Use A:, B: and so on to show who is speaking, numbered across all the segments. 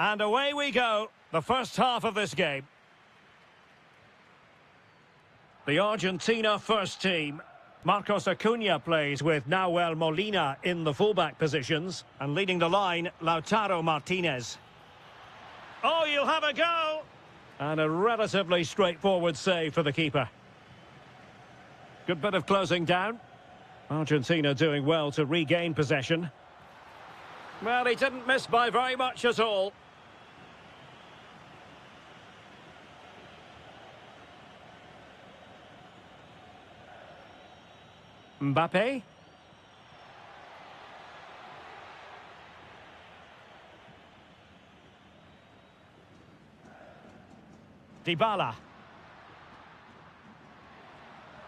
A: And away we go, the first half of this game. The Argentina first team. Marcos Acuna plays with Nahuel Molina in the fullback positions. And leading the line, Lautaro Martinez. Oh, you'll have a go! And a relatively straightforward save for the keeper. Good bit of closing down. Argentina doing well to regain possession. Well, he didn't miss by very much at all. Mbappe. Dybala.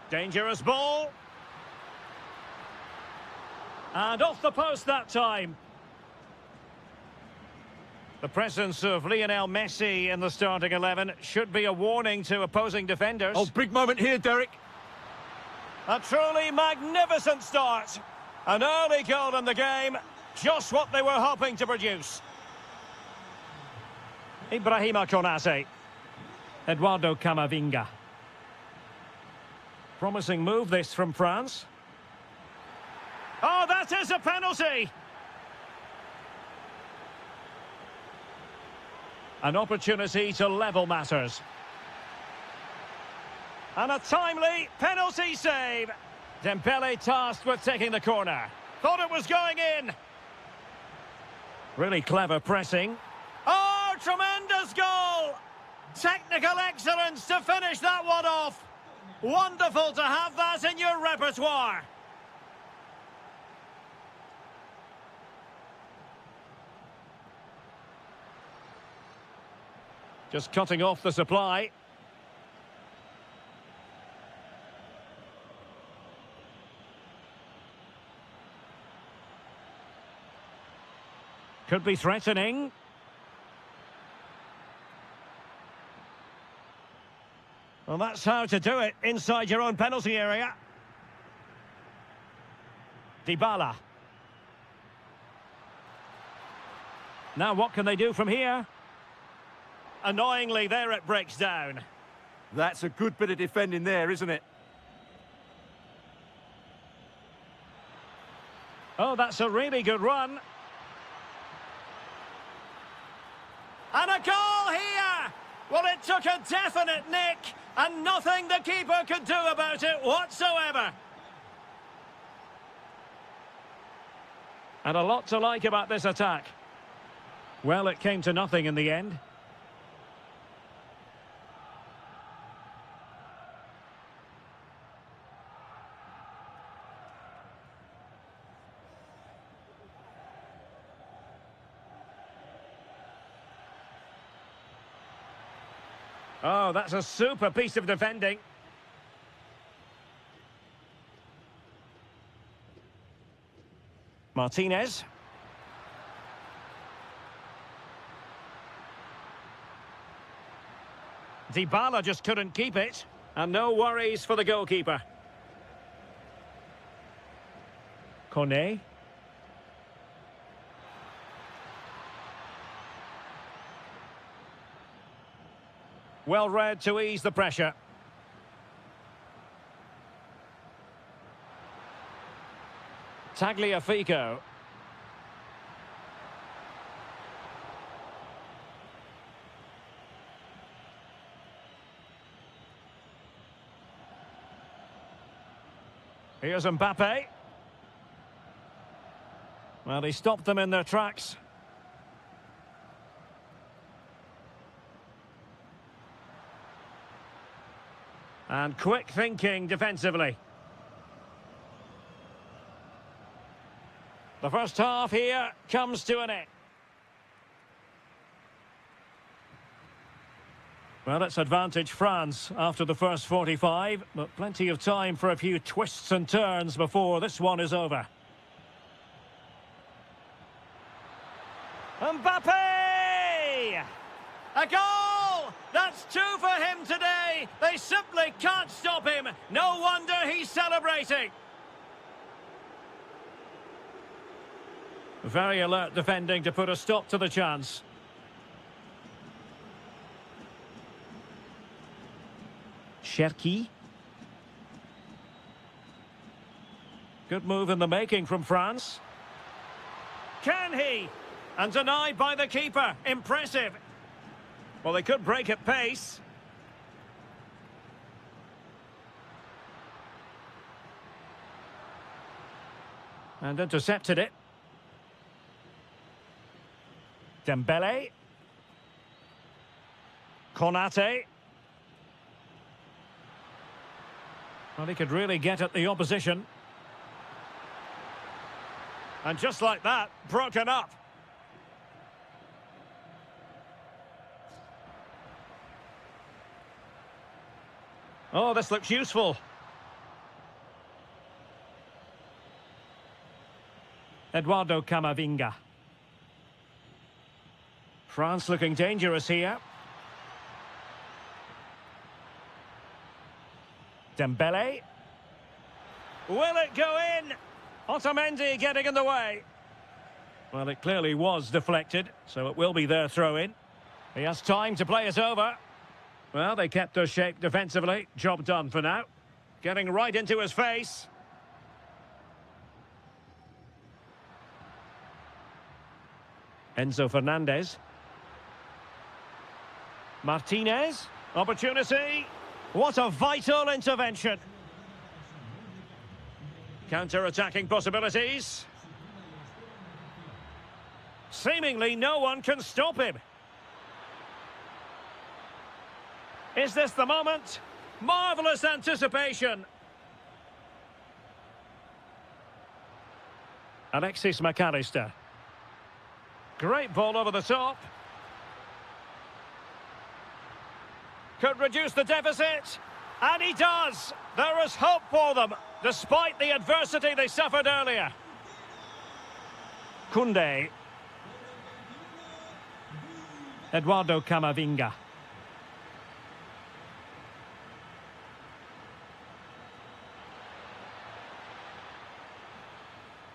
A: Dangerous ball. And off the post that time. The presence of Lionel Messi in the starting 11 should be a warning to opposing defenders.
B: Oh, big moment here, Derek.
A: A truly magnificent start. An early goal in the game. Just what they were hoping to produce. Ibrahima Konate. Eduardo Camavinga. Promising move this from France. Oh, that is a penalty! An opportunity to level matters. And a timely penalty save. Dembele tasked with taking the corner. Thought it was going in. Really clever pressing. Oh, tremendous goal! Technical excellence to finish that one off. Wonderful to have that in your repertoire. Just cutting off the supply. Could be threatening. Well, that's how to do it inside your own penalty area. Dybala. Now what can they do from here? Annoyingly, there it breaks down.
B: That's a good bit of defending there, isn't it?
A: Oh, that's a really good run. And a goal here! Well, it took a definite nick, and nothing the keeper could do about it whatsoever. And a lot to like about this attack. Well, it came to nothing in the end. Oh, that's a super piece of defending. Martinez. Dybala just couldn't keep it. And no worries for the goalkeeper. Kone. Well read to ease the pressure. Tagliafico. Here's Mbappe. Well, he stopped them in their tracks. And quick thinking defensively. The first half here comes to an end. Well, it's advantage France after the first 45, but plenty of time for a few twists and turns before this one is over. Mbappe! A goal! That's two for him today. They simply can't stop him. No wonder he's celebrating. Very alert defending to put a stop to the chance. Cherki. Good move in the making from France. Can he? And denied by the keeper. Impressive. Well, they could break at pace. And intercepted it. Dembele. Konate. Well, he could really get at the opposition. And just like that, broken up. Oh, this looks useful. Eduardo Camavinga. France looking dangerous here. Dembele. Will it go in? Otamendi getting in the way. Well, it clearly was deflected, so it will be their throw-in. He has time to play it over. Well, they kept their shape defensively. Job done for now. Getting right into his face. Enzo Fernandez. Martinez. Opportunity. What a vital intervention. Counter-attacking possibilities. Seemingly no one can stop him. Is this the moment? Marvellous anticipation. Alexis McAllister. Great ball over the top. Could reduce the deficit. And he does. There is hope for them, despite the adversity they suffered earlier. Koundé. Eduardo Camavinga.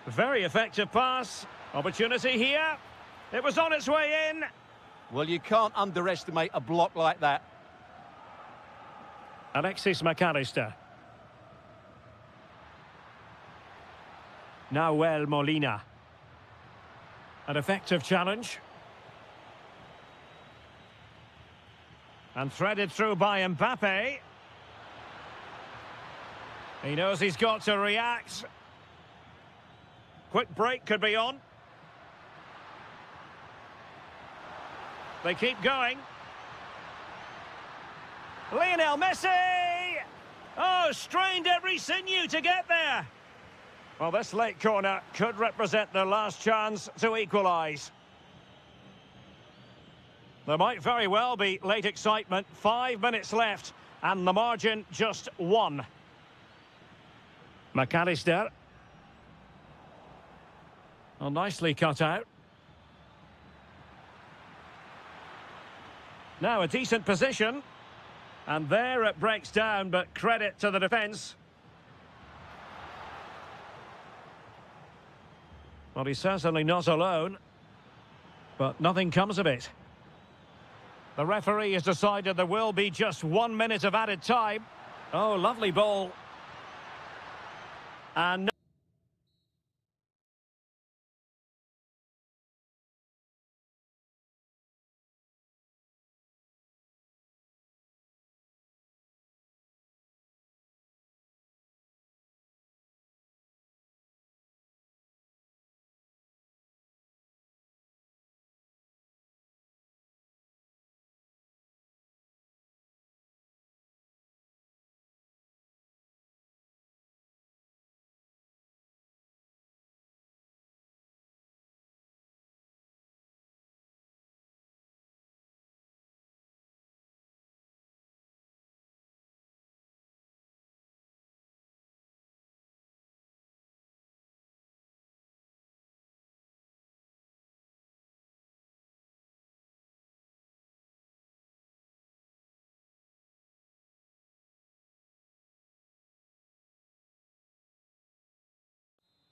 A: Very effective pass. Opportunity here. It was on its way in.
B: Well, you can't underestimate a block like that.
A: Alexis McAllister. Nahuel Molina. An effective challenge. And threaded through by Mbappe. He knows he's got to react. Quick break could be on. They keep going. Lionel Messi! Oh, strained every sinew to get there. Well, this late corner could represent their last chance to equalise. There might very well be late excitement. 5 minutes left, and the margin just 1. McAllister. Well, nicely cut out. Now a decent position. And there it breaks down, but credit to the defence. Well, he's certainly not alone. But nothing comes of it. The referee has decided there will be just 1 minute of added time. Oh, lovely ball. And...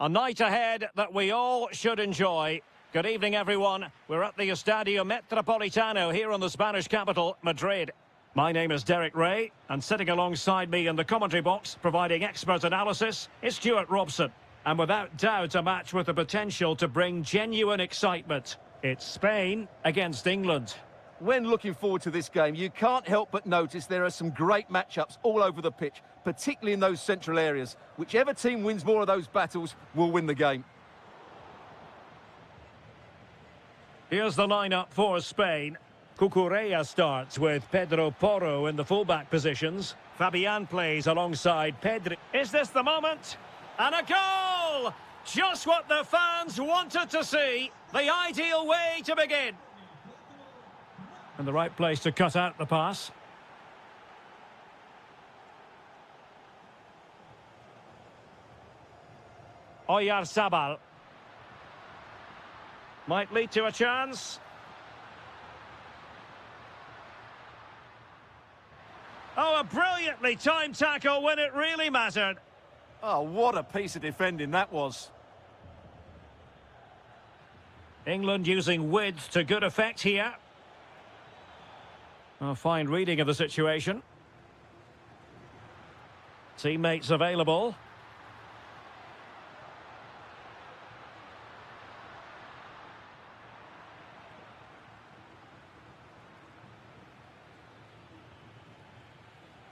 A: A night ahead that we all should enjoy. Good evening, everyone. We're at the Estadio Metropolitano here in the Spanish capital, Madrid. My name is Derek Ray, and sitting alongside me in the commentary box, providing expert analysis, is Stuart Robson. And without doubt, a match with the potential to bring genuine excitement. It's Spain against England.
B: When looking forward to this game, you can't help but notice there are some great matchups all over the pitch, particularly in those central areas. Whichever team wins more of those battles will win the game.
A: Here's the lineup for Spain. Cucurella starts with Pedro Porro in the fullback positions. Fabian plays alongside Pedri. Is this the moment? And a goal! Just what the fans wanted to see. The ideal way to begin. And the right place to cut out the pass. Oyarzabal. Might lead to a chance. Oh, a brilliantly timed tackle when it really mattered.
B: Oh, what a piece of defending that was.
A: England using width to good effect here. A fine reading of the situation. Teammates available.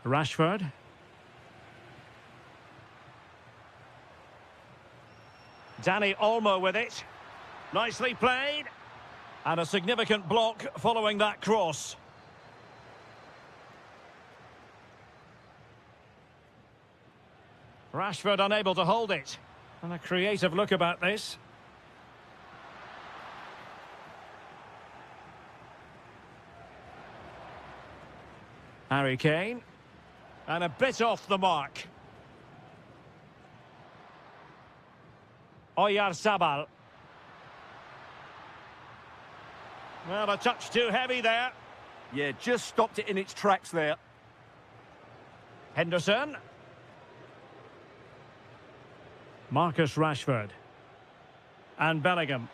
A: Rashford. Dani Olmo with it. Nicely played. And a significant block following that cross. Rashford unable to hold it. And a creative look about this. Harry Kane. And a bit off the mark. Oyarzabal. Well, a touch too heavy there.
B: Yeah, just stopped it in its tracks there.
A: Henderson. Marcus Rashford. And Bellingham.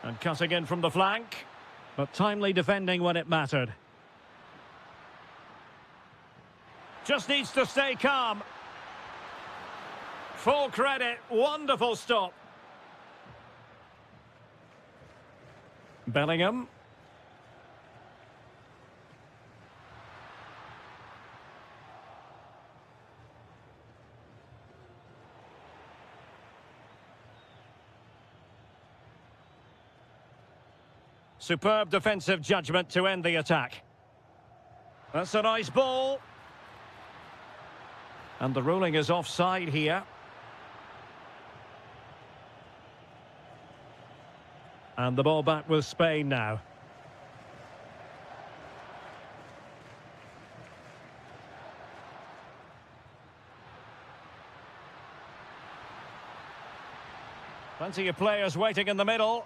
A: And cutting in from the flank. But timely defending when it mattered. Just needs to stay calm. Full credit. Wonderful stop. Bellingham. Superb defensive judgment to end the attack. That's a nice ball. And the ruling is offside here. And the ball back with Spain now. Plenty of players waiting in the middle.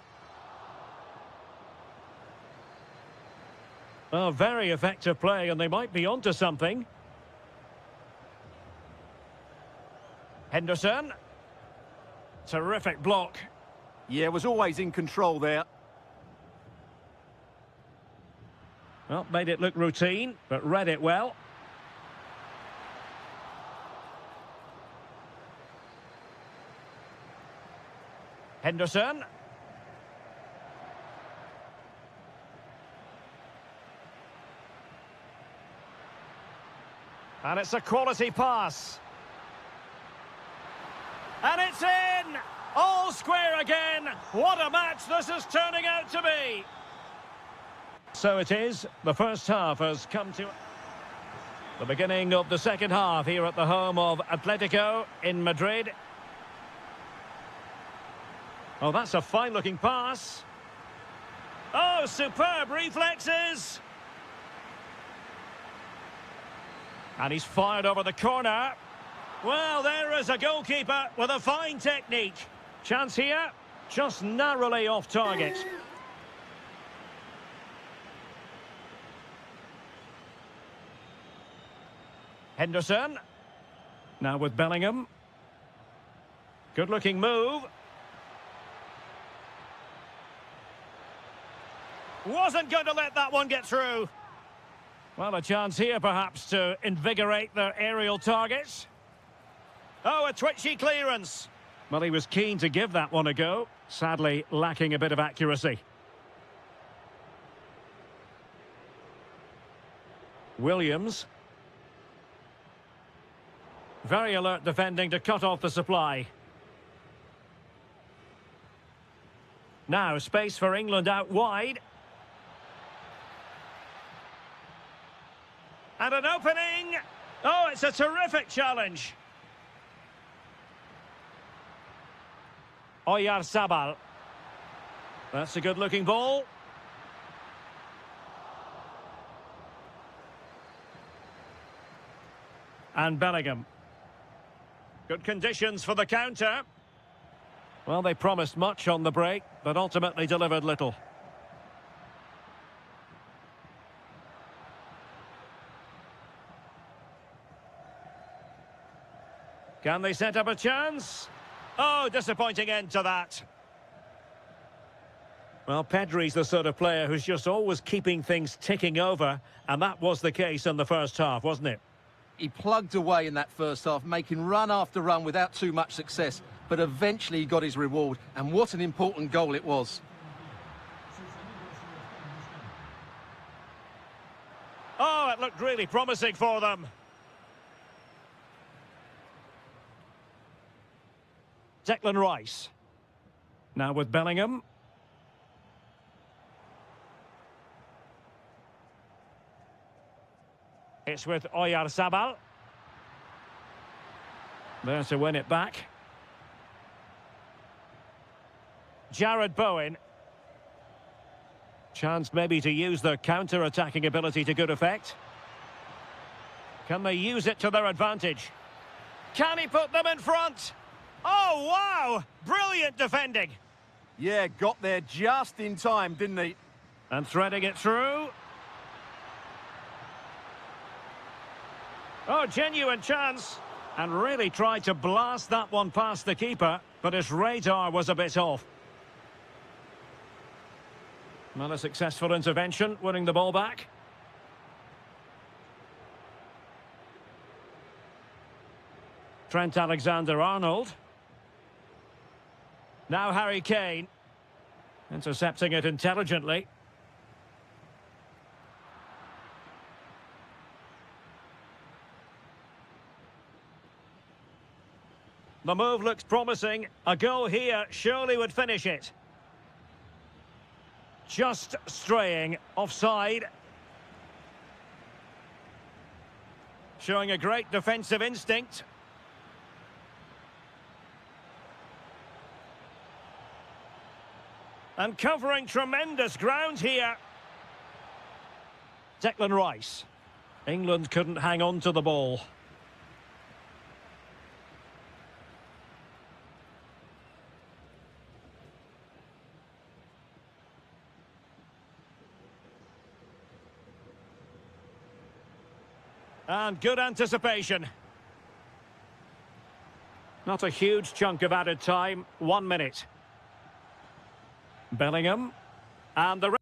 A: Well, very effective play, and they might be onto something. Henderson. Terrific block.
B: Yeah, was always in control there.
A: Well, made it look routine, but read it well. Henderson. And it's a quality pass. And it's in! All square again. What a match this is turning out to be. So it is. The first half has come to the beginning of the second half here at the home of Atletico in Madrid. Oh, that's a fine-looking pass. Oh, superb reflexes. And he's fired over the corner. Well, there is a goalkeeper with a fine technique. Chance here, just narrowly off target. Henderson. Now with Bellingham. Good-looking move. Wasn't going to let that one get through. Well, a chance here perhaps to invigorate their aerial targets. Oh, a twitchy clearance. Well, he was keen to give that one a go. Sadly, lacking a bit of accuracy. Williams. Very alert defending to cut off the supply. Now, space for England out wide. And an opening! Oh, it's a terrific challenge. Oyarzabal. That's a good-looking ball. And Bellingham. Good conditions for the counter. Well, they promised much on the break, but ultimately delivered little. Can they set up a chance? Oh, disappointing end to that. Well, Pedri's the sort of player who's just always keeping things ticking over, and that was the case in the first half, wasn't it?
B: He plugged away in that first half, making run after run without too much success, but eventually he got his reward, and what an important goal it was.
A: Oh, it looked really promising for them. Declan Rice. Now with Bellingham. It's with Oyarzabal. There to win it back. Jared Bowen. Chance maybe to use their counter-attacking ability to good effect. Can they use it to their advantage? Can he put them in front? Oh, wow! Brilliant defending.
B: Yeah, got there just in time, didn't he?
A: And threading it through. Oh, genuine chance. And really tried to blast that one past the keeper, but his radar was a bit off. Well, a successful intervention, winning the ball back. Trent Alexander-Arnold. Now Harry Kane. Intercepting it intelligently. The move looks promising. A goal here surely would finish it. Just straying offside. Showing a great defensive instinct. And covering tremendous ground here. Declan Rice. England couldn't hang on to the ball. And good anticipation. Not a huge chunk of added time. 1 minute. Bellingham. And the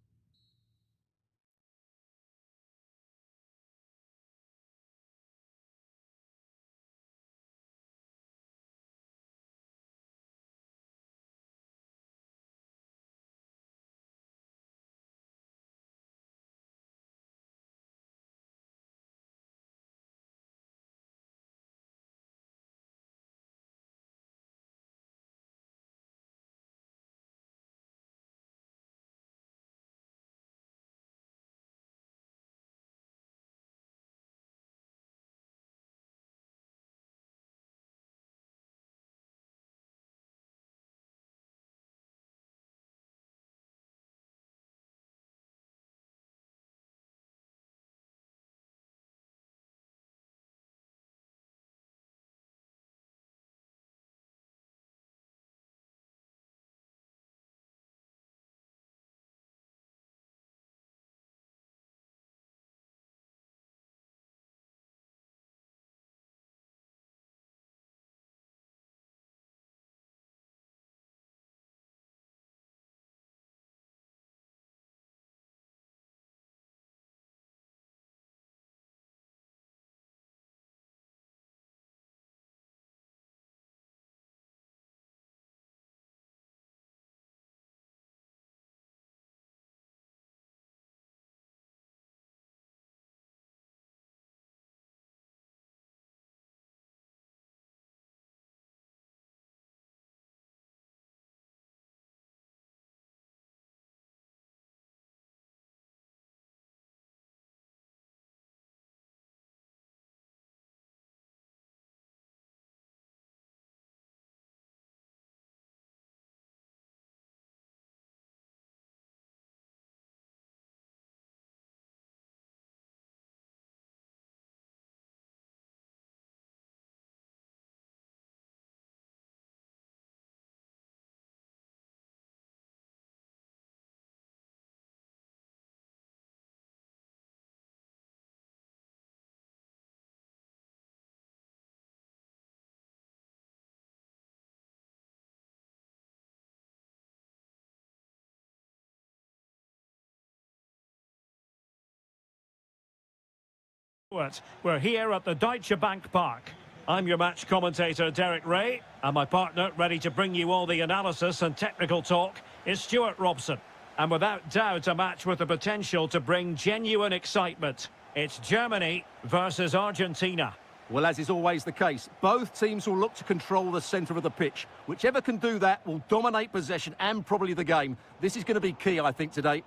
A: We're here at the Deutsche Bank Park. I'm your match commentator, Derek Ray, and my partner, ready to bring you all the analysis and technical talk, is Stuart Robson. And without doubt, a match with the potential to bring genuine excitement. It's Germany versus Argentina.
B: Well, as is always the case, both teams will look to control the centre of the pitch. Whichever can do that will dominate possession and probably the game. This is going to be key, I think, today.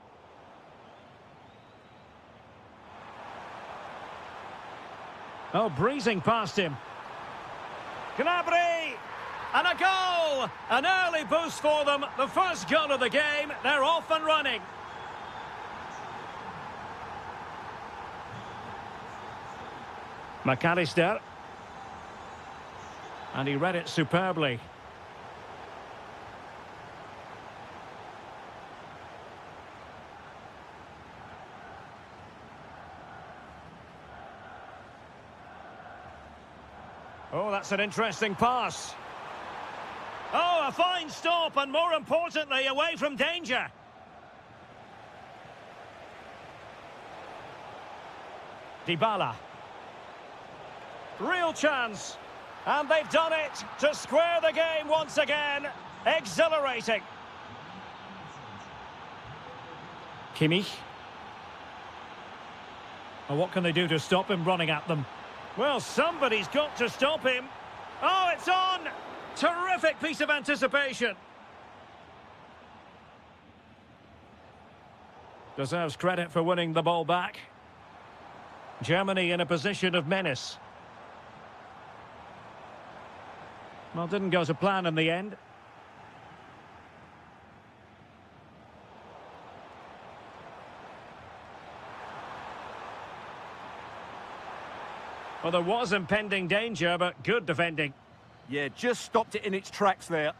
A: Oh, breezing past him. Gnabry! And a goal! An early boost for them. The first goal of the game. They're off and running. McAllister. And he read it superbly. Oh, that's an interesting pass. Oh, a fine stop, and more importantly, away from danger. Dybala. Real chance. And they've done it to square the game once again. Exhilarating. Kimmich. Well, what can they do to stop him running at them? Well, somebody's got to stop him. Oh, it's on! Terrific piece of anticipation. Deserves credit for winning the ball back. Germany in a position of menace. Well, didn't go to plan in the end. Well, there was impending danger, but good defending.
B: Yeah, just stopped it in its tracks there.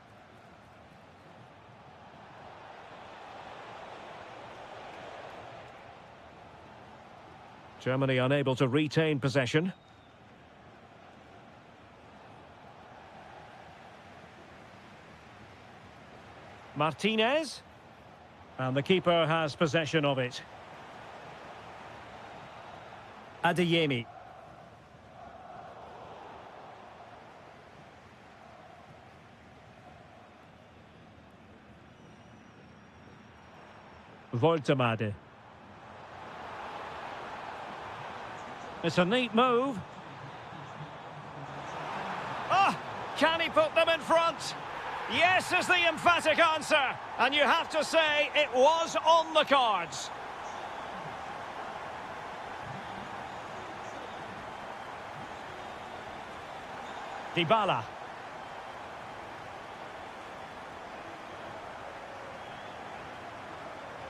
A: Germany unable to retain possession. Martinez. And the keeper has possession of it. Adeyemi. Voltemade. It's a neat move. Ah! Can he put them in front? Yes is the emphatic answer. And you have to say it was on the cards. Dybala.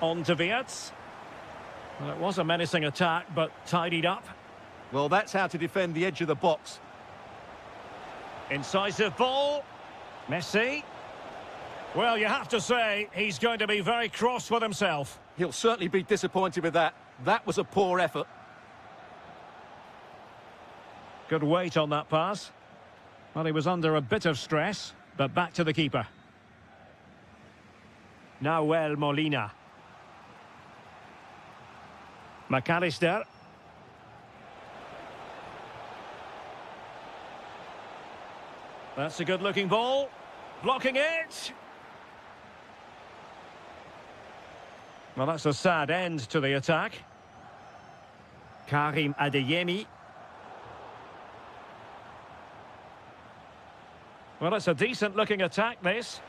A: On to Wirtz. Well, it was a menacing attack, but tidied up.
B: Well, that's how to defend the edge of the box.
A: Incisive ball. Messi. Well, you have to say, he's going to be very cross with himself.
B: He'll certainly be disappointed with that. That was a poor effort.
A: Good weight on that pass. Well, he was under a bit of stress, but back to the keeper. Nahuel Molina. McAllister. That's a good-looking ball. Blocking it. Well, that's a sad end to the attack. Karim Adeyemi. Well, it's a decent-looking attack, this.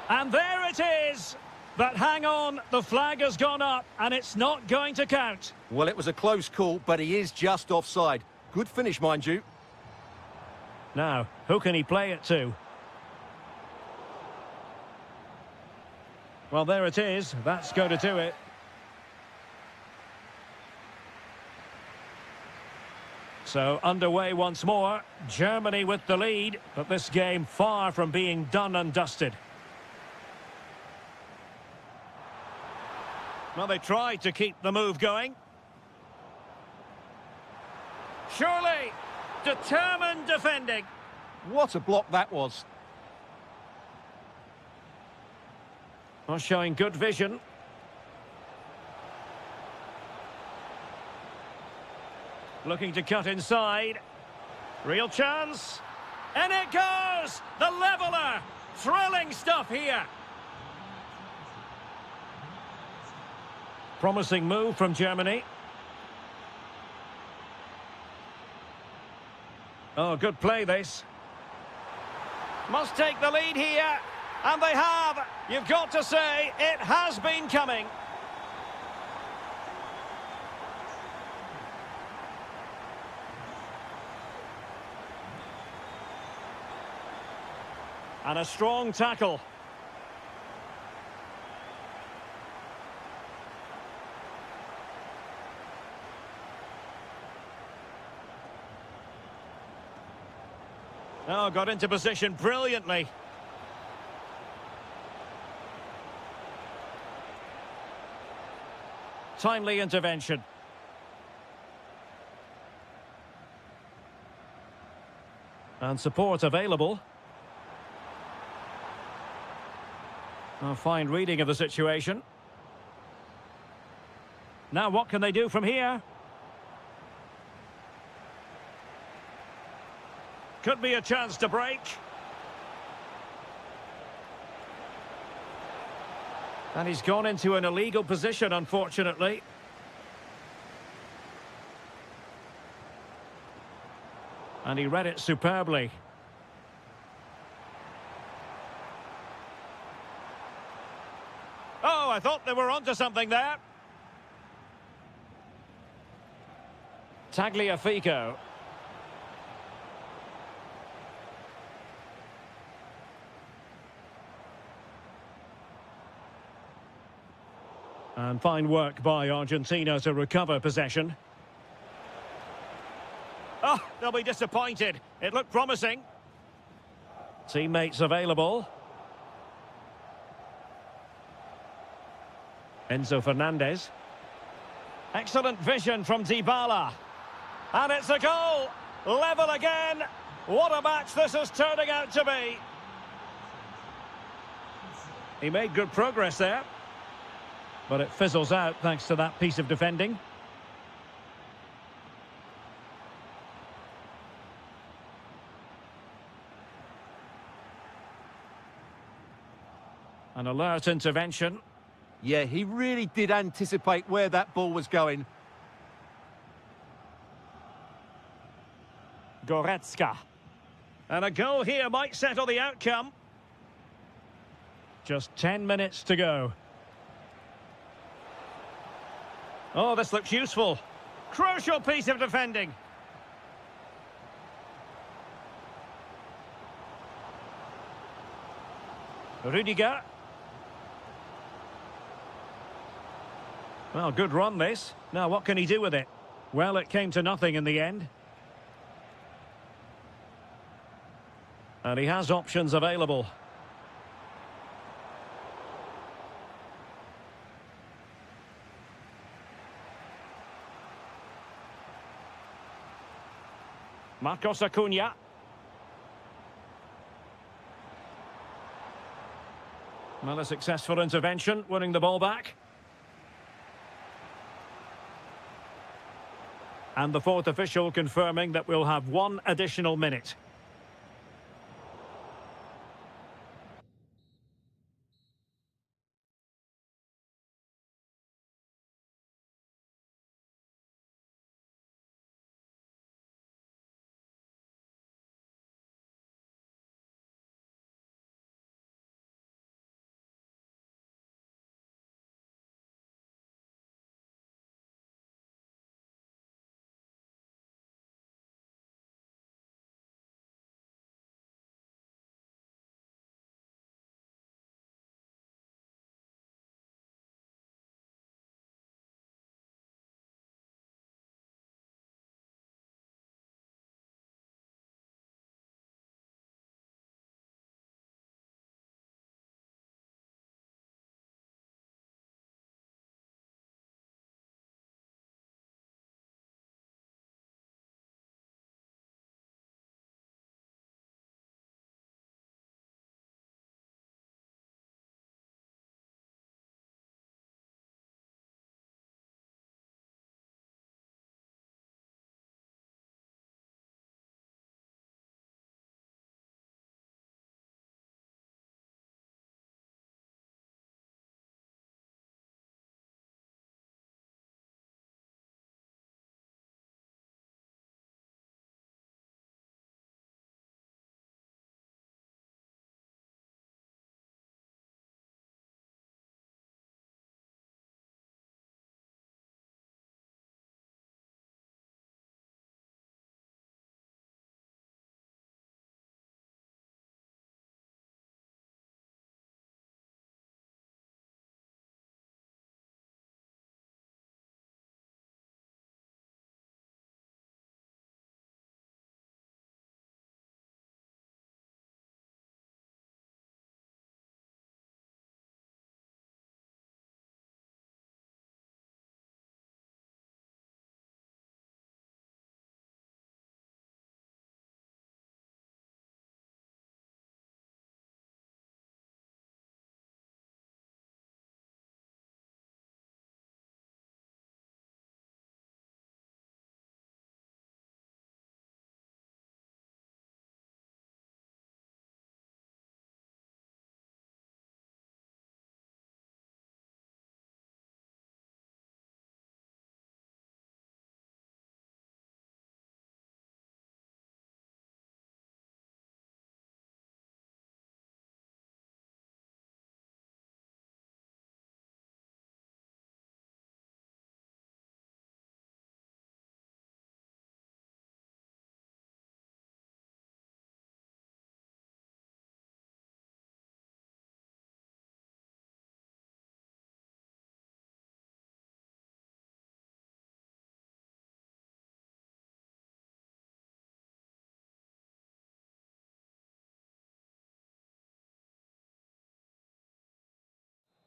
A: And there it is! But hang on, the flag has gone up, and it's not going to count.
B: Well, it was a close call, but he is just offside. Good finish, mind you.
A: Now, who can he play it to? Well, there it is. That's going to do it. So, underway once more. Germany with the lead, but this game far from being done and dusted. Well, they tried to keep the move going. Surely, determined defending.
B: What a block that was.
A: Well, showing good vision. Looking to cut inside. Real chance. And it goes! The leveller! Thrilling stuff here. Promising move from Germany. Oh, good play this. Must take the lead here. And they have. You've got to say, it has been coming. And a strong tackle. Oh, got into position brilliantly. Timely intervention. And support available. A fine reading of the situation. Now what can they do from here? Could be a chance to break. And he's gone into an illegal position, unfortunately. And he read it superbly. Oh, I thought they were onto something there. Tagliafico. And fine work by Argentina to recover possession. Oh, they'll be disappointed. It looked promising. Teammates available. Enzo Fernandez. Excellent vision from Dybala. And it's a goal. Level again. What a match this is turning out to be. He made good progress there. But it fizzles out thanks to that piece of defending. An alert intervention.
B: Yeah, he really did anticipate where that ball was going.
A: Goretzka. And a goal here might settle the outcome. Just 10 minutes to go. Oh, this looks useful. Crucial piece of defending. Rudiger. Well, good run this. Now, what can he do with it? Well, it came to nothing in the end. And he has options available. Marcos Acuna. Well, a successful intervention, winning the ball back. And the fourth official confirming that we'll have one additional minute.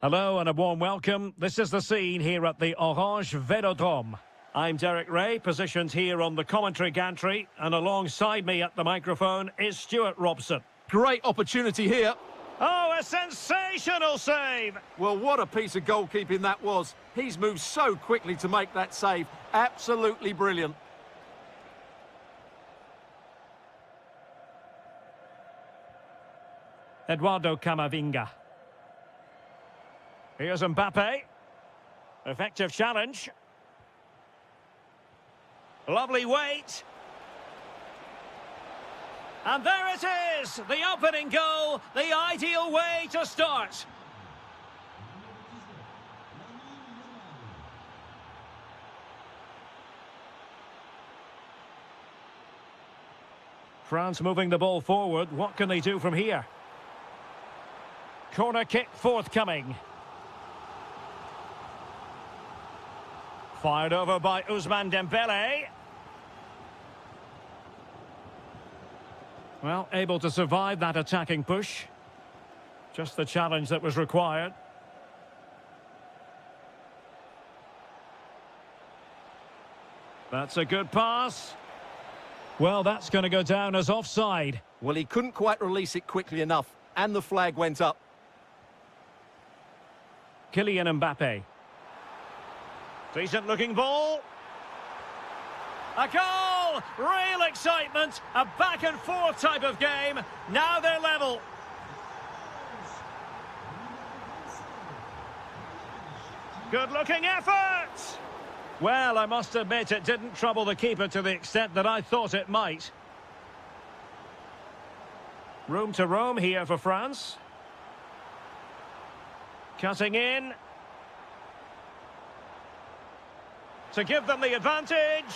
A: Hello and a warm welcome. This is the scene here at the Orange Velodrome. I'm Derek Ray, positioned here on the commentary gantry, and alongside me at the microphone is Stuart Robson.
B: Great opportunity here.
A: Oh, a sensational save!
B: Well, what a piece of goalkeeping that was. He's moved so quickly to make that save. Absolutely brilliant.
A: Eduardo Camavinga. Here's Mbappe. Effective challenge. Lovely weight. And there it is, the opening goal, the ideal way to start. France moving the ball forward. What can they do from here? Corner kick forthcoming. Fired over by Ousmane Dembele. Well, able to survive that attacking push. Just the challenge that was required. That's a good pass. Well, that's going to go down as offside.
B: Well, he couldn't quite release it quickly enough, and the flag went up.
A: Kylian Mbappe. Decent looking ball. A goal! Real excitement. A back and forth type of game. Now they're level. Good looking effort. Well, I must admit it didn't trouble the keeper to the extent that I thought it might. Room to roam here for France. Cutting in. To give them the advantage.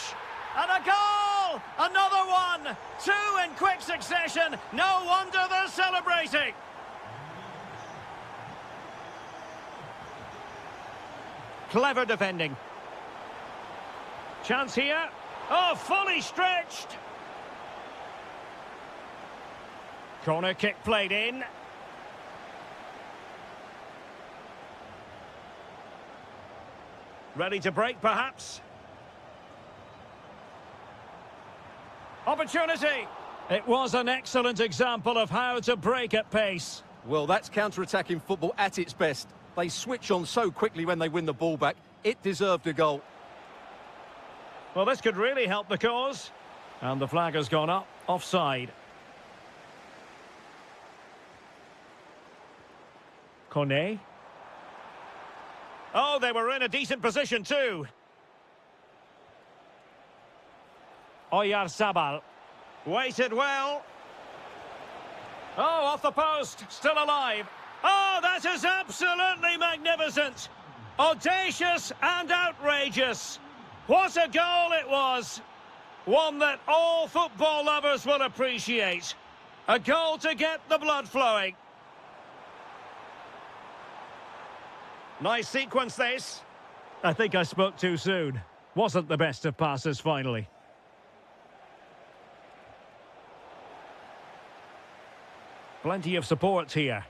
A: And a goal! Another one! Two in quick succession. No wonder they're celebrating. Clever defending. Chance here. Oh, fully stretched. Corner kick played in. Ready to break, perhaps. Opportunity. It was an excellent example of how to break at pace.
B: Well, that's counter-attacking football at its best. They switch on so quickly when they win the ball back. It deserved a goal.
A: Well, this could really help the cause. And the flag has gone up. Offside. Kone. Oh, they were in a decent position too. Oyarzabal. Waited well. Oh, off the post. Still alive. Oh, that is absolutely magnificent. Audacious and outrageous. What a goal it was. One that all football lovers will appreciate. A goal to get the blood flowing. Nice sequence, this. I think I spoke too soon. Wasn't the best of passes, finally. Plenty of support here.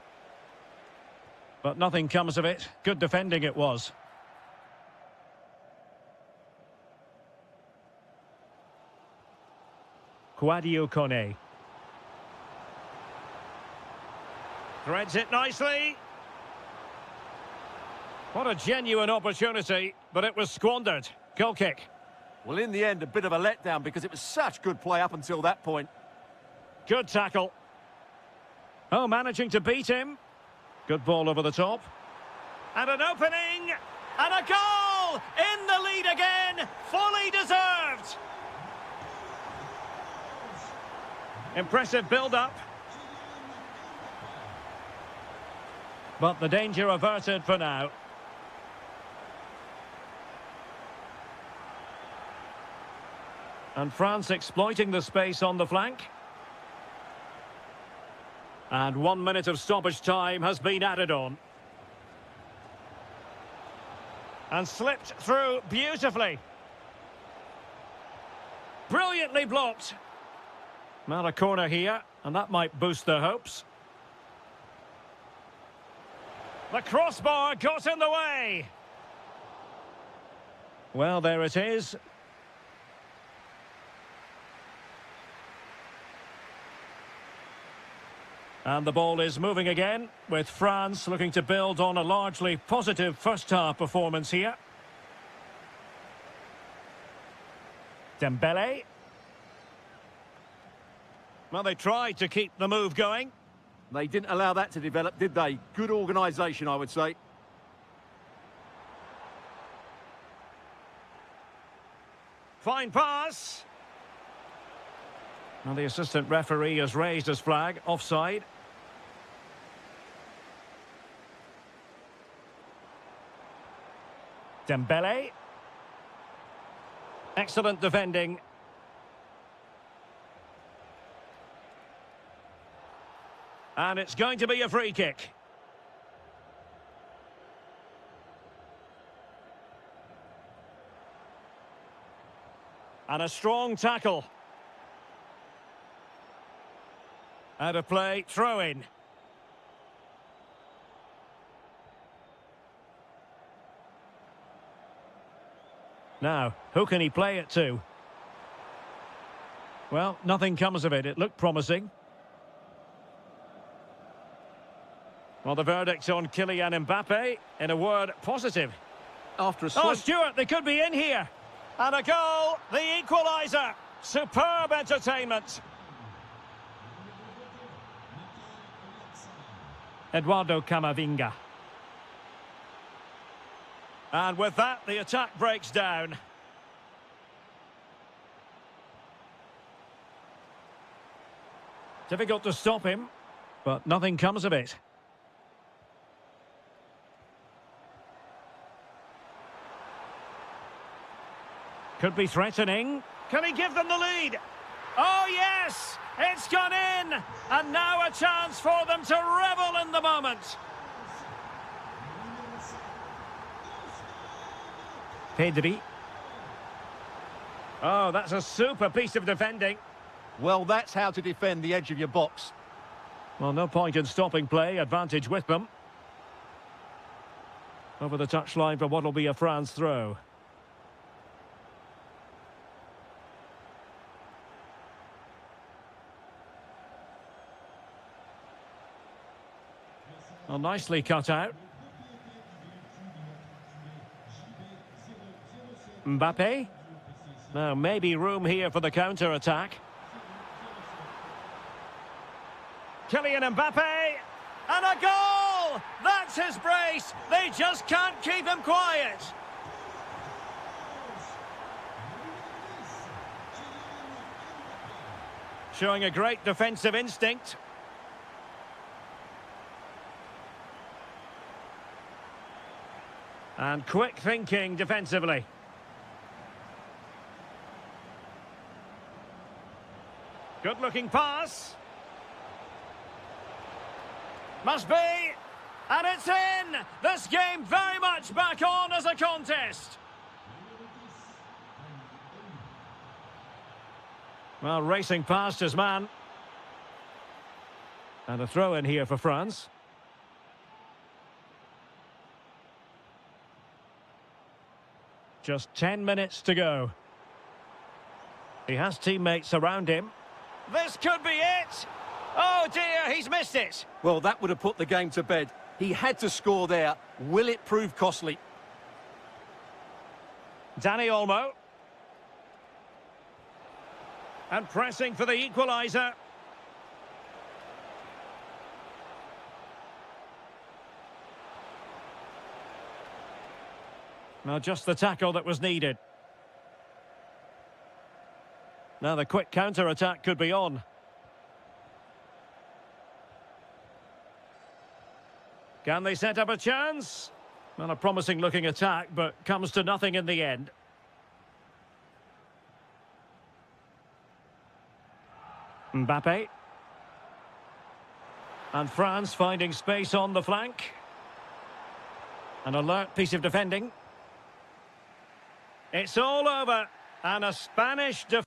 A: But nothing comes of it. Good defending it was. Kouadio Kone. Threads it nicely. What a genuine opportunity, but it was squandered. Goal kick.
B: Well, in the end, a bit of a letdown because it was such good play up until that point.
A: Good tackle. Oh, managing to beat him. Good ball over the top. And an opening. And a goal! In the lead again. Fully deserved. Impressive build-up. But the danger averted for now. And France exploiting the space on the flank. And 1 minute of stoppage time has been added on. And slipped through beautifully. Brilliantly blocked. Well, a corner here, and that might boost their hopes. The crossbar got in the way. Well, there it is. And the ball is moving again, with France looking to build on a largely positive first-half performance here. Dembele. Well, they tried to keep the move going.
B: They didn't allow that to develop, did they? Good organisation, I would say.
A: Fine pass. Well, the assistant referee has raised his flag, offside. Dembele. Excellent defending. And it's going to be a free kick. And a strong tackle. Out of play, throw in. Now, who can he play it to? Well, nothing comes of it. It looked promising. Well, the verdict on Kylian Mbappe, in a word, positive.
B: After a
A: Oh, Stuart, they could be in here. And a goal, the equaliser. Superb entertainment. Eduardo Camavinga. And with that, the attack breaks down. Difficult to stop him, but nothing comes of it. Could be threatening. Can he give them the lead? Oh, yes! It's gone in! And now a chance for them to revel in the moment. Pedri. Oh, that's a super piece of defending.
B: Well, that's how to defend the edge of your box.
A: Well, no point in stopping play. Advantage with them. Over the touchline for what will be a France throw. Well, nicely cut out. Mbappe. Now, maybe room here for the counter-attack. Kylian Mbappe. And a goal! That's his brace! They just can't keep him quiet. Showing a great defensive instinct. And quick thinking defensively. Good-looking pass. Must be. And it's in! This game very much back on as a contest. Well, racing past his man. And a throw in here for France. Just 10 minutes to go. He has teammates around him. This could be it! Oh dear, he's missed it!
B: Well, that would have put the game to bed. He had to score there. Will it prove costly?
A: Dani Olmo. And pressing for the equaliser. Now just the tackle that was needed. Now the quick counter-attack could be on. Can they set up a chance? Well, a promising looking attack, but comes to nothing in the end. Mbappe. And France finding space on the flank. An alert piece of defending. It's all over. And a Spanish defense.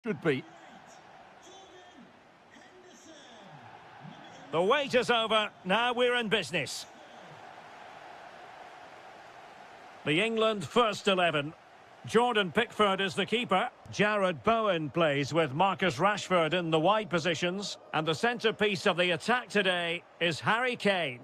B: Should be.
A: The wait is over. Now we're in business. The England first 11. Jordan Pickford is the keeper. Jared Bowen plays with Marcus Rashford in the wide positions. And the centrepiece of the attack today is Harry Kane.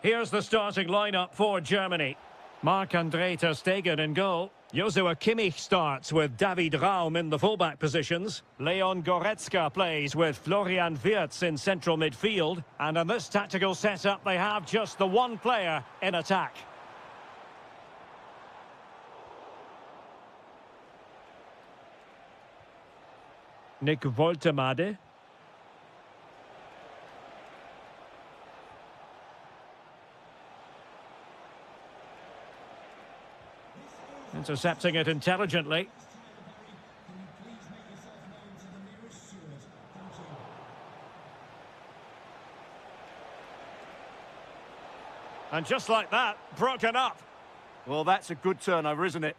A: Here's the starting lineup for Germany. Marc-Andre ter Stegen in goal. Joshua Kimmich starts with David Raum in the fullback positions. Leon Goretzka plays with Florian Wirtz in central midfield. And in this tactical setup, they have just the one player in attack. Nick Woltemade. Intercepting it intelligently. And just like that, broken up.
B: Well, that's a good turnover, isn't it?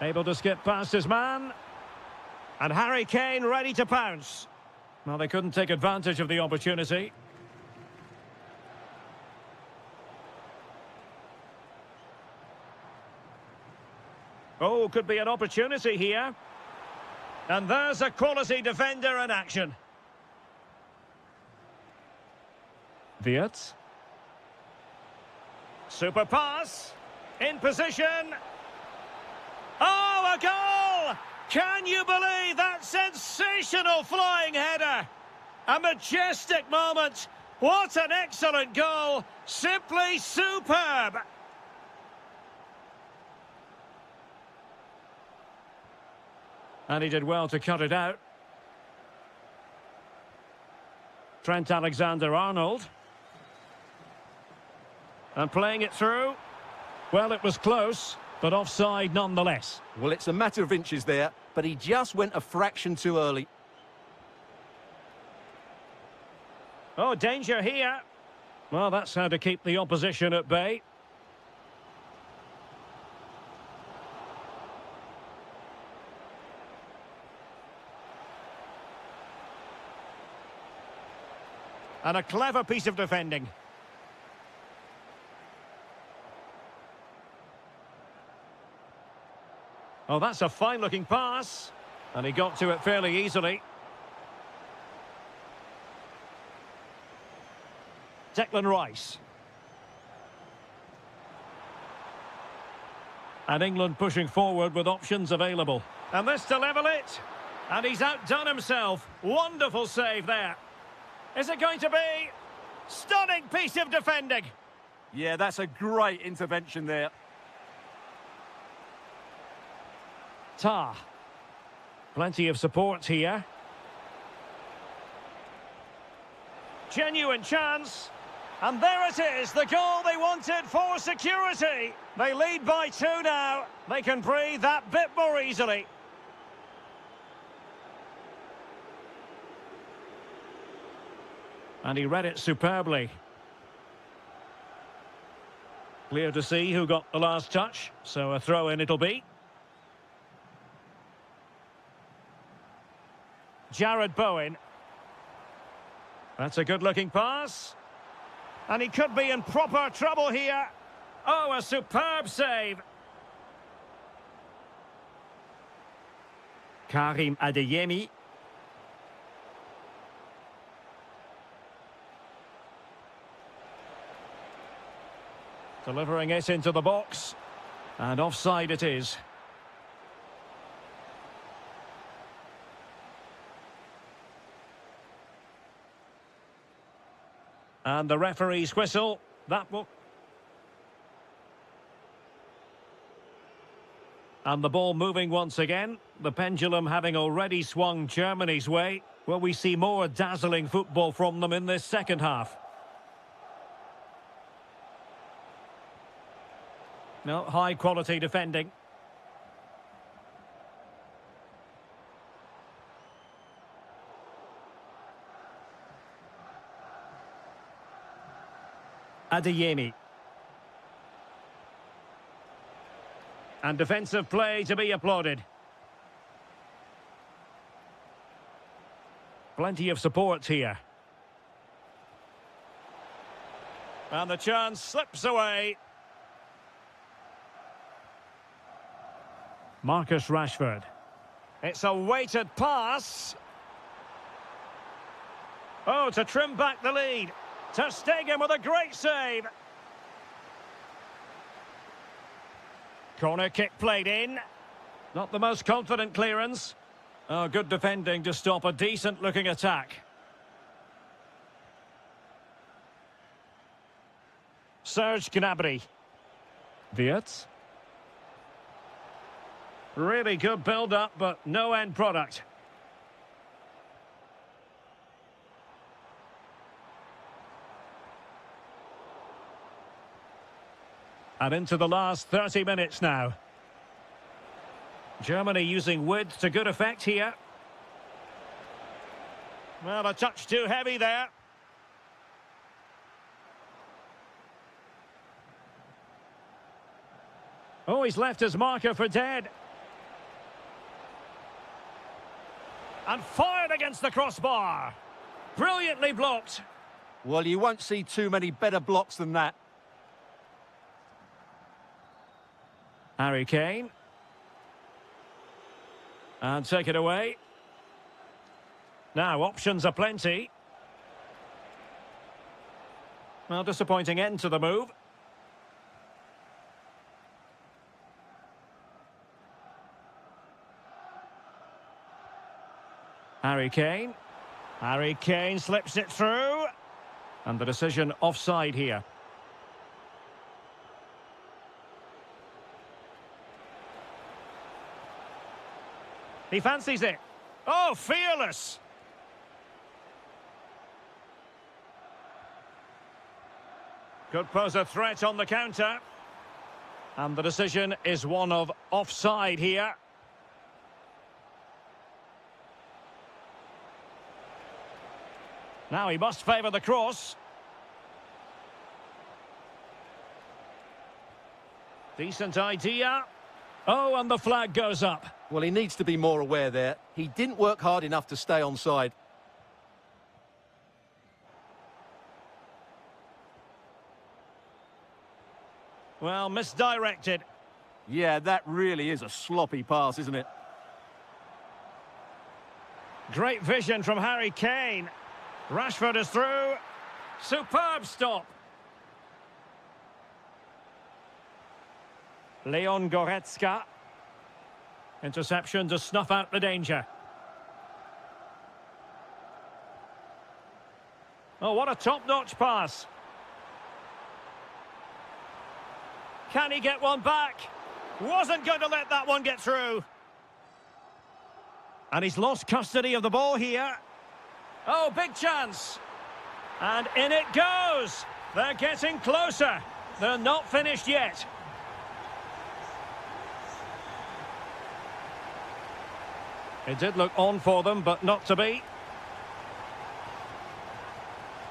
A: Able to skip past his man. And Harry Kane ready to pounce. Well, they couldn't take advantage of the opportunity. Oh, could be an opportunity here. And there's a quality defender in action. Wirtz. Super pass. In position. Oh, a goal! Can you believe that sensational flying header? A majestic moment. What an excellent goal. Simply superb. And he did well to cut it out. Trent Alexander-Arnold. And playing it through. Well, it was close, but offside nonetheless.
B: Well, it's a matter of inches there, but he just went a fraction too early.
A: Oh, danger here. Well, that's how to keep the opposition at bay. And a clever piece of defending. Oh, that's a fine-looking pass. And he got to it fairly easily. Declan Rice. And England pushing forward with options available. And this to level it. And he's outdone himself. Wonderful save there. Is it going to be? Stunning piece of defending.
B: Yeah, that's a great intervention there.
A: Tah. Plenty of support here. Genuine chance. And there it is, the goal they wanted for security. They lead by 2 now. They can breathe that bit more easily. And he read it superbly. Clear to see who got the last touch, so a throw-in it'll be. Jared Bowen. That's a good-looking pass. And he could be in proper trouble here. Oh, a superb save. Karim Adeyemi. Delivering it into the box. And offside it is. And the referee's whistle. That will... And the ball moving once again. The pendulum having already swung Germany's way. Will we see more dazzling football from them in this second half? No, high quality defending. Adeyemi. And defensive play to be applauded. Plenty of support here. And the chance slips away. Marcus Rashford. It's a weighted pass. Oh, to trim back the lead. Ter Stegen with a great save. Corner kick played in. Not the most confident clearance. Oh, good defending to stop a decent-looking attack. Serge Gnabry. Wirtz. Really good build-up, but no end product. And into the last 30 minutes now. Germany using width to good effect here. Well, a touch too heavy there. Oh, he's left his marker for dead. And fired against the crossbar. Brilliantly blocked.
B: Well, you won't see too many better blocks than that.
A: Harry Kane. And take it away. Now, options are plenty. Well, disappointing end to the move. Harry Kane. Harry Kane slips it through. And the decision offside here. He fancies it. Oh, fearless. Could pose a threat on the counter. And the decision is one of offside here. Now he must favour the cross. Decent idea. Oh, and the flag goes up.
B: Well, he needs to be more aware there. He didn't work hard enough to stay onside.
A: Well, misdirected.
B: Yeah, that really is a sloppy pass, isn't it?
A: Great vision from Harry Kane. Rashford is through. Superb stop. Leon Goretzka. Interception to snuff out the danger. Oh, what a top-notch pass. Can he get one back? Wasn't going to let that one get through. And he's lost custody of the ball here. Oh, big chance. And in it goes. They're getting closer. They're not finished yet. It did look on for them, but not to be.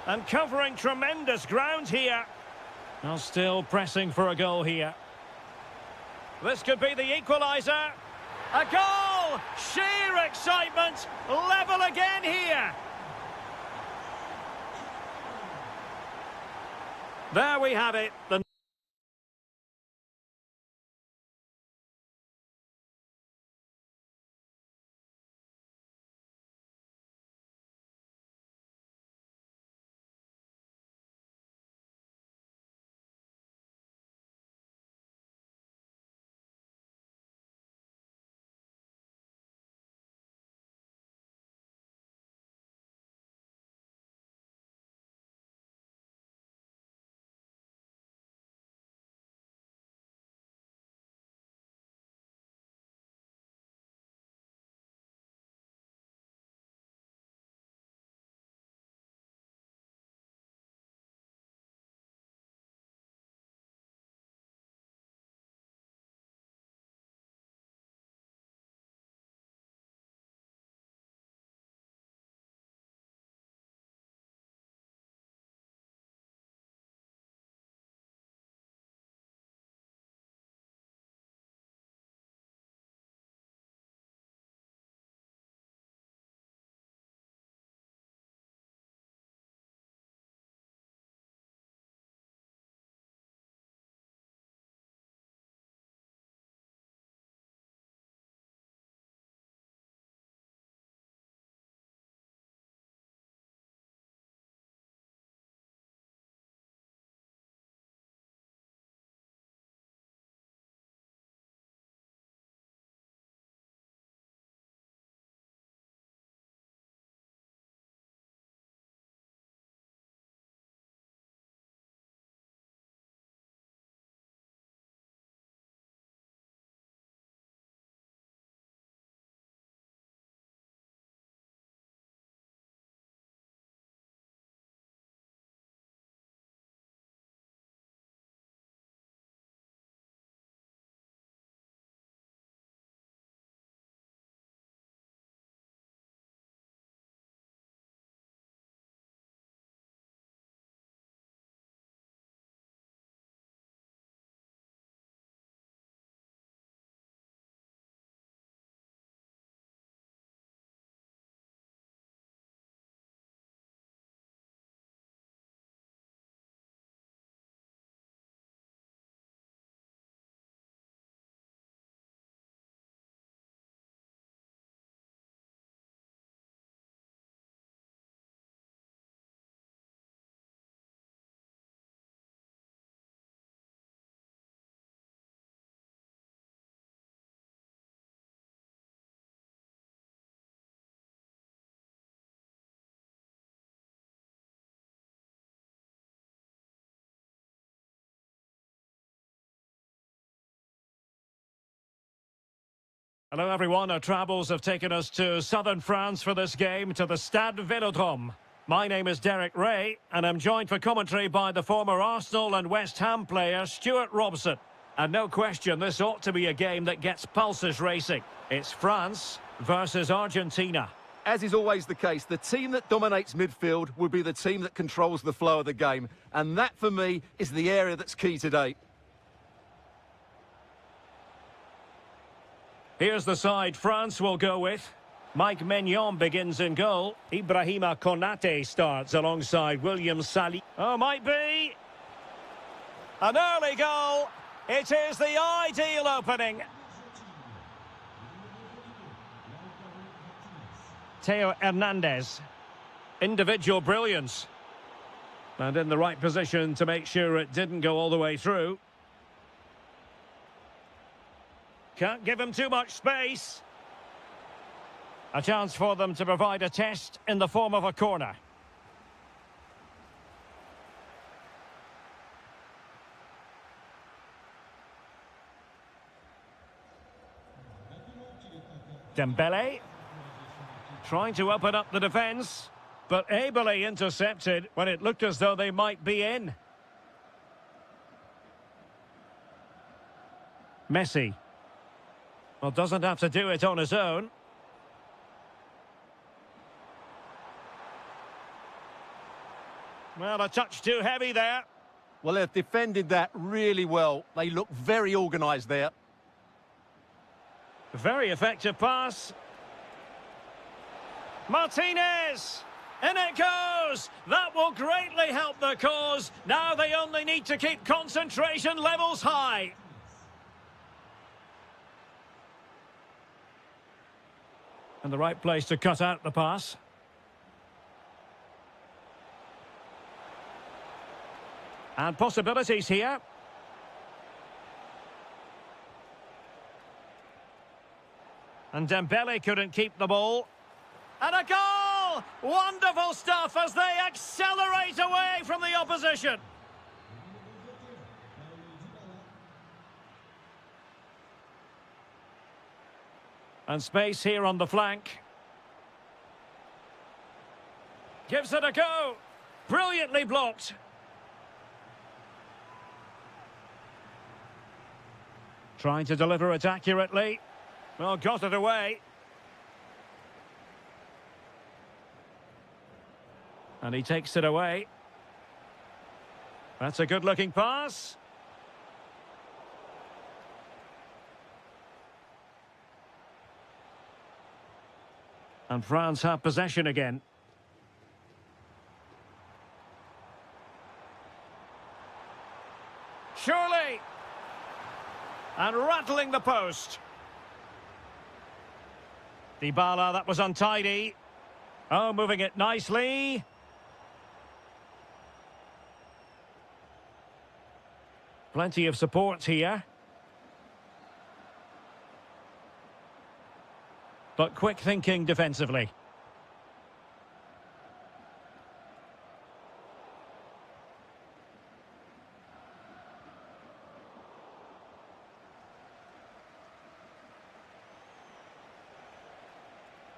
A: And covering tremendous ground here. Now still pressing for a goal here. This could be the equaliser. A goal! Sheer excitement. Level again here. There we have it. The Hello everyone, our travels have taken us to southern France for this game, to the Stade Vélodrome. My name is Derek Ray, and I'm joined for commentary by the former Arsenal and West Ham player Stuart Robson. And no question, this ought to be a game that gets pulses racing. It's France versus Argentina.
B: As is always the case, the team that dominates midfield will be the team that controls the flow of the game. And that, for me, is the area that's key today.
A: Here's the side France will go with. Mike Maignan begins in goal. Ibrahima Konate starts alongside William Sali. Oh, might be. An early goal. It is the ideal opening. Theo Hernandez. Individual brilliance. And in the right position to make sure it didn't go all the way through. Can't give him too much space. A chance for them to provide a test in the form of a corner. Dembele. Trying to open up the defence, but ably intercepted when it looked as though they might be in. Messi. Well, doesn't have to do it on his own. Well, a touch too heavy there.
B: Well, they've defended that really well. They look very organised there.
A: Very effective pass. Martinez! In it goes! That will greatly help the cause. Now they only need to keep concentration levels high. And the right place to cut out the pass. And possibilities here. And Dembele couldn't keep the ball. And a goal! Wonderful stuff as they accelerate away from the opposition. And space here on the flank. Gives it a go. Brilliantly blocked. Trying to deliver it accurately. Well, got it away. And he takes it away. That's a good-looking pass. And France have possession again. Surely! And rattling the post. Dybala, that was untidy. Oh, moving it nicely. Plenty of support here. But quick thinking defensively.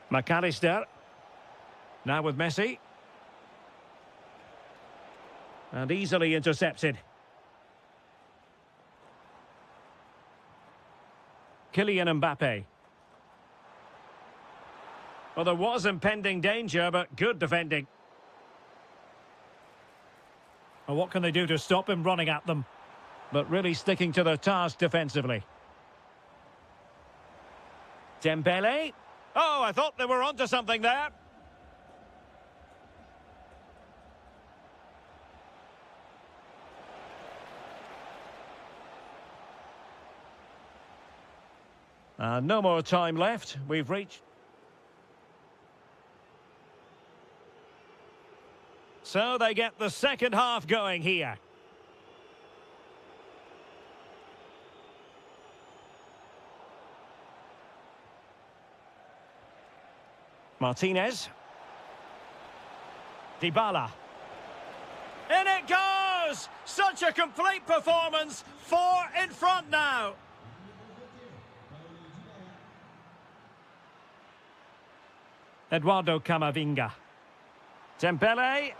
A: McAllister. Now with Messi. And easily intercepted. Kylian Mbappe. Well, there was impending danger, but good defending. Well, what can they do to stop him running at them? But really sticking to their task defensively. Dembele. Oh, I thought they were onto something there. No more time left. We've reached... So they get the second half going here. Martinez. Dybala. In it goes! Such a complete performance. 4 in front now. Eduardo Camavinga. Dembele.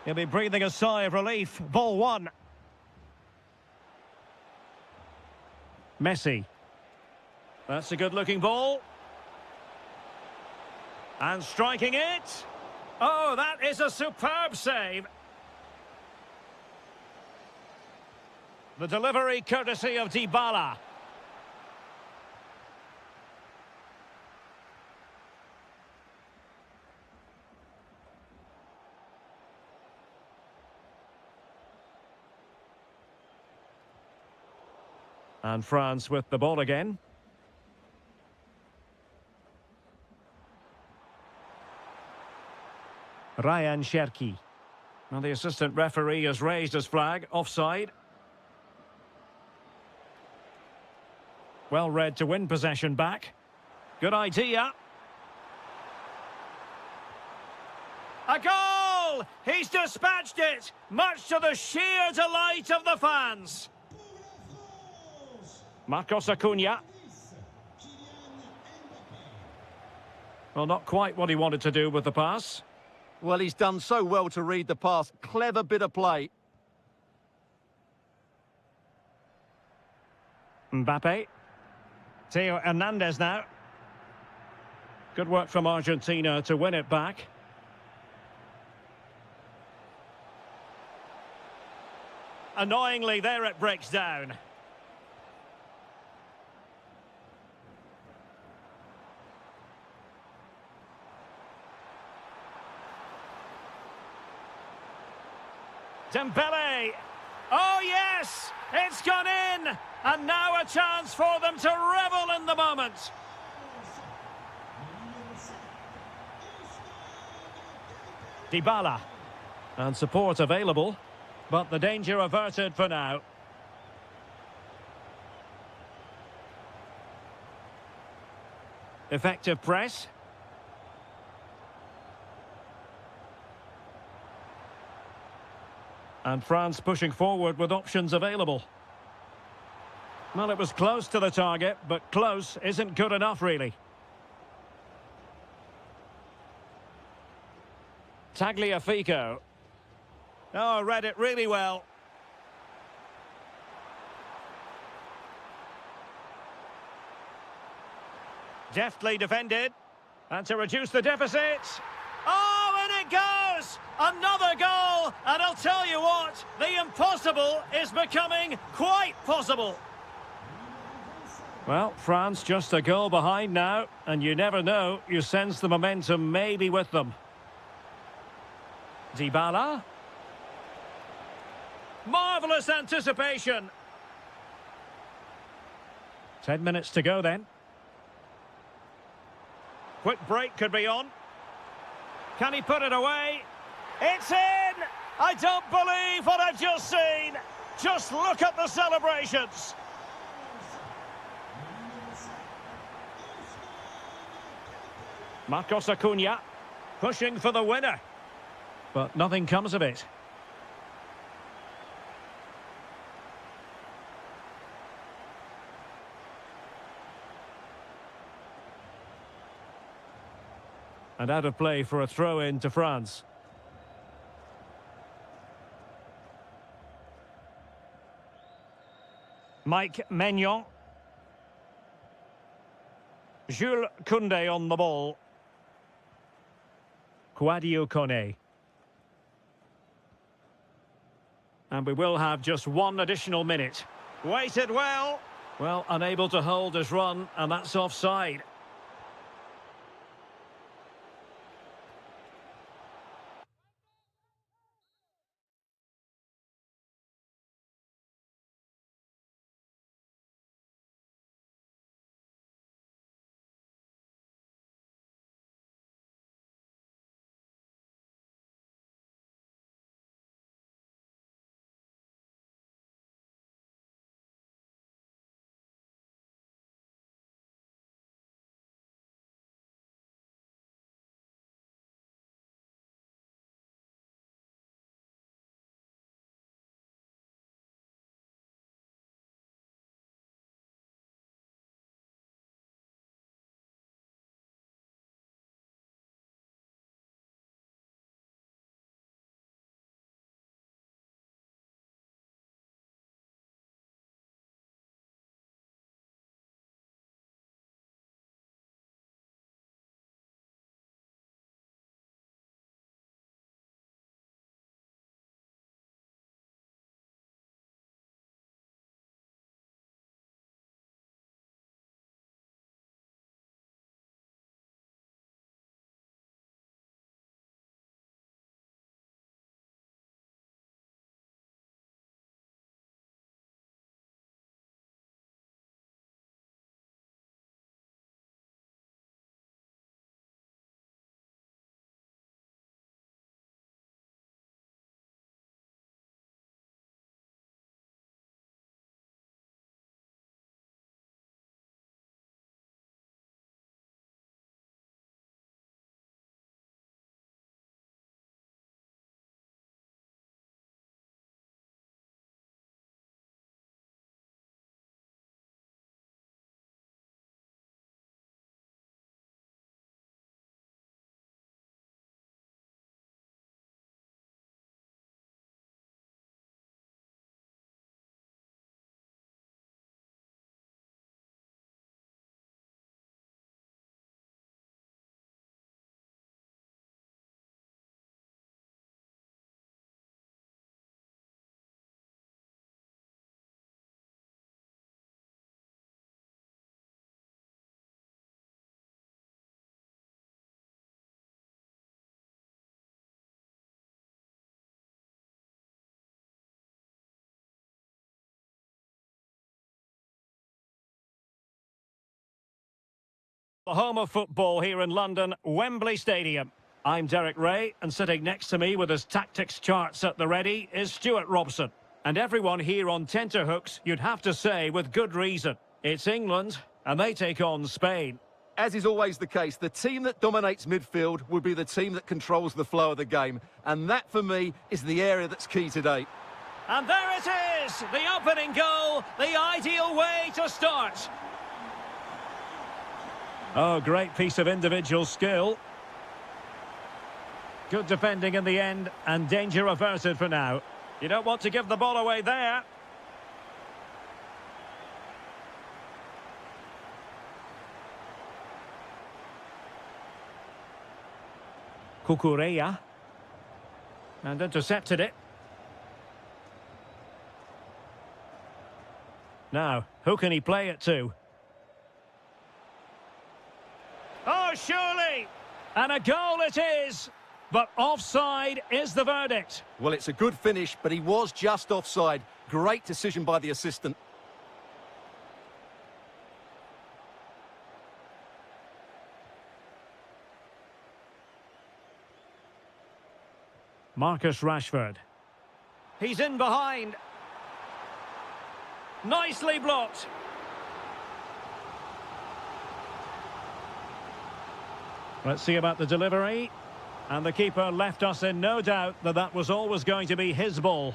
A: He'll be breathing a sigh of relief. Ball one. Messi. That's a good-looking ball. And striking it. Oh, that is a superb save. The delivery courtesy of Dybala. And France with the ball again. Ryan Cherki. Well, the assistant referee has raised his flag. Offside. Well read to win possession back. Good idea. A goal! He's dispatched it, much to the sheer delight of the fans. Marcos Acuna. Well, not quite what he wanted to do with the pass.
B: Well, he's done so well to read the pass. Clever bit of play.
A: Mbappe. Theo Hernandez now. Good work from Argentina to win it back. Annoyingly, there it breaks down. Dembele. Oh, yes! It's gone in! And now a chance for them to revel in the moment. Dybala. And support available, but the danger averted for now. Effective press. And France pushing forward with options available. Well, it was close to the target, but close isn't good enough, really. Tagliafico. Oh, read it really well. Deftly defended. And to reduce the deficit. Oh, and it goes! Another goal! And I'll tell you what, the impossible is becoming quite possible. Well, France just a goal behind now, and you never know, you sense the momentum may be with them. Dybala. Marvellous anticipation. 10 minutes to go then. Quick break could be on. Can he put it away? It's in! I don't believe what I've just seen. Just look at the celebrations. Marcos Acuna pushing for the winner. But nothing comes of it. And out of play for a throw-in to France. Mike Maignan. Jules Koundé on the ball. Kouadio Kone. And we will have just one additional minute. Waited well. Well, unable to hold his run, and that's offside. The home of football here in London, Wembley Stadium. I'm Derek Ray, and sitting next to me with his tactics charts at the ready is Stuart Robson. And everyone here on tenterhooks, you'd have to say with good reason. It's England, and they take on Spain.
B: As is always the case, the team that dominates midfield will be the team that controls the flow of the game. And that, for me, is the area that's key today.
A: And there it is! The opening goal, the ideal way to start. Oh, great piece of individual skill. Good defending in the end, and danger averted for now. You don't want to give the ball away there. Kukureya. And intercepted it. Now, who can he play it to? Oh, surely! And a goal it is! But offside is the verdict.
B: Well, it's a good finish, but he was just offside. Great decision by the assistant.
A: Marcus Rashford. He's in behind. Nicely blocked. Let's see about the delivery. And the keeper left us in no doubt that that was always going to be his ball.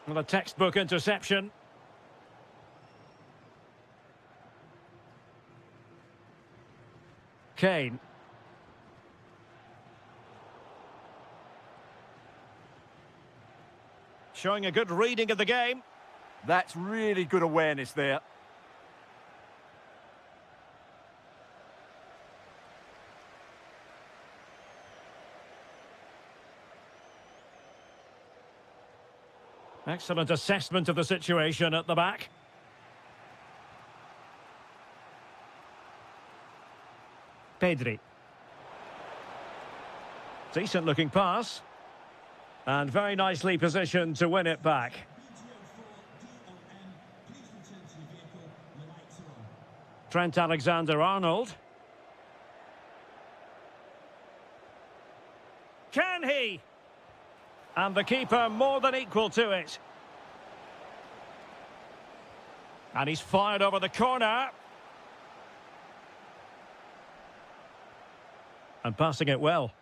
A: Well, a textbook interception. Kane. Showing a good reading of the game.
B: That's really good awareness there.
A: Excellent assessment of the situation at the back. Pedri. Decent looking pass. And very nicely positioned to win it back. Trent Alexander-Arnold. Can he? And the keeper more than equal to it. And he's fired over the corner. And passing it well.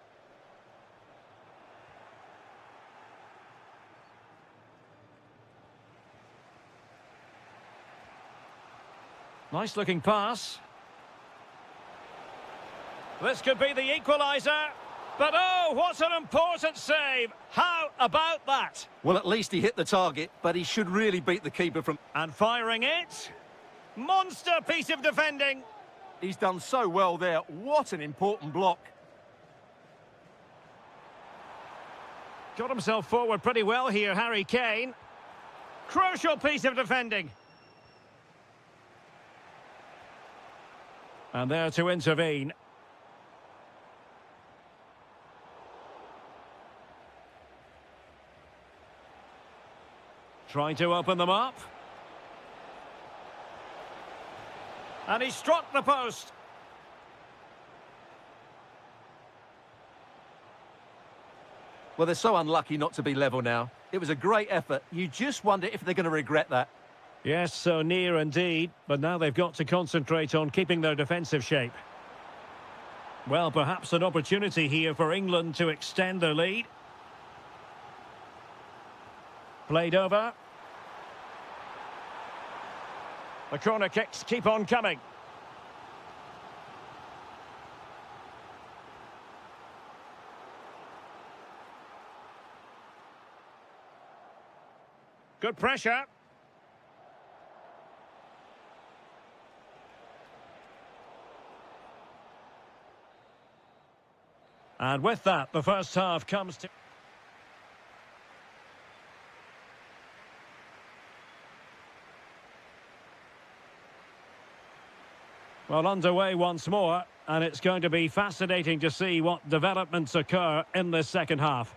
A: Nice looking pass. This could be the equaliser. But oh, what an important save. How about that?
B: Well, at least he hit the target, but he should really beat the keeper from...
A: And firing it. Monster piece of defending.
B: He's done so well there. What an important block.
A: Got himself forward pretty well here, Harry Kane. Crucial piece of defending. And there to intervene. Trying to open them up. And he struck the post.
B: Well, they're so unlucky not to be level now. It was a great effort. You just wonder if they're going to regret that.
A: Yes, so near indeed. But now they've got to concentrate on keeping their defensive shape. Well, perhaps an opportunity here for England to extend their lead. Played over. The corner kicks keep on coming. Good pressure. And with that, the first half comes to... Well, underway once more, and it's going to be fascinating to see what developments occur in this second half.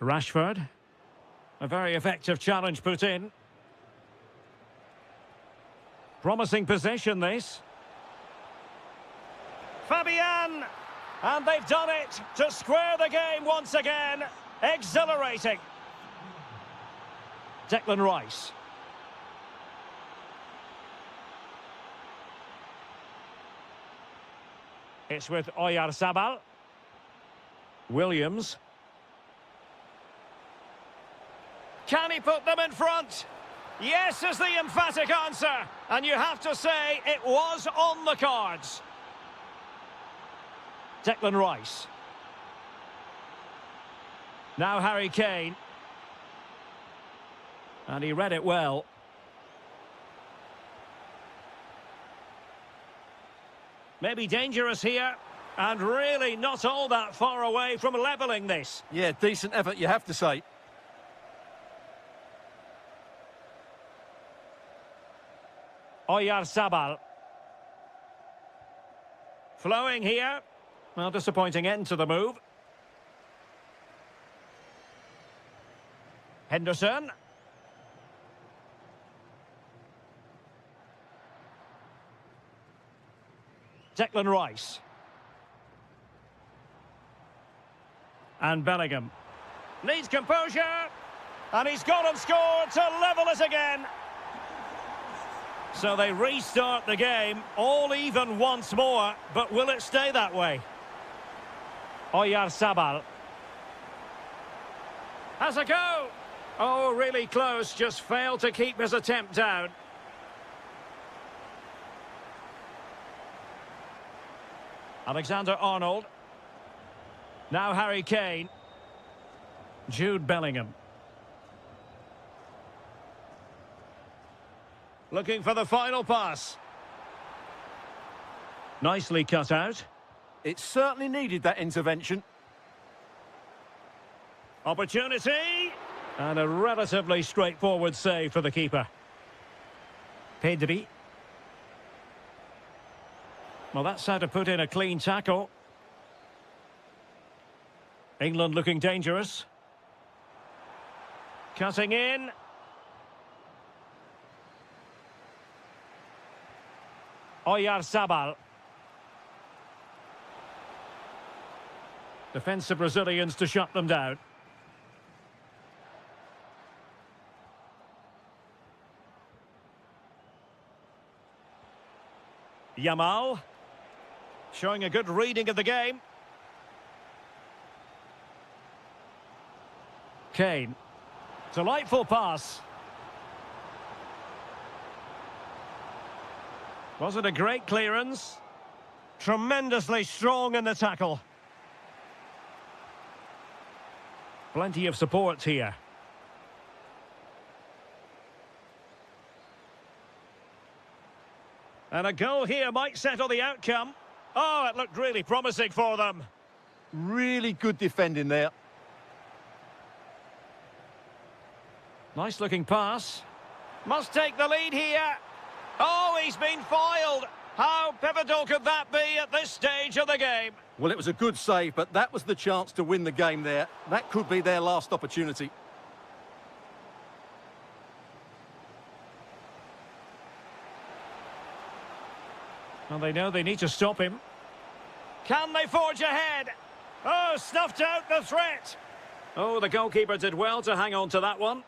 A: Rashford. A very effective challenge put in. Promising possession, this. Fabian! And they've done it to square the game once again. Exhilarating. Declan Rice. It's with Oyarzabal. Williams. Can he put them in front? Yes is the emphatic answer. And you have to say it was on the cards. Declan Rice. Now Harry Kane. And he read it well. Maybe dangerous here. And really not all that far away from levelling this.
B: Yeah, decent effort, you have to say.
A: Oyarzabal. Flowing here. Well, disappointing end to the move. Henderson. Declan Rice. And Bellingham. Needs composure. And he's got and scored to level it again. So they restart the game, all even once more, but will it stay that way? Oyarzabal. Has a go. Oh, really close, just failed to keep his attempt down. Alexander-Arnold. Now Harry Kane. Jude Bellingham. Looking for the final pass. Nicely cut out.
B: It certainly needed that intervention.
A: Opportunity. And a relatively straightforward save for the keeper. Pedri. Well, that's how to put in a clean tackle. England looking dangerous. Cutting in. Oyarzabal. Defensive Brazilians to shut them down. Yamal. Showing a good reading of the game. Kane. Delightful pass. Was it a great clearance? Tremendously strong in the tackle. Plenty of support here. And a goal here might settle the outcome. Oh, it looked really promising for them.
B: Really good defending there.
A: Nice looking pass. Must take the lead here. Oh, he's been foiled. How pivotal could that be at this stage of the game?
B: Well, it was a good save, but that was the chance to win the game there. That could be their last opportunity.
A: Well, they know they need to stop him. Can they forge ahead? Oh, snuffed out the threat. Oh, the goalkeeper did well to hang on to that one.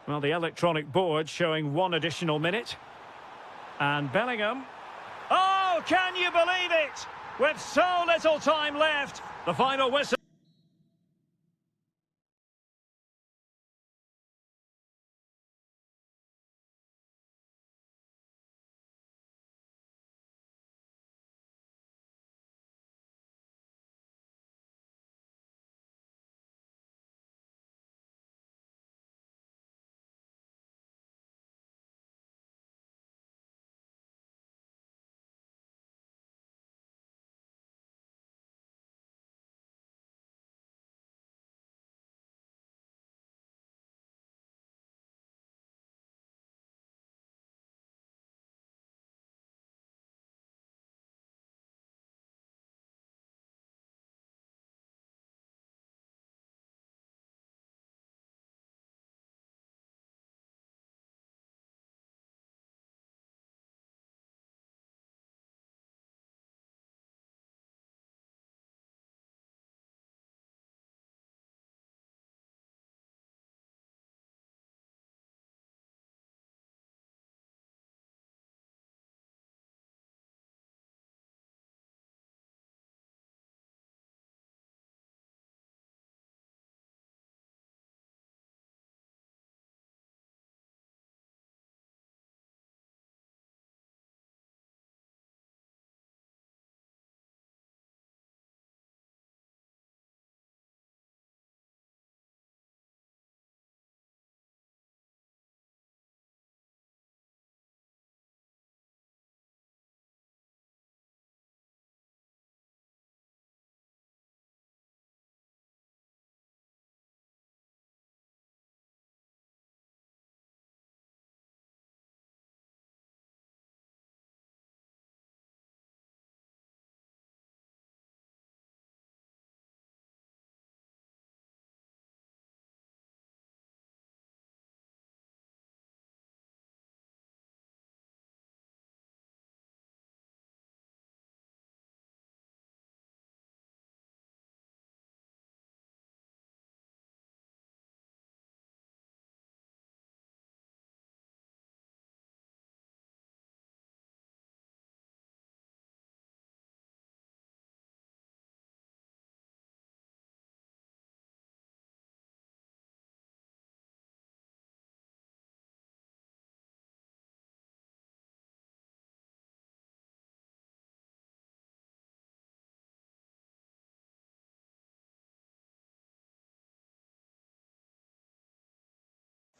A: Well, the electronic board showing 1 additional minute. And Bellingham. Oh, can you believe it? With so little time left, the final whistle.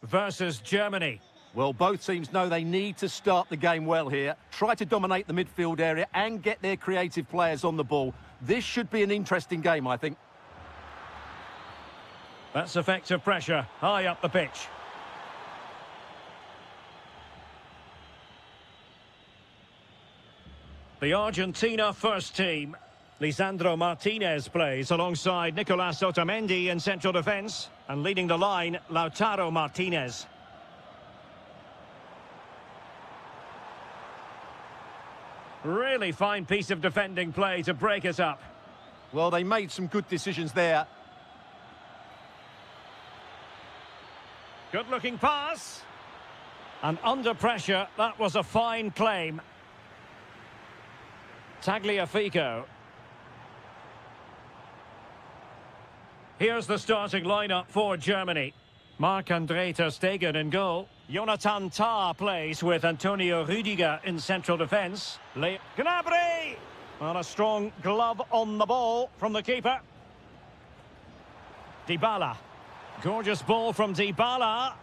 A: versus Germany.
B: Well, both teams know they need to start the game well here, try to dominate the midfield area and get their creative players on the ball. This should be an interesting game, I think.
A: That's effective pressure, high up the pitch. The Argentina first team. Lisandro Martinez plays alongside Nicolas Otamendi in central defence. And leading the line, Lautaro Martinez. Really fine piece of defending play to break us up.
B: Well, they made some good decisions there.
A: Good-looking pass. And under pressure, that was a fine claim. Tagliafico. Here's the starting lineup for Germany. Marc-André ter Stegen in goal. Jonathan Tah plays with Antonio Rüdiger in central defence. Gnabry! And a strong glove on the ball from the keeper. Dybala. Gorgeous ball from Dybala.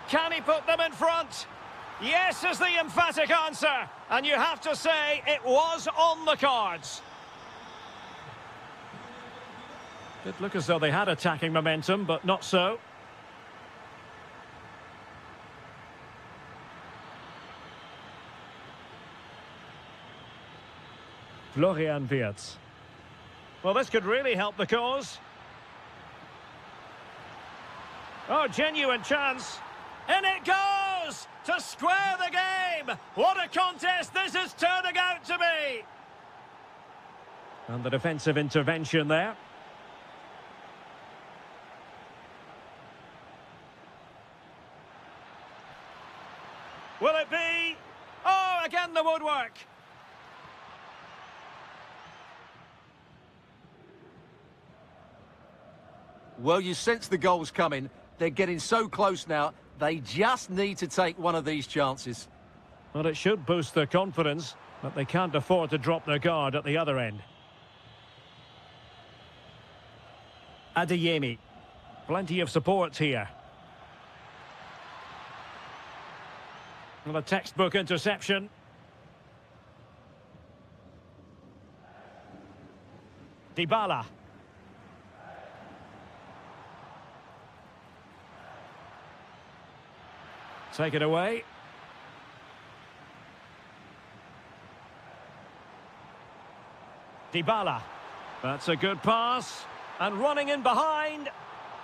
A: Can he put them in front? Yes is the emphatic answer. And you have to say it was on the cards. Did look as though they had attacking momentum, but not so. Florian Wirtz. Well, this could really help the cause. Oh, genuine chance. And it goes to square the game. What a contest this is turning out to be. And the defensive intervention there. Will it be? Oh, again the woodwork.
B: Well, you sense the goals coming. They're getting so close now. They just need to take one of these chances.
A: Well, it should boost their confidence, but they can't afford to drop their guard at the other end. Adeyemi. Plenty of support here. Well, a textbook interception. Dybala. Take it away. Dybala. That's a good pass. And running in behind.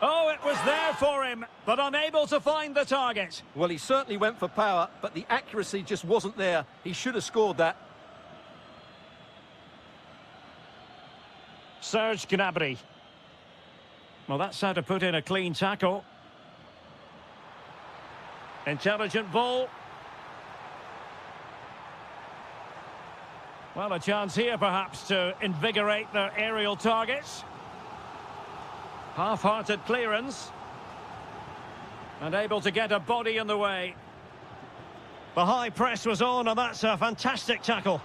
A: Oh, it was there for him, but unable to find the target.
B: Well, he certainly went for power, but the accuracy just wasn't there. He should have scored that.
A: Serge Gnabry. Well, that's how to put in a clean tackle. Intelligent ball. Well, a chance here perhaps to invigorate their aerial targets. Half-hearted clearance. And able to get a body in the way. The high press was on, and that's a fantastic tackle.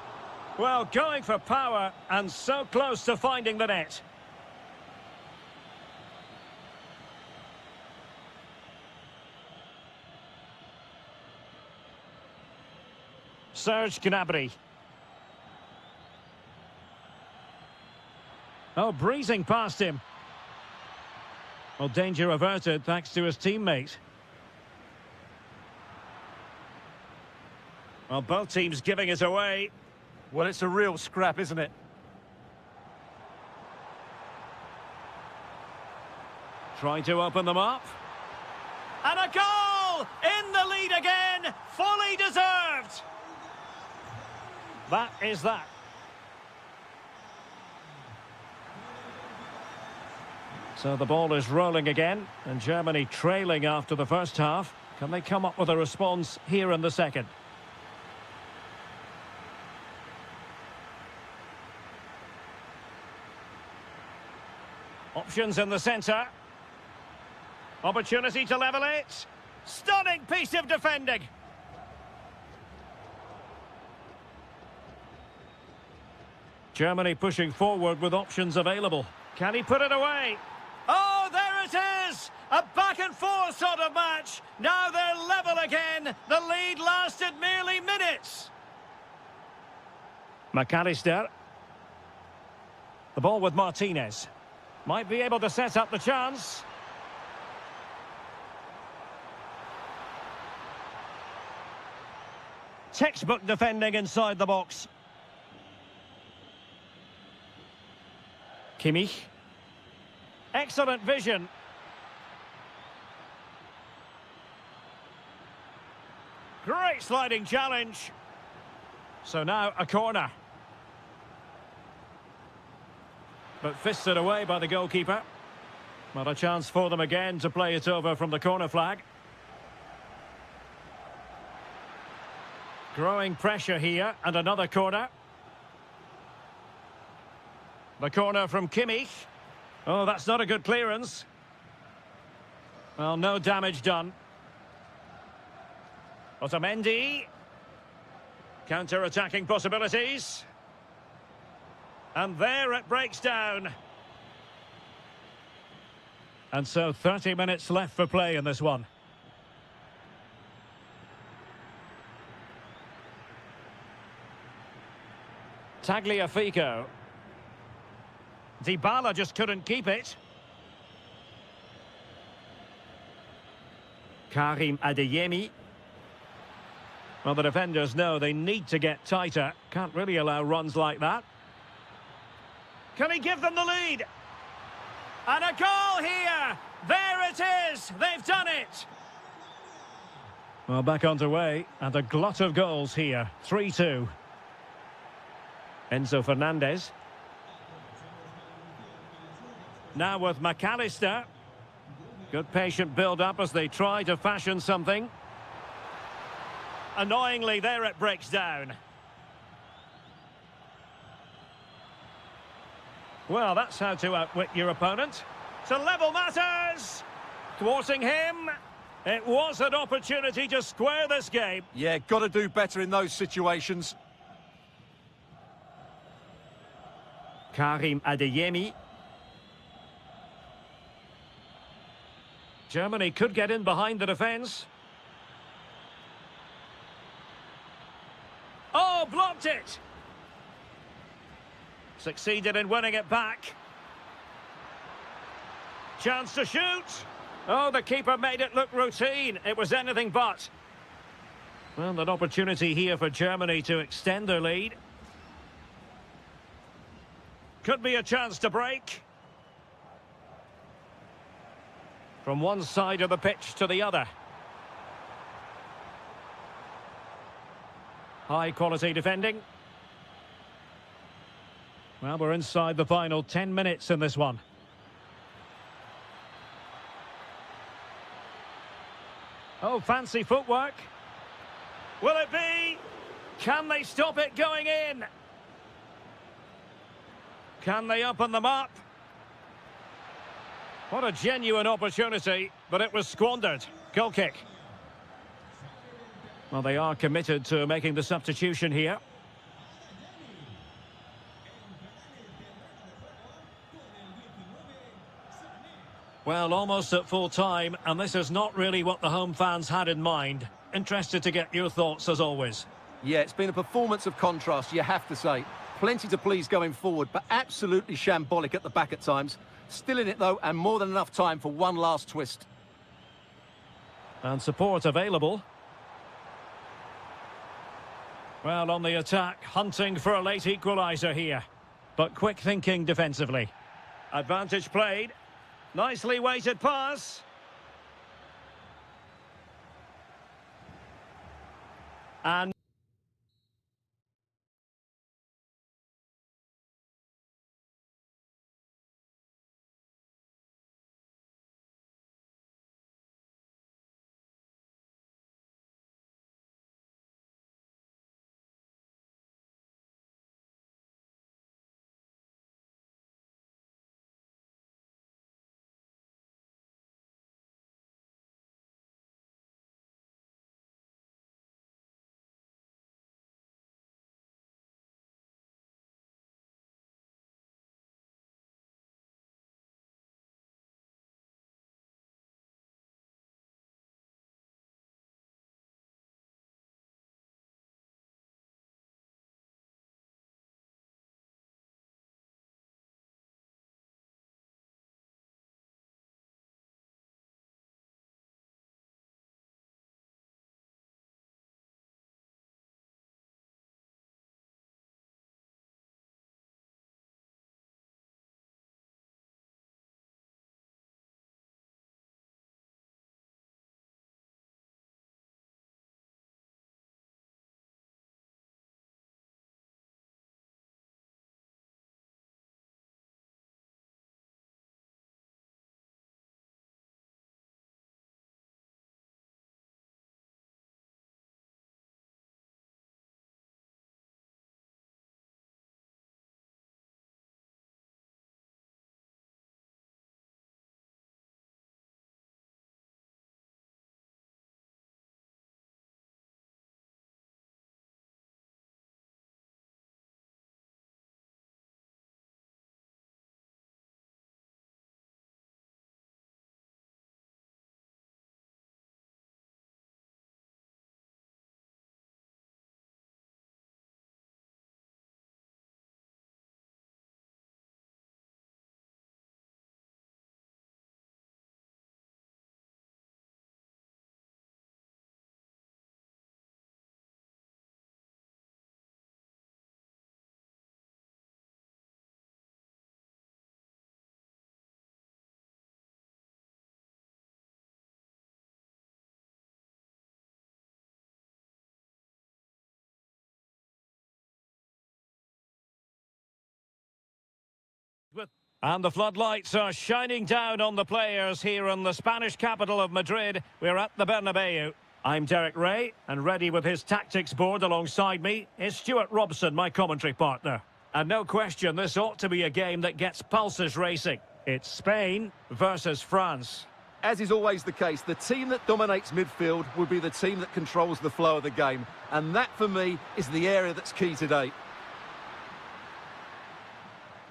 A: Well, going for power and so close to finding the net. Serge Gnabry. Oh, breezing past him. Well, danger averted thanks to his teammate. Well, both teams giving it away.
B: Well, it's a real scrap, isn't it?
A: Trying to open them up. And a goal! In the lead again! Fully deserved! That is that. So the ball is rolling again, and Germany trailing after the first half. Can they come up with a response here in the second? Options in the centre. Opportunity to level it. Stunning piece of defending. Germany pushing forward with options available. Can he put it away? Oh, there it is! A back-and-forth sort of match. Now they're level again. The lead lasted merely minutes. McAllister. The ball with Martinez. Might be able to set up the chance. Textbook defending inside the box. Kimmich. Excellent vision. Great sliding challenge. So now a corner. But fisted away by the goalkeeper. Not a chance for them again to play it over from the corner flag. Growing pressure here, and another corner. The corner from Kimmich. Oh, that's not a good clearance. Well, no damage done. Otamendi. Counter-attacking possibilities. And there it breaks down. And so 30 minutes left for play in this one. Tagliafico. Dybala just couldn't keep it. Karim Adeyemi. Well, the defenders know they need to get tighter. Can't really allow runs like that. Can he give them the lead? And a goal here! There it is! They've done it! Well, back underway, and a glut of goals here. 3-2. Enzo Fernandez. Now with McAllister. Good patient build-up as they try to fashion something. Annoyingly, there it breaks down. Well, that's how to outwit your opponent. To level matters! Thwarting him. It was an opportunity to square this game.
B: Yeah, got to do better in those situations.
A: Karim Adeyemi. Germany could get in behind the defence. Oh, blocked it! Succeeded in winning it back. Chance to shoot. Oh, the keeper made it look routine. It was anything but. Well, an opportunity here for Germany to extend their lead. Could be a chance to break. From one side of the pitch to the other. High quality defending. Well, we're inside the final 10 minutes in this one. Oh, fancy footwork. Will it be? Can they stop it going in? Can they open them up? What a genuine opportunity, but it was squandered. Goal kick. Well, they are committed to making the substitution here. Well, almost at full time, and this is not really what the home fans had in mind. Interested to get your thoughts as always.
B: Yeah, it's been a performance of contrast, you have to say. Plenty to please going forward, but absolutely shambolic at the back at times. Still in it, though, and more than enough time for one last twist.
A: And support available. Well, on the attack, hunting for a late equaliser here. But quick thinking defensively. Advantage played. Nicely weighted pass. And And the floodlights are shining down on the players here in the Spanish capital of Madrid. We're at the Bernabeu. I'm Derek Ray, and ready with his tactics board alongside me is Stuart Robson, my commentary partner. And no question, this ought to be a game that gets pulses racing. It's Spain versus France.
B: As is always the case, the team that dominates midfield will be the team that controls the flow of the game. And that, for me, is the area that's key today.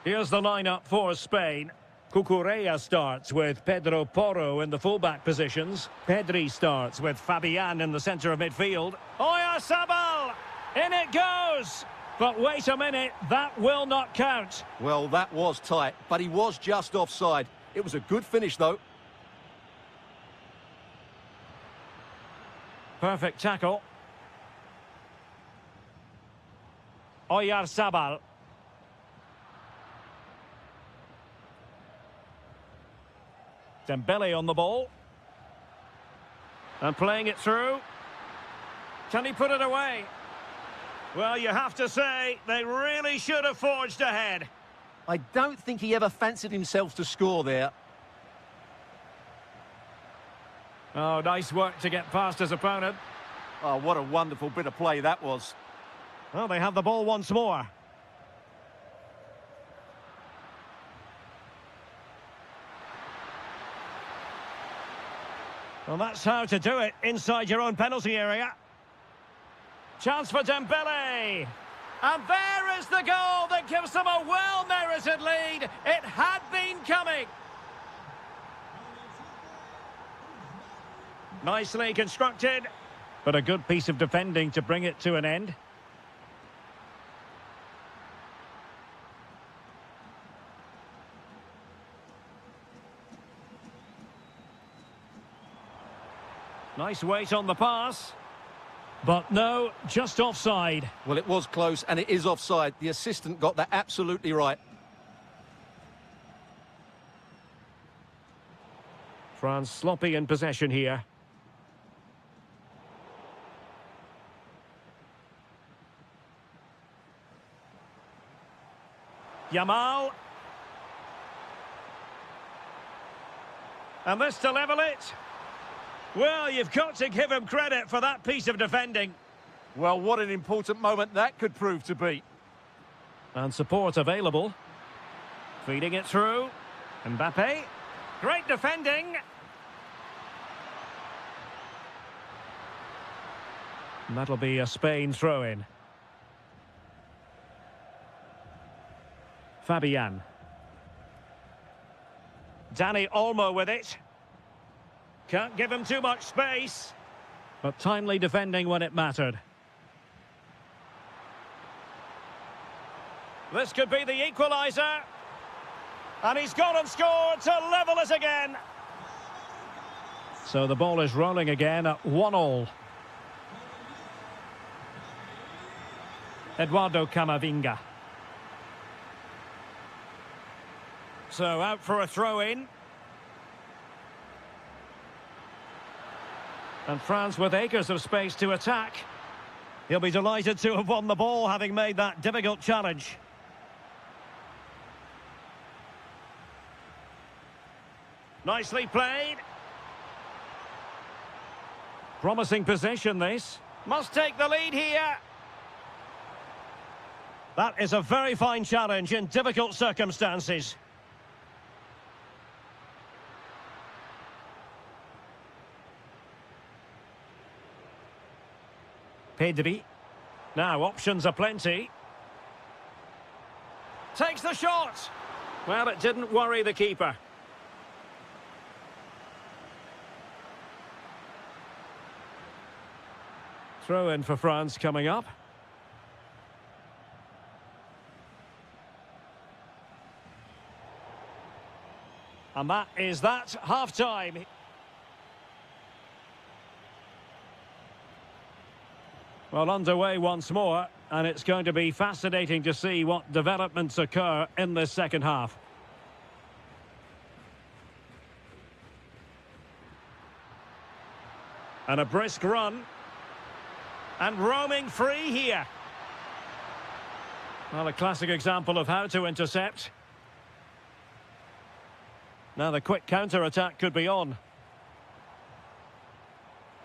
A: Here's the lineup for Spain. Cucurella starts with Pedro Porro in the fullback positions. Pedri starts with Fabian in the centre of midfield. Oyarzabal! In it goes! But wait a minute, that will not count.
B: Well, that was tight, but he was just offside. It was a good finish, though.
A: Perfect tackle. Oyarzabal. Dembele on the ball. And playing it through. Can he put it away? Well, you have to say, they really should have forged ahead.
B: I don't think he ever fancied himself to score there.
A: Oh, nice work to get past his opponent.
B: Oh, what a wonderful bit of play that was.
A: Well, they have the ball once more. Well, that's how to do it, inside your own penalty area. Chance for Dembele. And there is the goal that gives them a well-merited lead. It had been coming. Nicely constructed, but a good piece of defending to bring it to an end. Nice weight on the pass. But no, just offside.
B: Well, it was close, and it is offside. The assistant got that absolutely right.
A: France sloppy in possession here. Yamal. And this to level it. Well, you've got to give him credit for that piece of defending.
B: Well, what an important moment that could prove to be.
A: And support available. Feeding it through. Mbappe. Great defending. And that'll be a Spain throw-in. Fabian. Dani Olmo with it. Can't give him too much space. But timely defending when it mattered. This could be the equaliser. And he's gone and scored to level it again. So the ball is rolling again at 1-1. Eduardo Camavinga. So out for a throw-in. And France with acres of space to attack. He'll be delighted to have won the ball, having made that difficult challenge. Nicely played. Promising possession, this. Must take the lead here. That is a very fine challenge in difficult circumstances. Pedri. Now, options are plenty. Takes the shot. Well, it didn't worry the keeper. Throw in for France coming up. And that is that, half-time. Well, underway once more, and it's going to be fascinating to see what developments occur in this second half. And a brisk run. And roaming free here. Well, a classic example of how to intercept. Now the quick counter-attack could be on.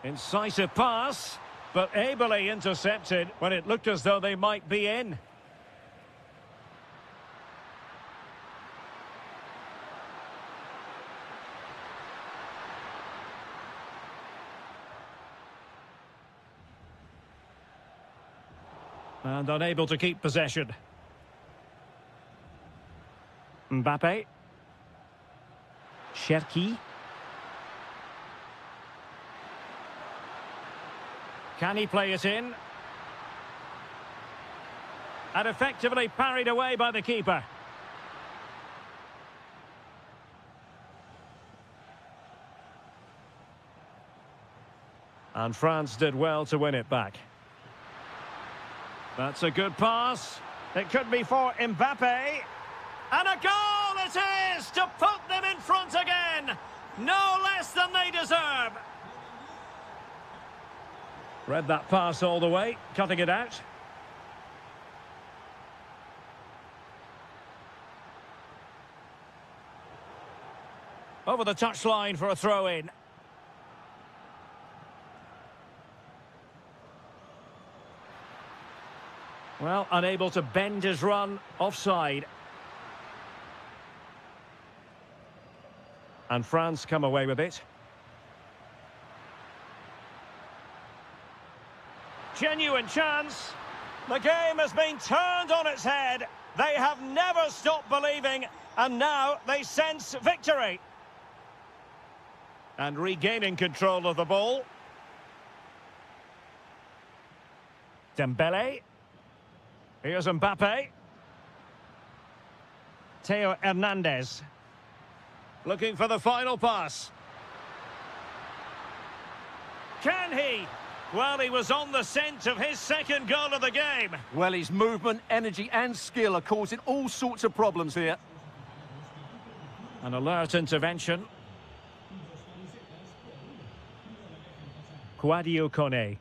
A: Incisive pass, but ably intercepted when it looked as though they might be in. And unable to keep possession. Mbappe. Cherki. Can he play it in? And effectively parried away by the keeper. And France did well to win it back. That's a good pass. It could be for Mbappe. And a goal it is to put them in front again. No less than they deserve. Read that pass all the way, cutting it out. Over the touchline for a throw-in. Well, unable to bend his run, offside. And France come away with it. Genuine chance. The game has been turned on its head. They have never stopped believing, and now they sense victory. And regaining control of the ball. Dembele. Here's Mbappe. Theo Hernandez. Looking for the final pass. Can he? Well, he was on the scent of his second goal of the game.
B: Well, his movement, energy and skill are causing all sorts of problems here.
A: An alert intervention. Quadio Kone.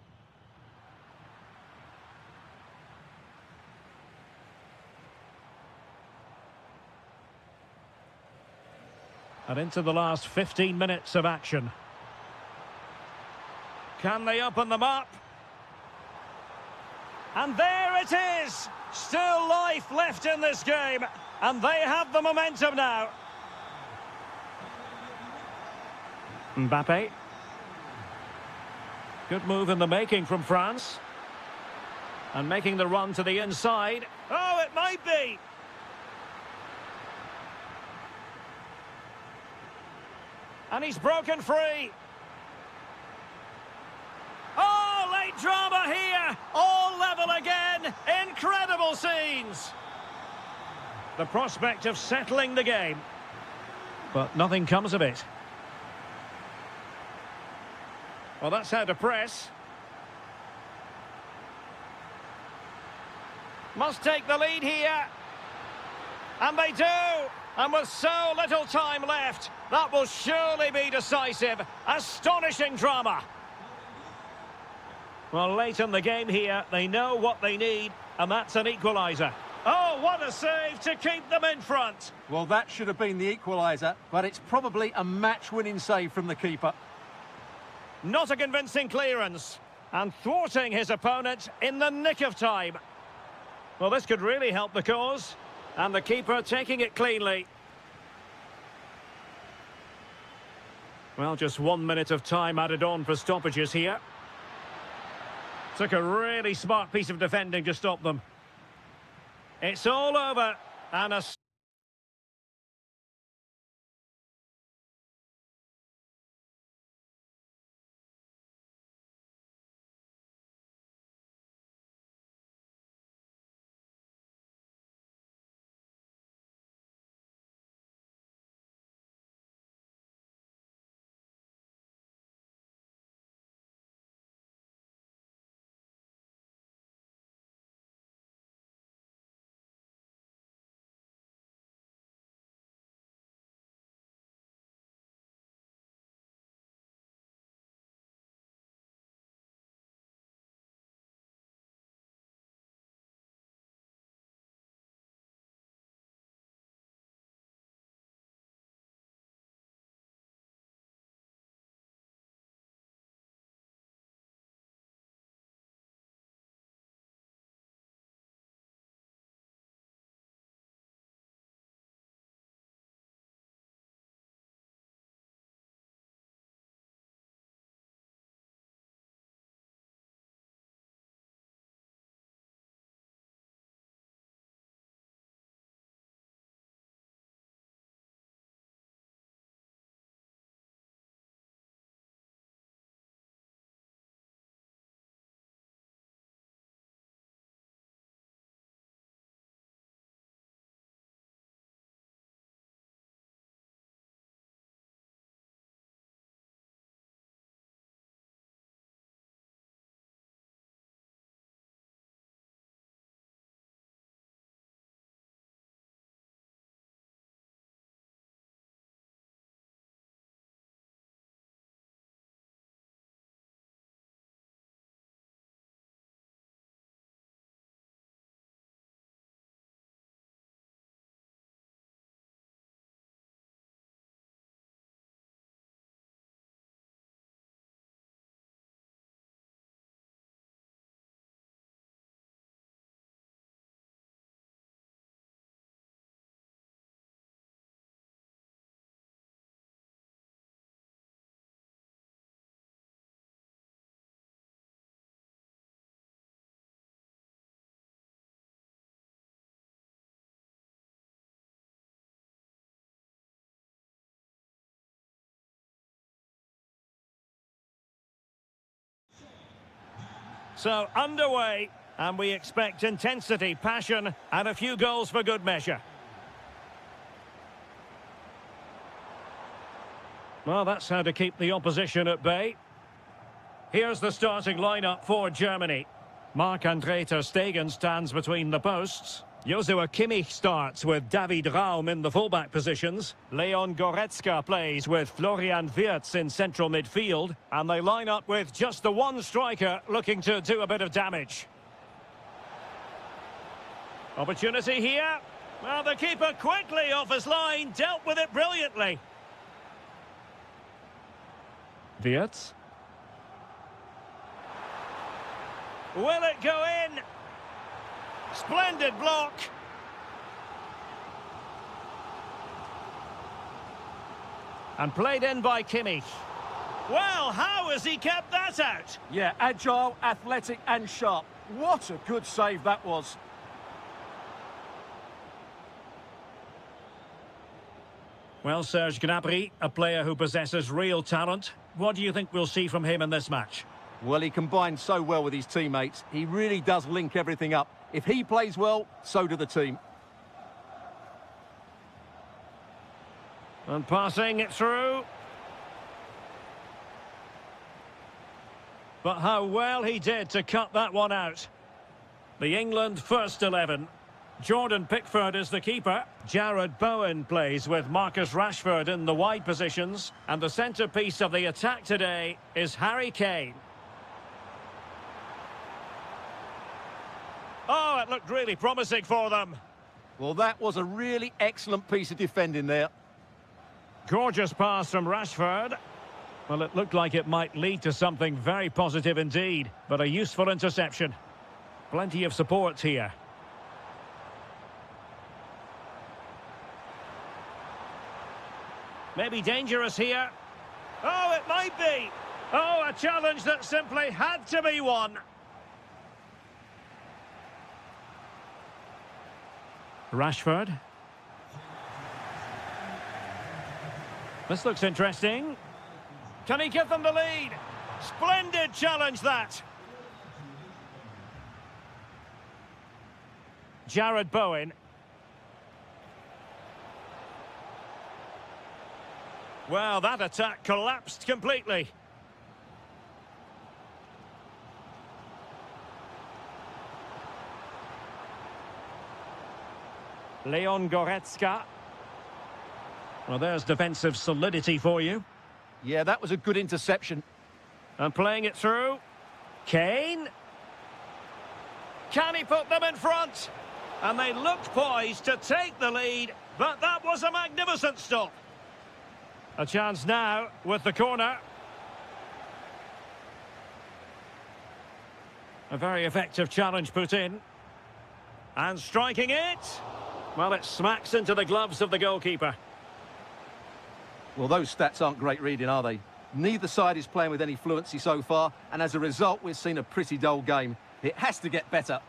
A: And into the last 15 minutes of action. Can they open them up? And there it is! Still life left in this game. And they have the momentum now. Mbappe. Good move in the making from France. And making the run to the inside. Oh, it might be! And he's broken free. Oh, late drama here. All level again. Incredible scenes. The prospect of settling the game. But nothing comes of it. Well, that's how to press. Must take the lead here. And they do. And with so little time left, that will surely be decisive. Astonishing drama. Well, late in the game here, they know what they need, and that's an equaliser. Oh, what a save to keep them in front.
B: Well, that should have been the equaliser, but it's probably a match-winning save from the keeper.
A: Not a convincing clearance, and thwarting his opponent in the nick of time. Well, this could really help the cause. And the keeper taking it cleanly. Well, just 1 minute of time added on for stoppages here. Took a really smart piece of defending to stop them. It's all over. And a So, underway, and we expect intensity, passion, and a few goals for good measure. Well, that's how to keep the opposition at bay. Here's the starting lineup for Germany. Marc-Andre ter Stegen stands between the posts. Joshua Kimmich starts with David Raum in the fullback positions. Leon Goretzka plays with Florian Wirtz in central midfield. And they line up with just the one striker looking to do a bit of damage. Opportunity here. Well, the keeper quickly off his line, dealt with it brilliantly. Wirtz. Will it go in? Splendid block. And played in by Kimmich. Well, how has he kept that out?
B: Yeah, agile, athletic and sharp. What a good save that was.
A: Well, Serge Gnabry, a player who possesses real talent. What do you think we'll see from him in this match?
B: Well, he combines so well with his teammates. He really does link everything up. If he plays well, so do the team.
A: And passing it through. But how well he did to cut that one out. The England first 11. Jordan Pickford is the keeper. Jared Bowen plays with Marcus Rashford in the wide positions. And the centrepiece of the attack today is Harry Kane. Oh, it looked really promising for them.
B: Well, that was a really excellent piece of defending there.
A: Gorgeous pass from Rashford. Well, it looked like it might lead to something very positive indeed, but a useful interception. Plenty of support here. Maybe dangerous here. Oh, it might be. Oh, a challenge that simply had to be won. Rashford. This looks interesting. Can he give them the lead? Splendid challenge that. Jared Bowen. Well, that attack collapsed completely. Leon Goretzka. Well, there's defensive solidity for you.
B: Yeah, that was a good interception.
A: And playing it through. Kane. Can he put them in front? And they looked poised to take the lead, but that was a magnificent stop. A chance now with the corner. A very effective challenge put in. And striking it. Well, it smacks into the gloves of the goalkeeper.
B: Well, those stats aren't great reading, are they? Neither side is playing with any fluency so far, and as a result, we've seen a pretty dull game. It has to get better.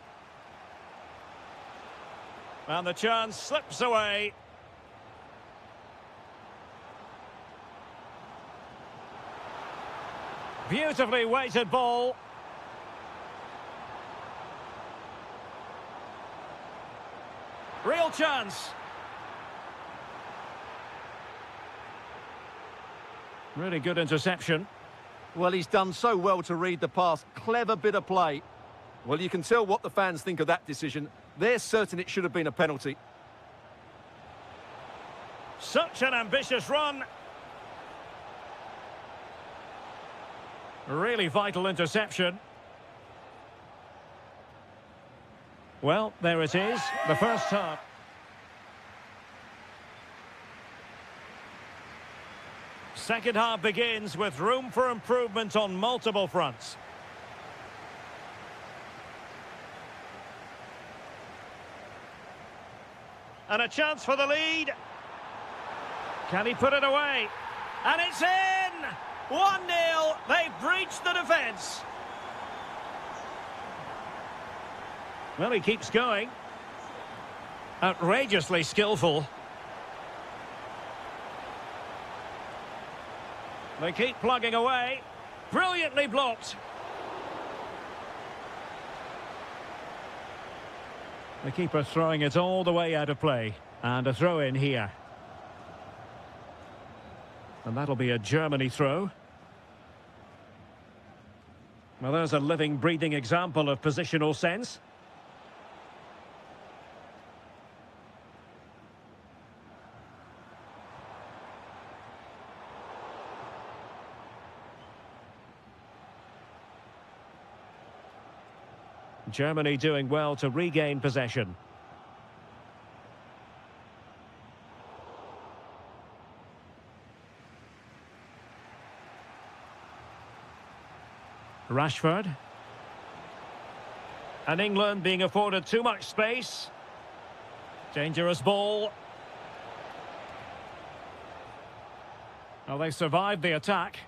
A: And the chance slips away. Beautifully weighted ball. Real chance. Really good interception.
B: Well, he's done so well to read the pass. Clever bit of play. Well, you can tell what the fans think of that decision. They're certain it should have been a penalty.
A: Such an ambitious run. Really vital interception. Well, there it is, the first half. Second half begins with room for improvement on multiple fronts. And a chance for the lead. Can he put it away? And it's in! 1-0, they've breached the defence. Well, he keeps going. Outrageously skillful. They keep plugging away. Brilliantly blocked. The keeper throwing it all the way out of play. And a throw in here. And that'll be a Germany throw. Well, there's a living, breathing example of positional sense. Germany doing well to regain possession. Rashford. And England being afforded too much space. Dangerous ball. Well, they survived the attack.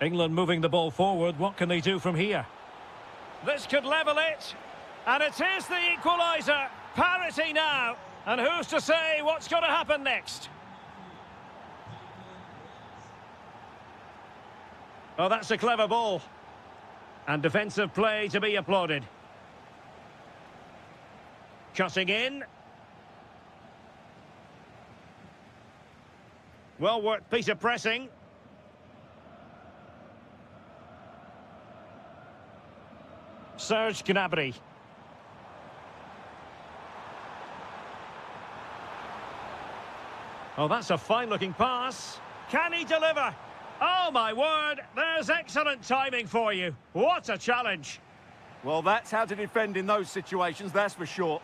A: England moving the ball forward. What can they do from here? This could level it. And it is the equaliser. Parity now. And who's to say what's going to happen next? Oh, that's a clever ball. And defensive play to be applauded. Cutting in. Well worked piece of pressing. Serge Gnabry. Oh, that's a fine-looking pass. Can he deliver? Oh, my word, there's excellent timing for you. What a challenge.
B: Well, that's how to defend in those situations, that's for sure.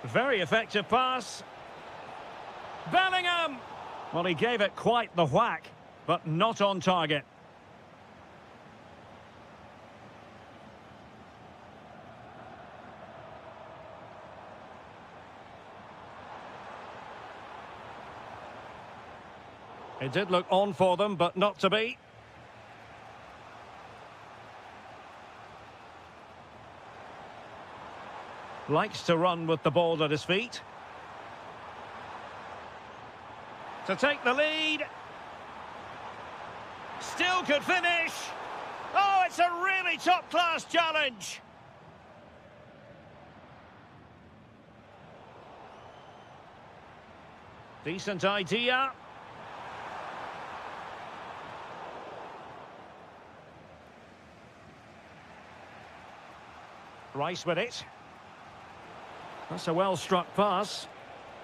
A: Very effective pass. Bellingham! Well, he gave it quite the whack, but not on target. It did look on for them, but not to be. Likes to run with the ball at his feet. To take the lead. Still could finish. Oh, it's a really top-class challenge. Decent idea. Rice with it. That's a well-struck pass.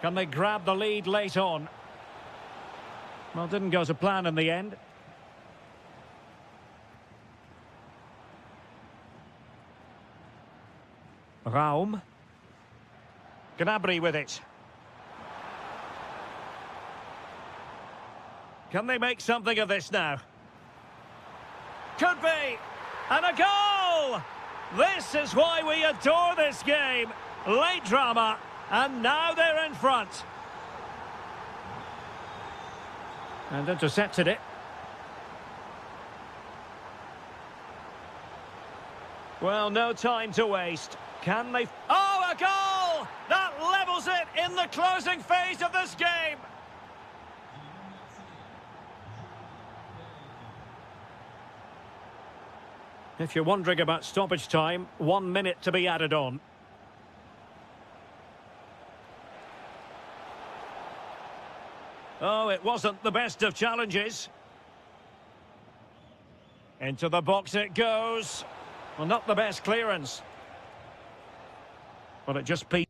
A: Can they grab the lead late on? Well, didn't go to plan in the end. Raum. Gnabry with it. Can they make something of this now? Could be! And a goal! This is why we adore this game. Late drama, and now they're in front. And intercepted it. Well, no time to waste. Can they... Oh, a goal! That levels it in the closing phase of this game. If you're wondering about stoppage time, 1 minute to be added on. Oh, it wasn't the best of challenges. Into the box it goes. Well, not the best clearance. But it just peaked.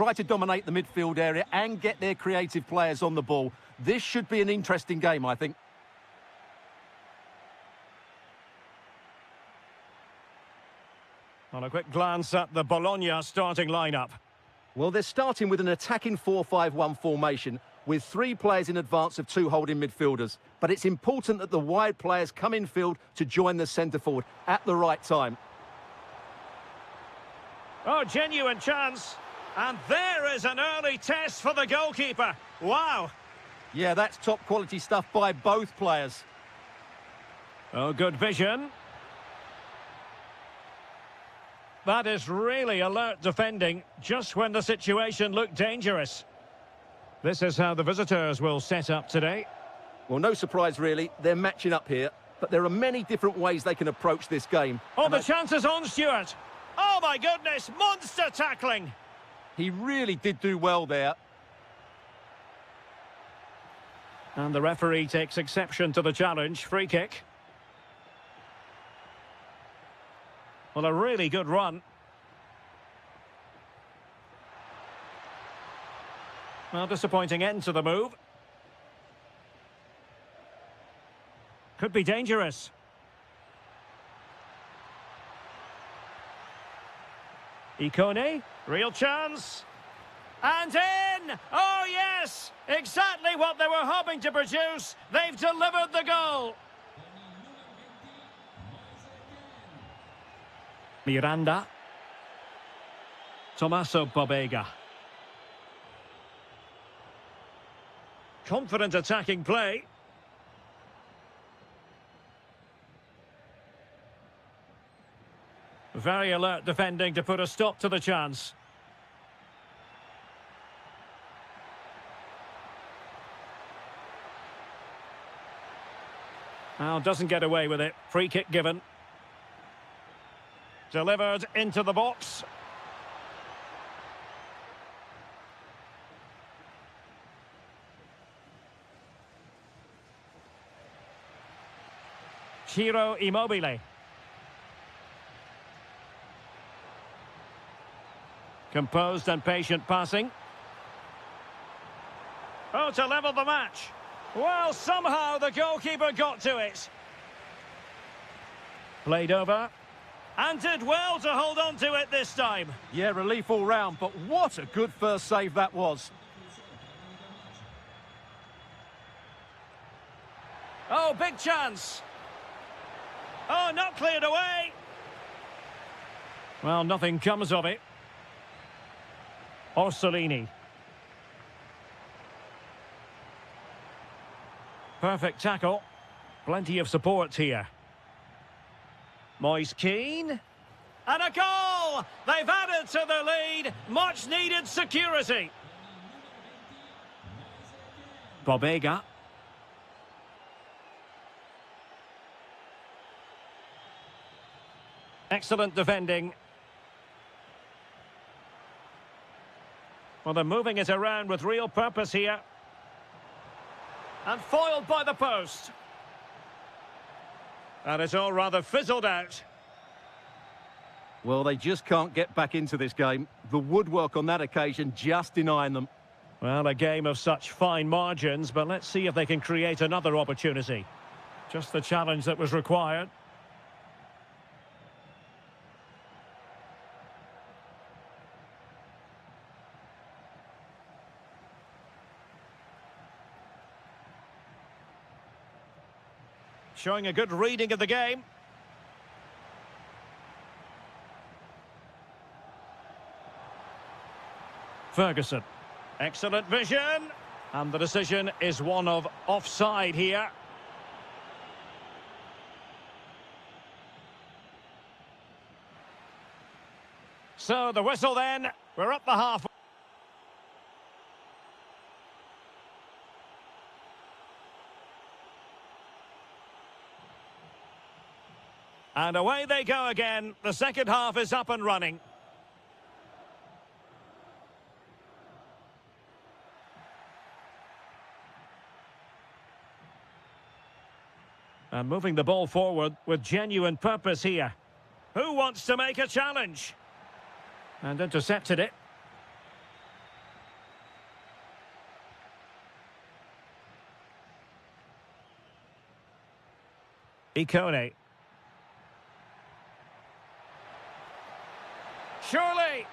B: try to dominate the midfield area and get their creative players on the ball. This should be an interesting game, I think.
A: On a quick glance at the Bologna starting lineup.
B: Well, they're starting with an attacking 4-5-1 formation with 3 players in advance of 2 holding midfielders. But it's important that the wide players come in field to join the centre forward at the right time.
A: Oh, genuine chance. And there is an early test for the goalkeeper. Wow.
B: Yeah, that's top quality stuff by both players.
A: Oh, good vision. That is really alert defending, just when the situation looked dangerous. This is how the visitors will set up today.
B: Well, no surprise, really. They're matching up here. But there are many different ways they can approach this game.
A: Oh, the chance is on, Stuart. Oh, my goodness, monster tackling.
B: He really did do well there.
A: And the referee takes exception to the challenge. Free kick. Well, a really good run. Well, disappointing end to the move. Could be dangerous. Ikone, real chance. And in! Oh, yes! Exactly what they were hoping to produce. They've delivered the goal. Miranda. Tommaso Pobega. Confident attacking play. Very alert defending to put a stop to the chance. Now doesn't get away with it. Free kick given. Delivered into the box. Ciro Immobile. Composed and patient passing. Oh, to level the match. Well, somehow the goalkeeper got to it. Played over. And did well to hold on to it this time.
B: Yeah, relief all round, but what a good first save that was.
A: Oh, big chance. Oh, not cleared away. Well, nothing comes of it. Orsolini. Perfect tackle. Plenty of support here. Moise Keane. And a goal! They've added to the lead. Much needed security. Pobega. Excellent defending. Well, they're moving it around with real purpose here. And foiled by the post. And it's all rather fizzled out.
B: Well, they just can't get back into this game. The woodwork on that occasion just denying them.
A: Well, a game of such fine margins, but let's see if they can create another opportunity. Just the challenge that was required. Showing a good reading of the game. Ferguson. Excellent vision. And the decision is one of offside here. So the whistle then. We're up the half. And away they go again. The second half is up and running. And moving the ball forward with genuine purpose here. Who wants to make a challenge? And intercepted it. Ikone. Surely.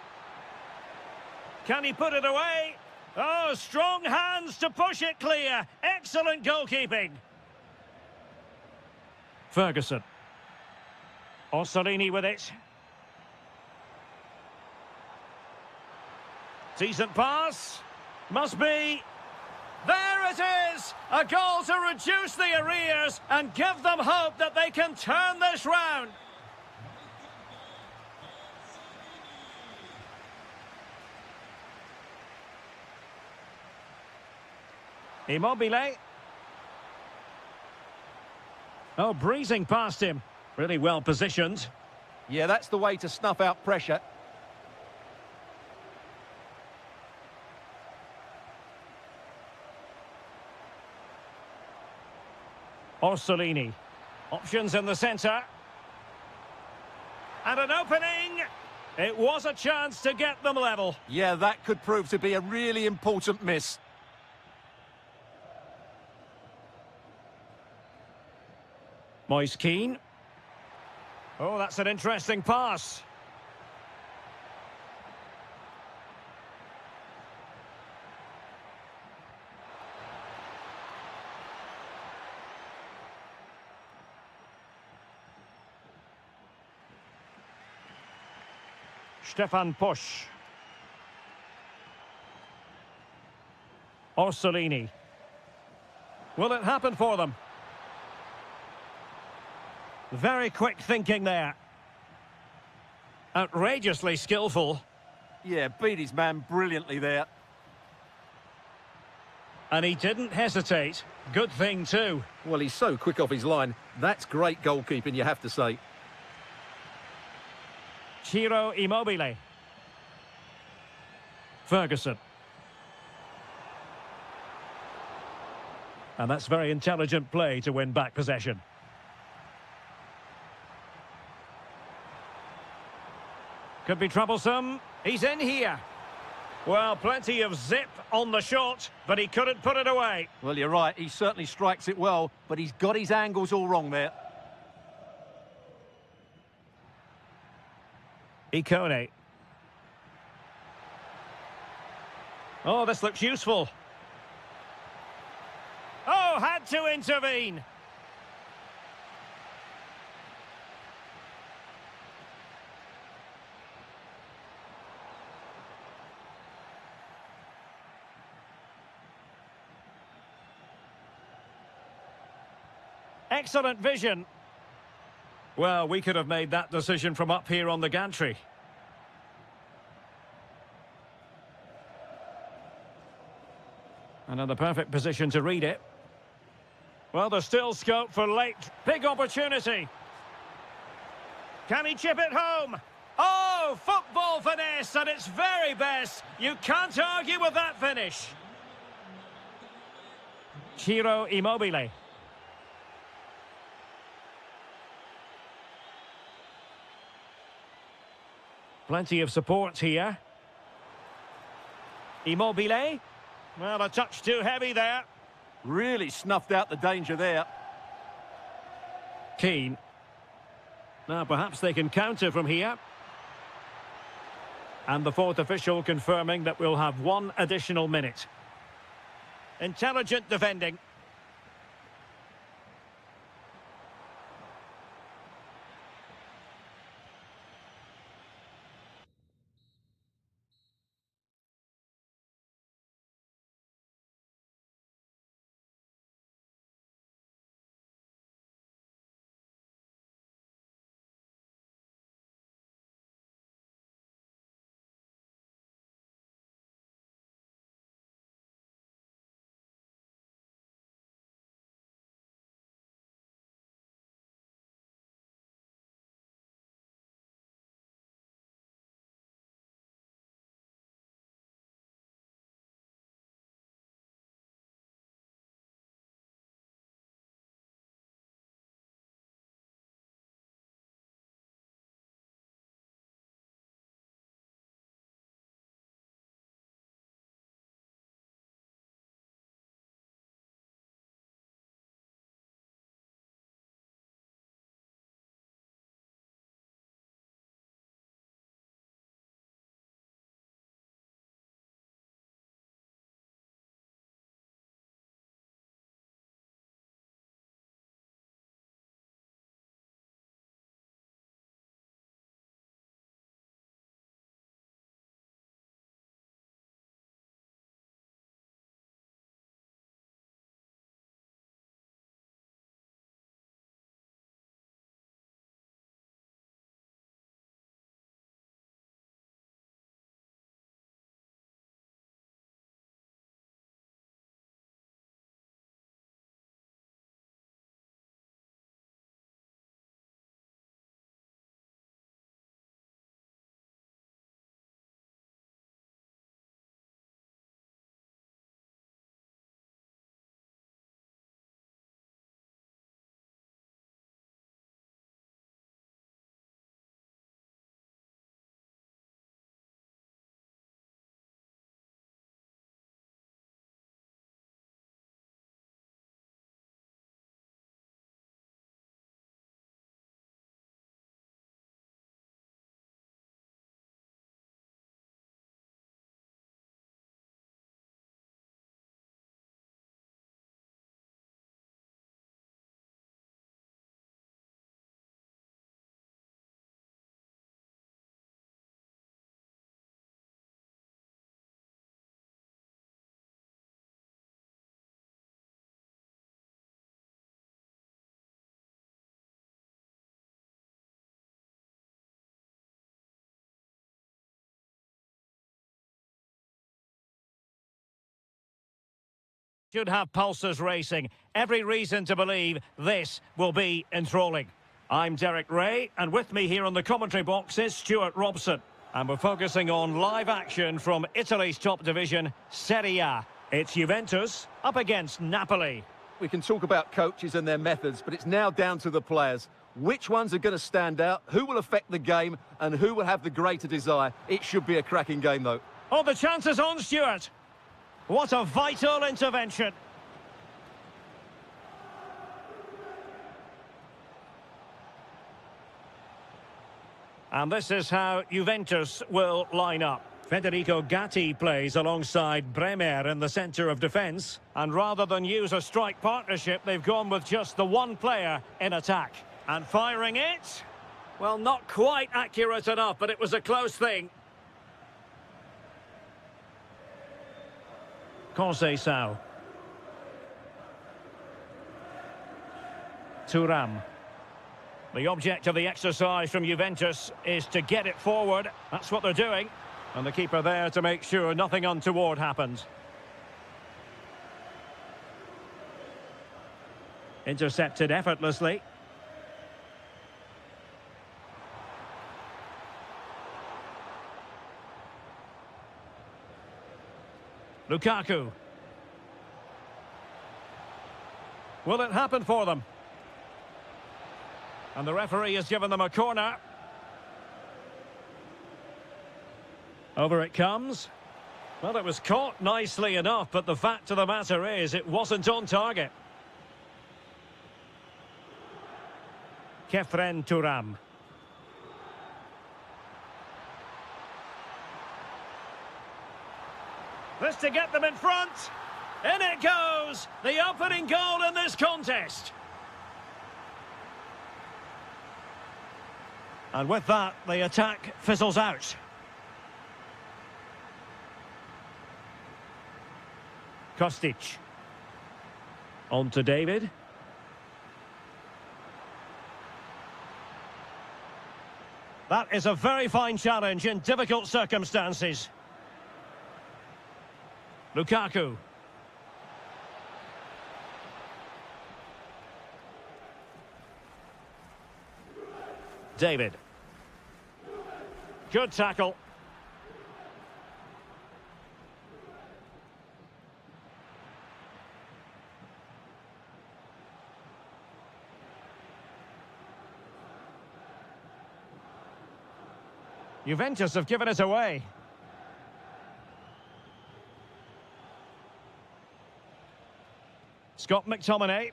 A: Can he put it away? Oh, strong hands to push it clear. Excellent goalkeeping. Ferguson. Orsolini with it. Decent pass. Must be. There it is! A goal to reduce the arrears and give them hope that they can turn this round. Immobile. Oh, breezing past him. Really well positioned.
B: Yeah, that's the way to snuff out pressure.
A: Orsolini. Options in the centre. And an opening. It was a chance to get them level.
B: Yeah, that could prove to be a really important miss.
A: Moise Keane. Oh, that's an interesting pass. Stefan Posch. Orsolini. Will it happen for them? Very quick thinking there. Outrageously skillful.
B: Yeah, beat his man brilliantly there.
A: And he didn't hesitate. Good thing too.
B: Well, he's so quick off his line. That's great goalkeeping, you have to say.
A: Ciro Immobile. Ferguson. And that's very intelligent play to win back possession. Could be troublesome. He's in here. Well, plenty of zip on the shot, but he couldn't put it away.
B: Well, you're right. He certainly strikes it well, but he's got his angles all wrong there.
A: Ikone. Oh, this looks useful. Oh, had to intervene. Excellent vision. Well, we could have made that decision from up here on the gantry. Another perfect position to read it. Well, there's still scope for late. Big opportunity. Can he chip it home? Oh, football finesse at its very best. You can't argue with that finish. Ciro Immobile. Plenty of support here. Immobile. Well, a touch too heavy there.
B: Really snuffed out the danger there.
A: Keane. Now, perhaps they can counter from here. And the fourth official confirming that we'll have one additional minute. Intelligent defending. Should have pulses racing. Every reason to believe this will be enthralling. I'm Derek Ray, and with me here on the commentary box is Stuart Robson. And we're focusing on live action from Italy's top division, Serie A. It's Juventus up against Napoli.
B: We can talk about coaches and their methods, but it's now down to the players. Which ones are going to stand out, who will affect the game, and who will have the greater desire? It should be a cracking game, though.
A: Oh, the chance is on, Stuart. What a vital intervention. And this is how Juventus will line up. Federico Gatti plays alongside Bremer in the centre of defence. And rather than use a strike partnership, they've gone with just the one player in attack. And firing it? Well, not quite accurate enough, but it was a close thing. Conceição. Thuram. The object of the exercise from Juventus is to get it forward. That's what they're doing. And the keeper there to make sure nothing untoward happens. Intercepted effortlessly. Lukaku. Will it happen for them? And the referee has given them a corner. Over it comes. Well, it was caught nicely enough, but the fact of the matter is it wasn't on target. Kefren Thuram. This to get them in front. In it goes! The opening goal in this contest. And with that, the attack fizzles out. Kostic. On to David. That is a very fine challenge in difficult circumstances. Lukaku. David. Good tackle. Juventus have given it away. Scott McTominay.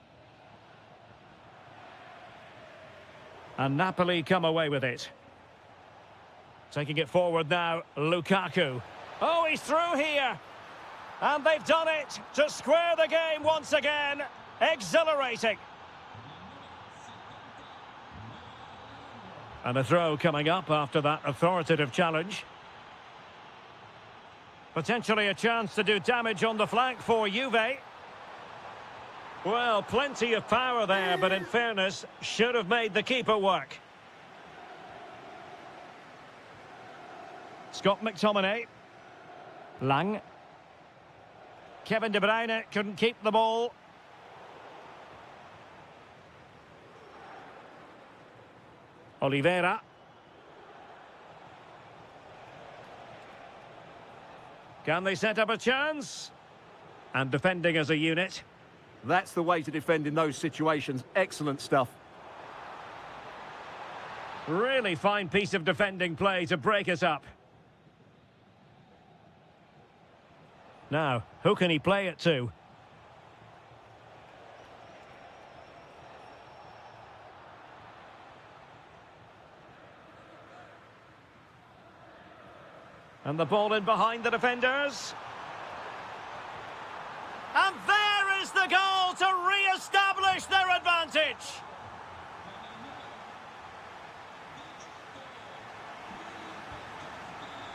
A: And Napoli come away with it. Taking it forward now, Lukaku. Oh, he's through here. And they've done it to square the game once again. Exhilarating. And a throw coming up after that authoritative challenge. Potentially a chance to do damage on the flank for Juve. Well, plenty of power there, but in fairness, should have made the keeper work. Scott McTominay. Lang. Kevin De Bruyne couldn't keep the ball. Oliveira. Can they set up a chance? And defending as a unit.
B: That's the way to defend in those situations. Excellent stuff.
A: Really fine piece of defending play to break us up. Now, who can he play it to? And the ball in behind the defenders. And there is the goal to re-establish their advantage.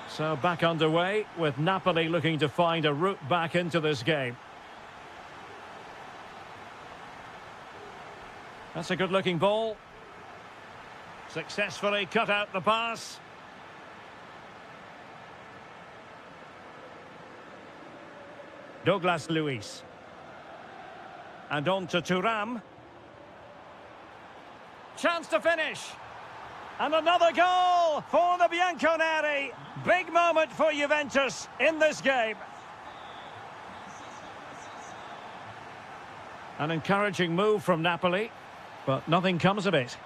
A: So back underway with Napoli looking to find a route back into this game. That's a good-looking ball. Successfully cut out the pass. Douglas Luiz. And on to Thuram. Chance to finish. And another goal for the Bianconeri. Big moment for Juventus in this game. An encouraging move from Napoli, but nothing comes of it.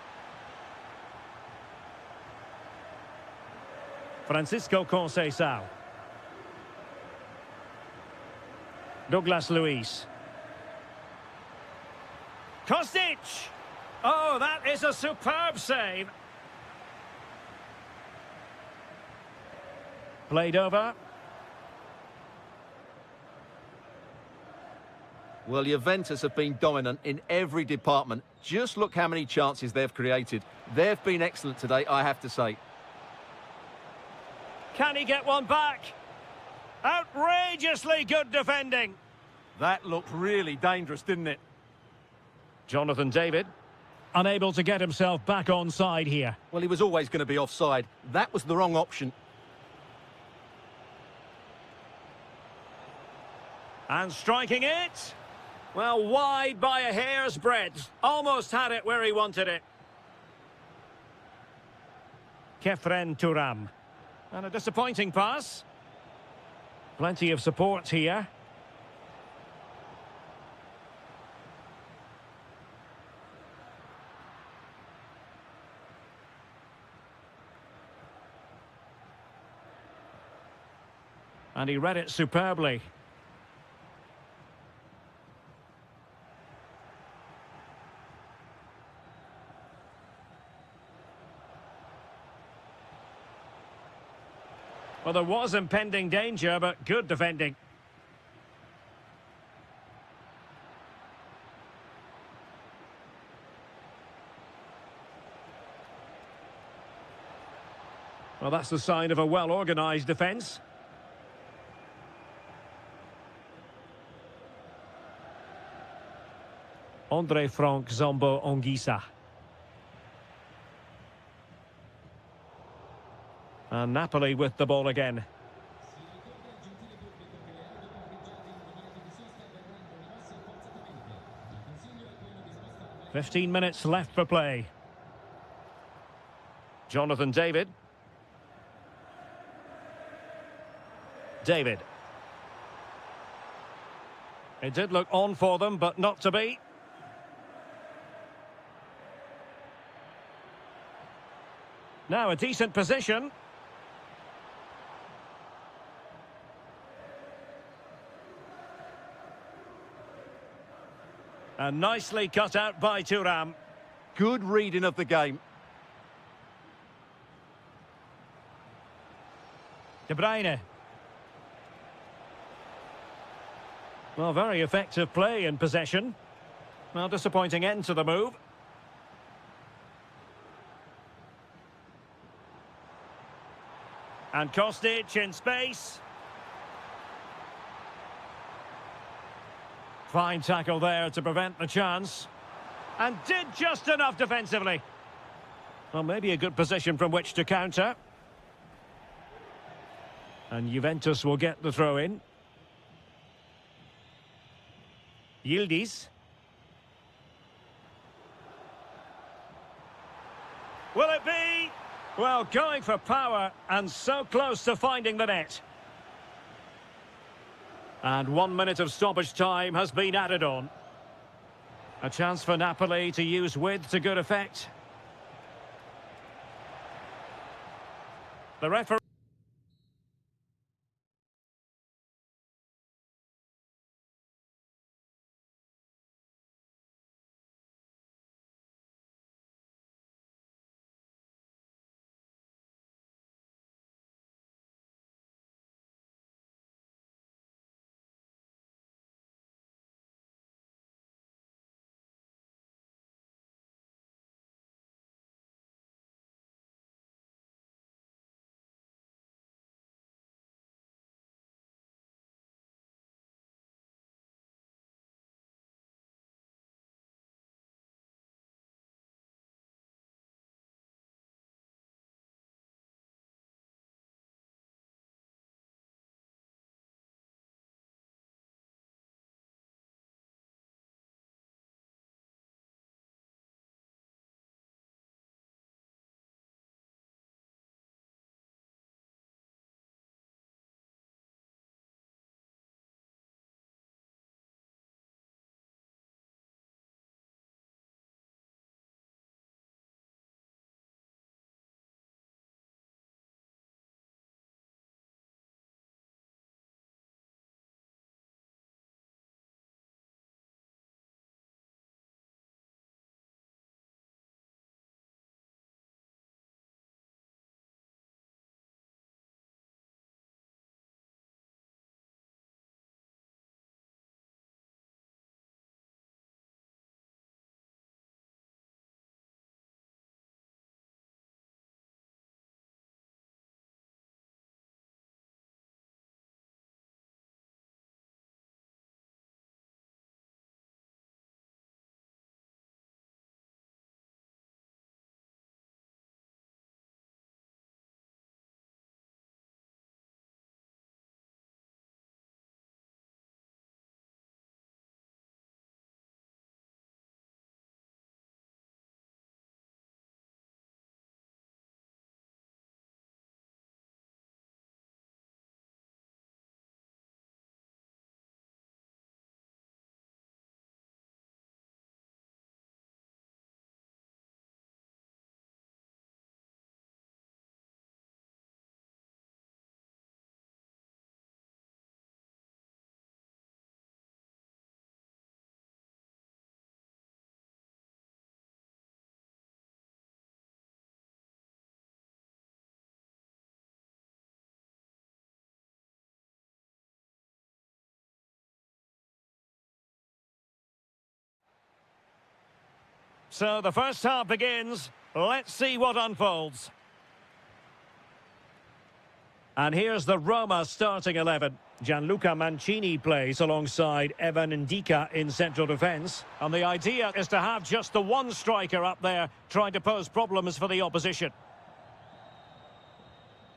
A: Francisco Conceição. Douglas Luiz. Kostic! Oh, that is a superb save. Played over.
B: Well, Juventus have been dominant in every department. Just look how many chances they've created. They've been excellent today, I have to say.
A: Can he get one back? Outrageously good defending.
B: That looked really dangerous, didn't it?
A: Jonathan David, unable to get himself back on side here.
B: Well, he was always going to be offside. That was the wrong option.
A: And striking it. Well, wide by a hair's breadth. Almost had it where he wanted it. Kefren Thuram. And a disappointing pass. Plenty of support here. And he read it superbly. Well, there was impending danger, but good defending. Well, that's the sign of a well-organised defence. Andre Frank Zombo Onguisa. And Napoli with the ball again. "15 minutes left for play. Jonathan David. David. It did look on for them, but not to be. Now a decent position. And nicely cut out by Thuram.
B: Good reading of the game.
A: De Bruyne. Well, very effective play in possession. Well, disappointing end to the move. And Kostic in space. Fine tackle there to prevent the chance. And did just enough defensively. Well, maybe a good position from which to counter. And Juventus will get the throw in. Yildiz. Will it be? Well, going for power and so close to finding the net. And 1 minute of stoppage time has been added on. A chance for Napoli to use width to good effect. The referee... So the first half begins. Let's see what unfolds. And here's the Roma starting 11. Gianluca Mancini plays alongside Evan Ndika in central defence. And the idea is to have just the one striker up there trying to pose problems for the opposition.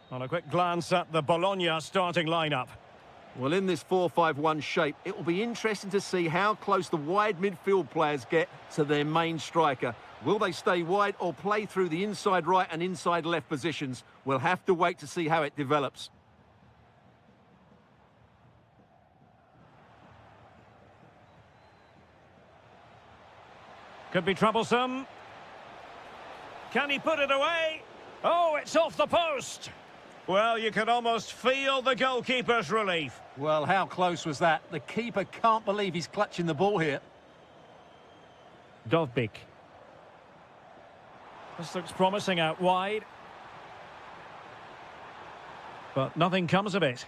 A: On a quick glance at the Bologna starting lineup.
B: Well, in this 4-5-1 shape, it will be interesting to see how close the wide midfield players get to their main striker. Will they stay wide or play through the inside right and inside left positions? We'll have to wait to see how it develops.
A: Could be troublesome. Can he put it away? Oh, it's off the post. Well, you can almost feel the goalkeeper's relief.
B: Well, how close was that? The keeper can't believe he's clutching the ball here.
A: Dovbik. This looks promising out wide. But nothing comes of it.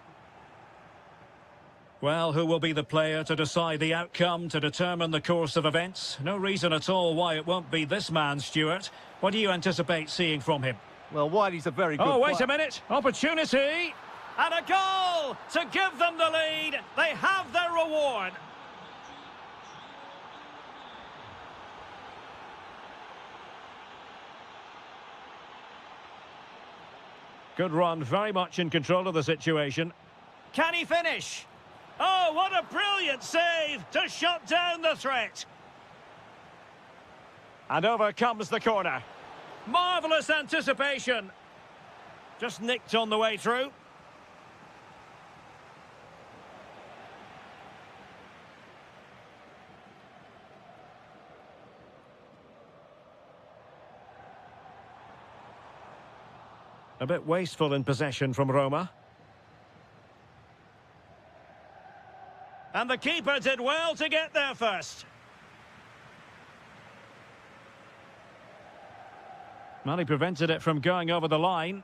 A: Well, who will be the player to decide the outcome, to determine the course of events? No reason at all why it won't be this man, Stuart. What do you anticipate seeing from him?
B: Well, Whitey's a very good
A: Oh, wait
B: player.
A: a minute. Opportunity. And a goal to give them the lead. They have their reward. Good run, very much in control of the situation. Can he finish? Oh, what a brilliant save to shut down the threat. And over comes the corner. Marvellous anticipation. Just nicked on the way through. A bit wasteful in possession from Roma. And the keeper did well to get there first. Well, he prevented it from going over the line.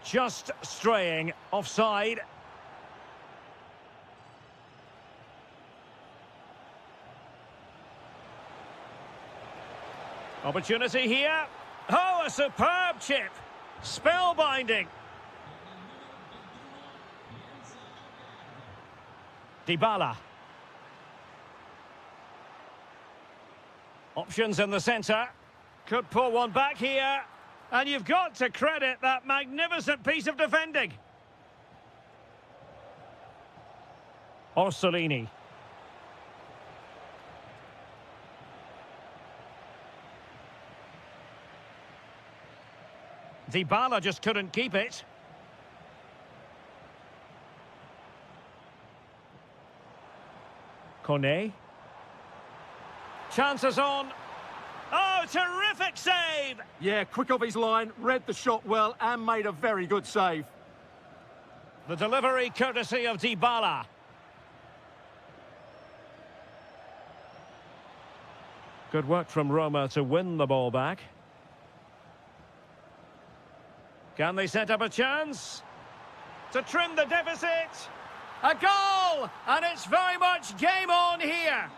A: Just straying offside. Opportunity here. Oh, a superb chip. Spellbinding. Dybala. Options in the centre. Could pull one back here. And you've got to credit that magnificent piece of defending. Orsolini. Dybala just couldn't keep it. Kone. Chances on. Oh, terrific save!
B: Yeah, quick off his line, read the shot well and made a very good save.
A: The delivery courtesy of Dybala. Good work from Roma to win the ball back. Can they set up a chance? To trim the deficit. A goal! And it's very much game on here.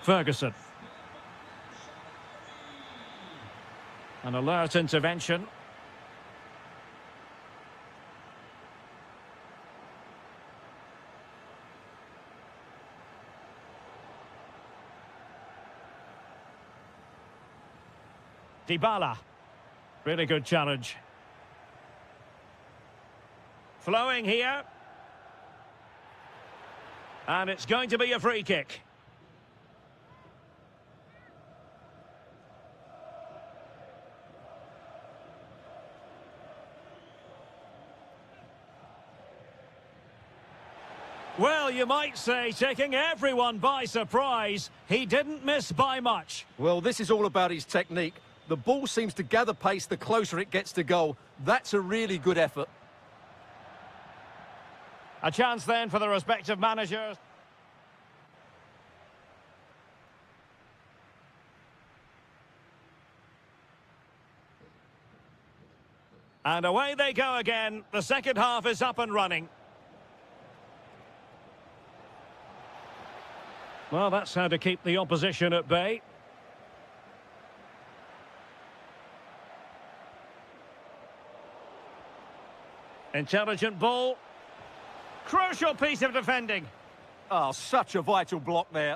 A: Ferguson. An alert intervention. Dybala. Really good challenge. Flowing here. And it's going to be a free kick. Well, you might say taking everyone by surprise. He didn't miss by much.
B: Well, this is all about his technique. The ball seems to gather pace the closer it gets to goal. That's a really good effort.
A: A chance then for the respective managers. And away they go again. The second half is up and running. Well, that's how to keep the opposition at bay. Intelligent ball. Crucial piece of defending.
B: Oh, such a vital block there.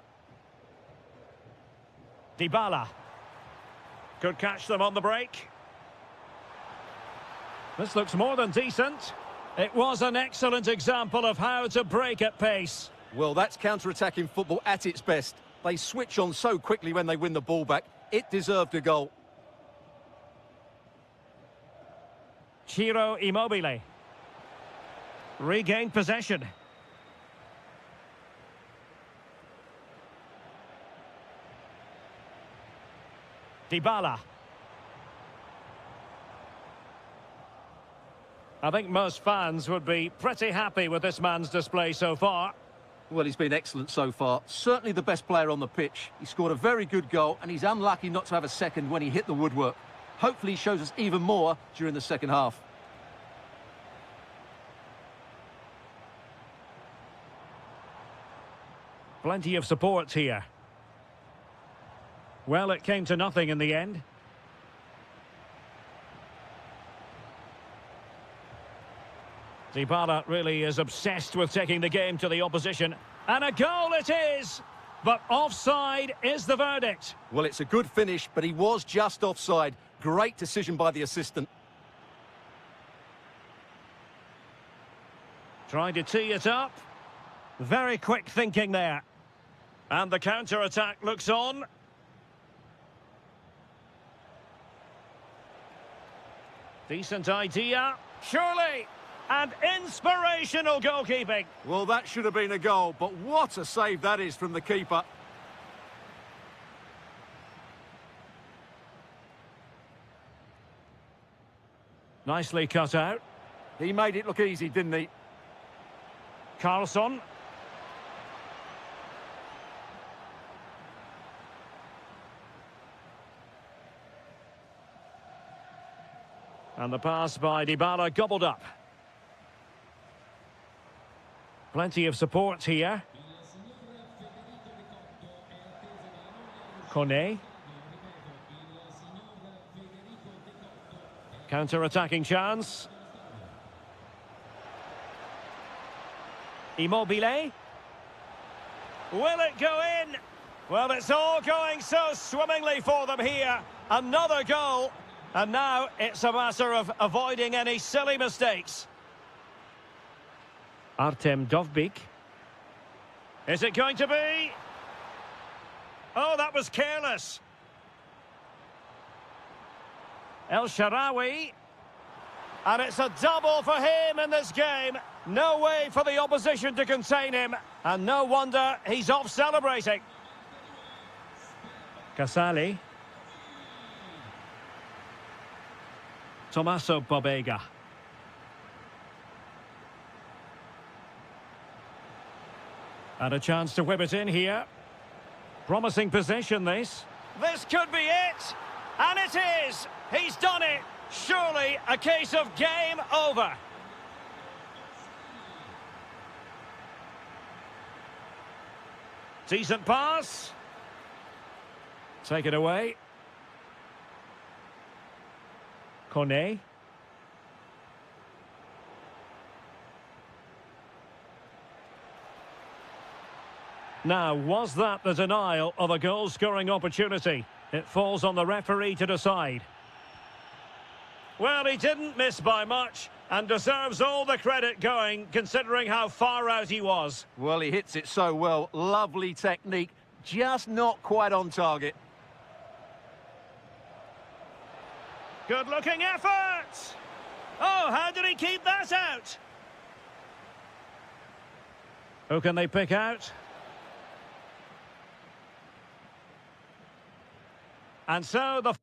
A: Dybala. Could catch them on the break. This looks more than decent. It was an excellent example of how to break at pace.
B: Well, that's counter-attacking football at its best. They switch on so quickly when they win the ball back. It deserved a goal.
A: Ciro Immobile. Regained possession. Dybala. I think most fans would be pretty happy with this man's display so far.
B: Well, he's been excellent so far. Certainly the best player on the pitch. He scored a very good goal, and he's unlucky not to have a second when he hit the woodwork. Hopefully he shows us even more during the second half.
A: Plenty of support here. Well, it came to nothing in the end. Dybala really is obsessed with taking the game to the opposition. And a goal it is! But offside is the verdict.
B: Well, it's a good finish, but he was just offside. Great decision by the assistant.
A: Trying to tee it up. Very quick thinking there. And the counter-attack looks on. Decent idea. Surely! And inspirational goalkeeping.
B: Well, that should have been a goal, but what a save that is from the keeper.
A: Nicely cut out.
B: He made it look easy, didn't he?
A: Carlson. And the pass by Dybala gobbled up. Plenty of support here. Kone. Counter-attacking chance. Immobile. Will it go in? Well, it's all going so swimmingly for them here. Another goal. And now it's a matter of avoiding any silly mistakes. Artem Dovbyk. Is it going to be? Oh, that was careless. El Shaarawy. And it's a double for him in this game. No way for the opposition to contain him. And no wonder he's off celebrating. Casali. Tommaso Pobega. And a chance to whip it in here. Promising possession, this. This could be it. And it is. He's done it. Surely a case of game over. Decent pass. Take it away. Kone. Now, was that the denial of a goal-scoring opportunity? It falls on the referee to decide. Well, he didn't miss by much and deserves all the credit going, considering how far out he was.
B: Well, he hits it so well. Lovely technique, just not quite on target.
A: Good-looking effort! Oh, how did he keep that out? Who can they pick out? And so the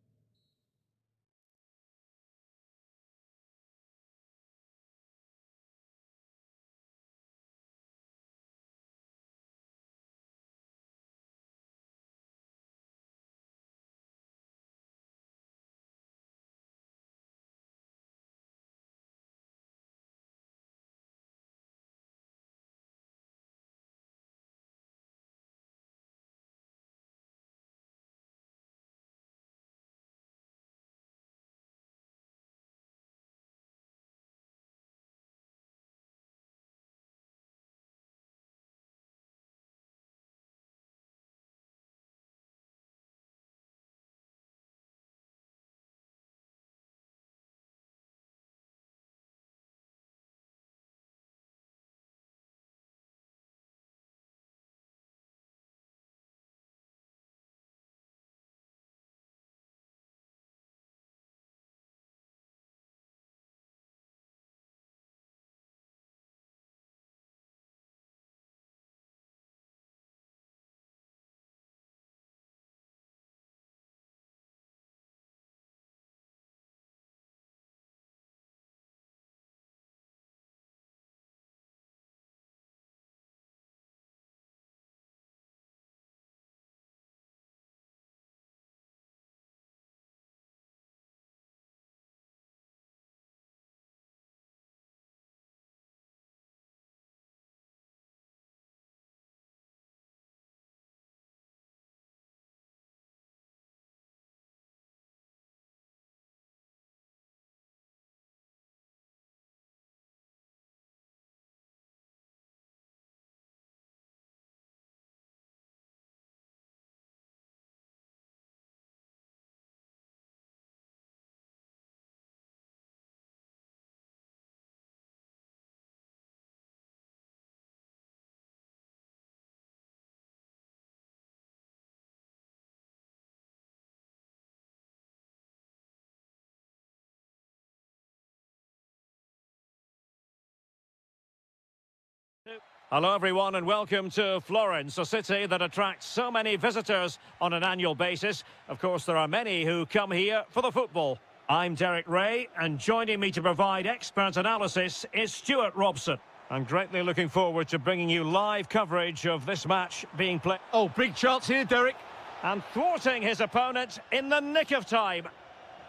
A: Hello everyone and welcome to Florence, a city that attracts so many visitors on an annual basis. Of course, there are many who come here for the football. I'm Derek Ray, and joining me to provide expert analysis is Stuart Robson. I'm greatly looking forward to bringing you live coverage of this match being played.
B: Oh, big chance here, Derek.
A: And thwarting his opponent in the nick of time.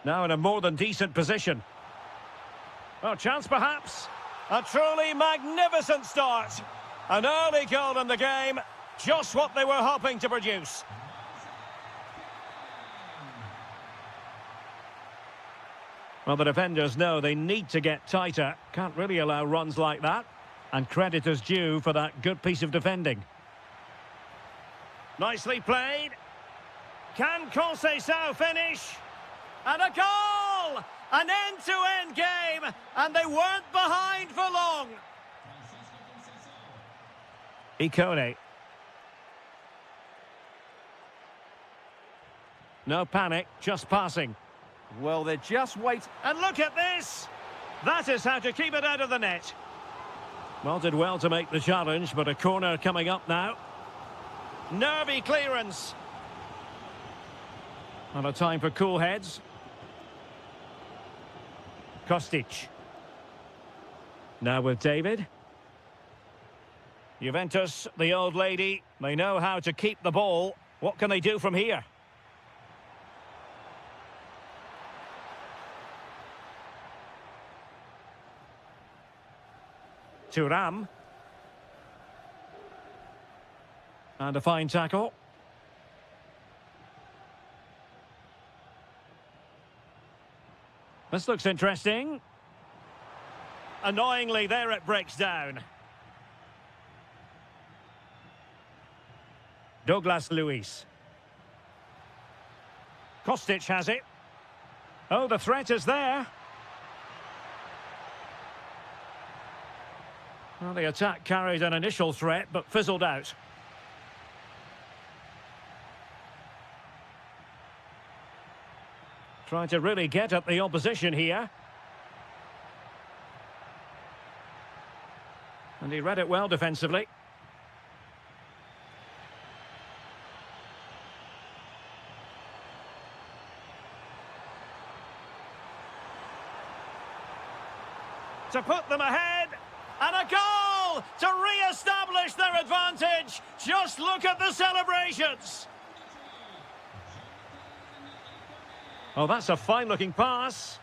A: Now in a more than decent position. Well, chance perhaps. A truly magnificent start. An early goal in the game, just what they were hoping to produce. Well, the defenders know they need to get tighter. Can't really allow runs like that. And credit is due for that good piece of defending. Nicely played. Can Conceição finish? And a goal! An end-to-end game, and they weren't behind for long. Ikone. No panic, just passing.
B: Well, they're just waiting.
A: And look at this! That is how to keep it out of the net. Well, did well to make the challenge, but a corner coming up now. Nervy clearance. And a time for cool heads. Kostic. Now with David. Juventus, the old lady, they know how to keep the ball. What can they do from here? Thuram. And a fine tackle. This looks interesting. Annoyingly, there it breaks down. Douglas Luiz. Kostic has it. Oh, the threat is there. Well, the attack carried an initial threat, but fizzled out. Trying to really get at the opposition here. And he read it well defensively. To put them ahead, and a goal to re-establish their advantage. Just look at the celebrations. Oh, that's a fine-looking pass.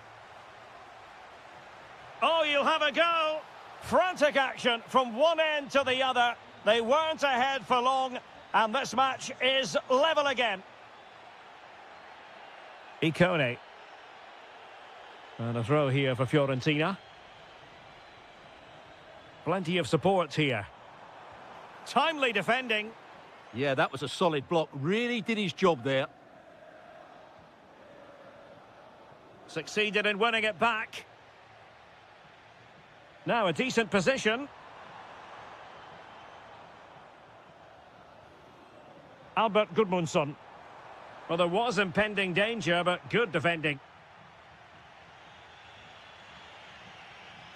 A: Oh, you'll have a go. Frantic action from one end to the other. They weren't ahead for long, and this match is level again. Ikone. And a throw here for Fiorentina. Plenty of support here. Timely defending.
B: Yeah, that was a solid block. Really did his job there.
A: Succeeded in winning it back. Now a decent position. Albert Gudmundsson. Well, there was impending danger, but good defending.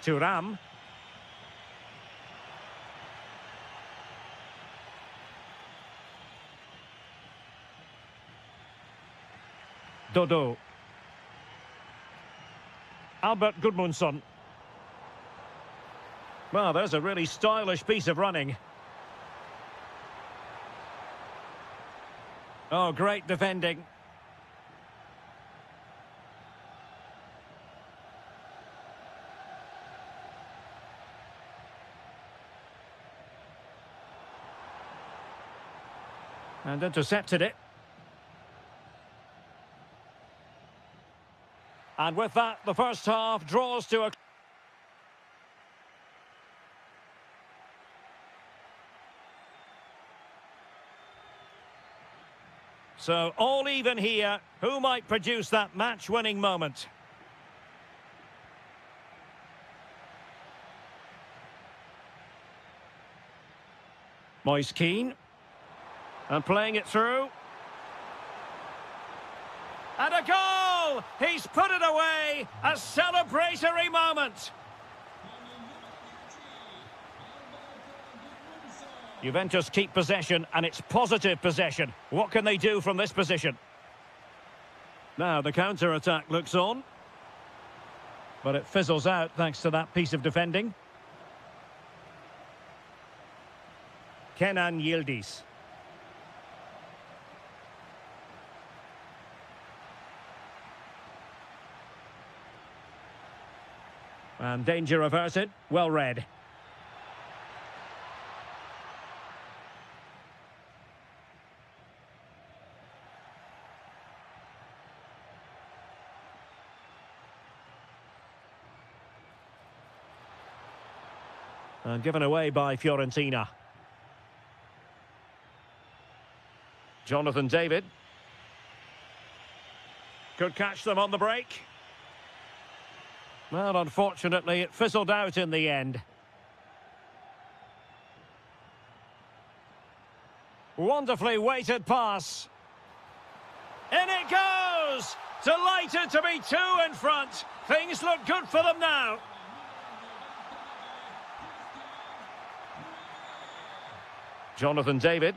A: Thuram. Dodo. Albert Gudmundsson. Well, there's a really stylish piece of running. Oh, great defending. And intercepted it. And with that, the first half draws to a... So, all even here. Who might produce that match-winning moment? Moise Keane. And playing it through. And a goal! He's put it away! A celebratory moment! Juventus keep possession, and it's positive possession. What can they do from this position? Now the counter-attack looks on. But it fizzles out thanks to that piece of defending. Kenan Yildiz. And danger averted. Well read. And given away by Fiorentina. Jonathan David. Could catch them on the break. Well, unfortunately, it fizzled out in the end. Wonderfully weighted pass. In it goes! Delighted to be two in front. Things look good for them now. Jonathan David.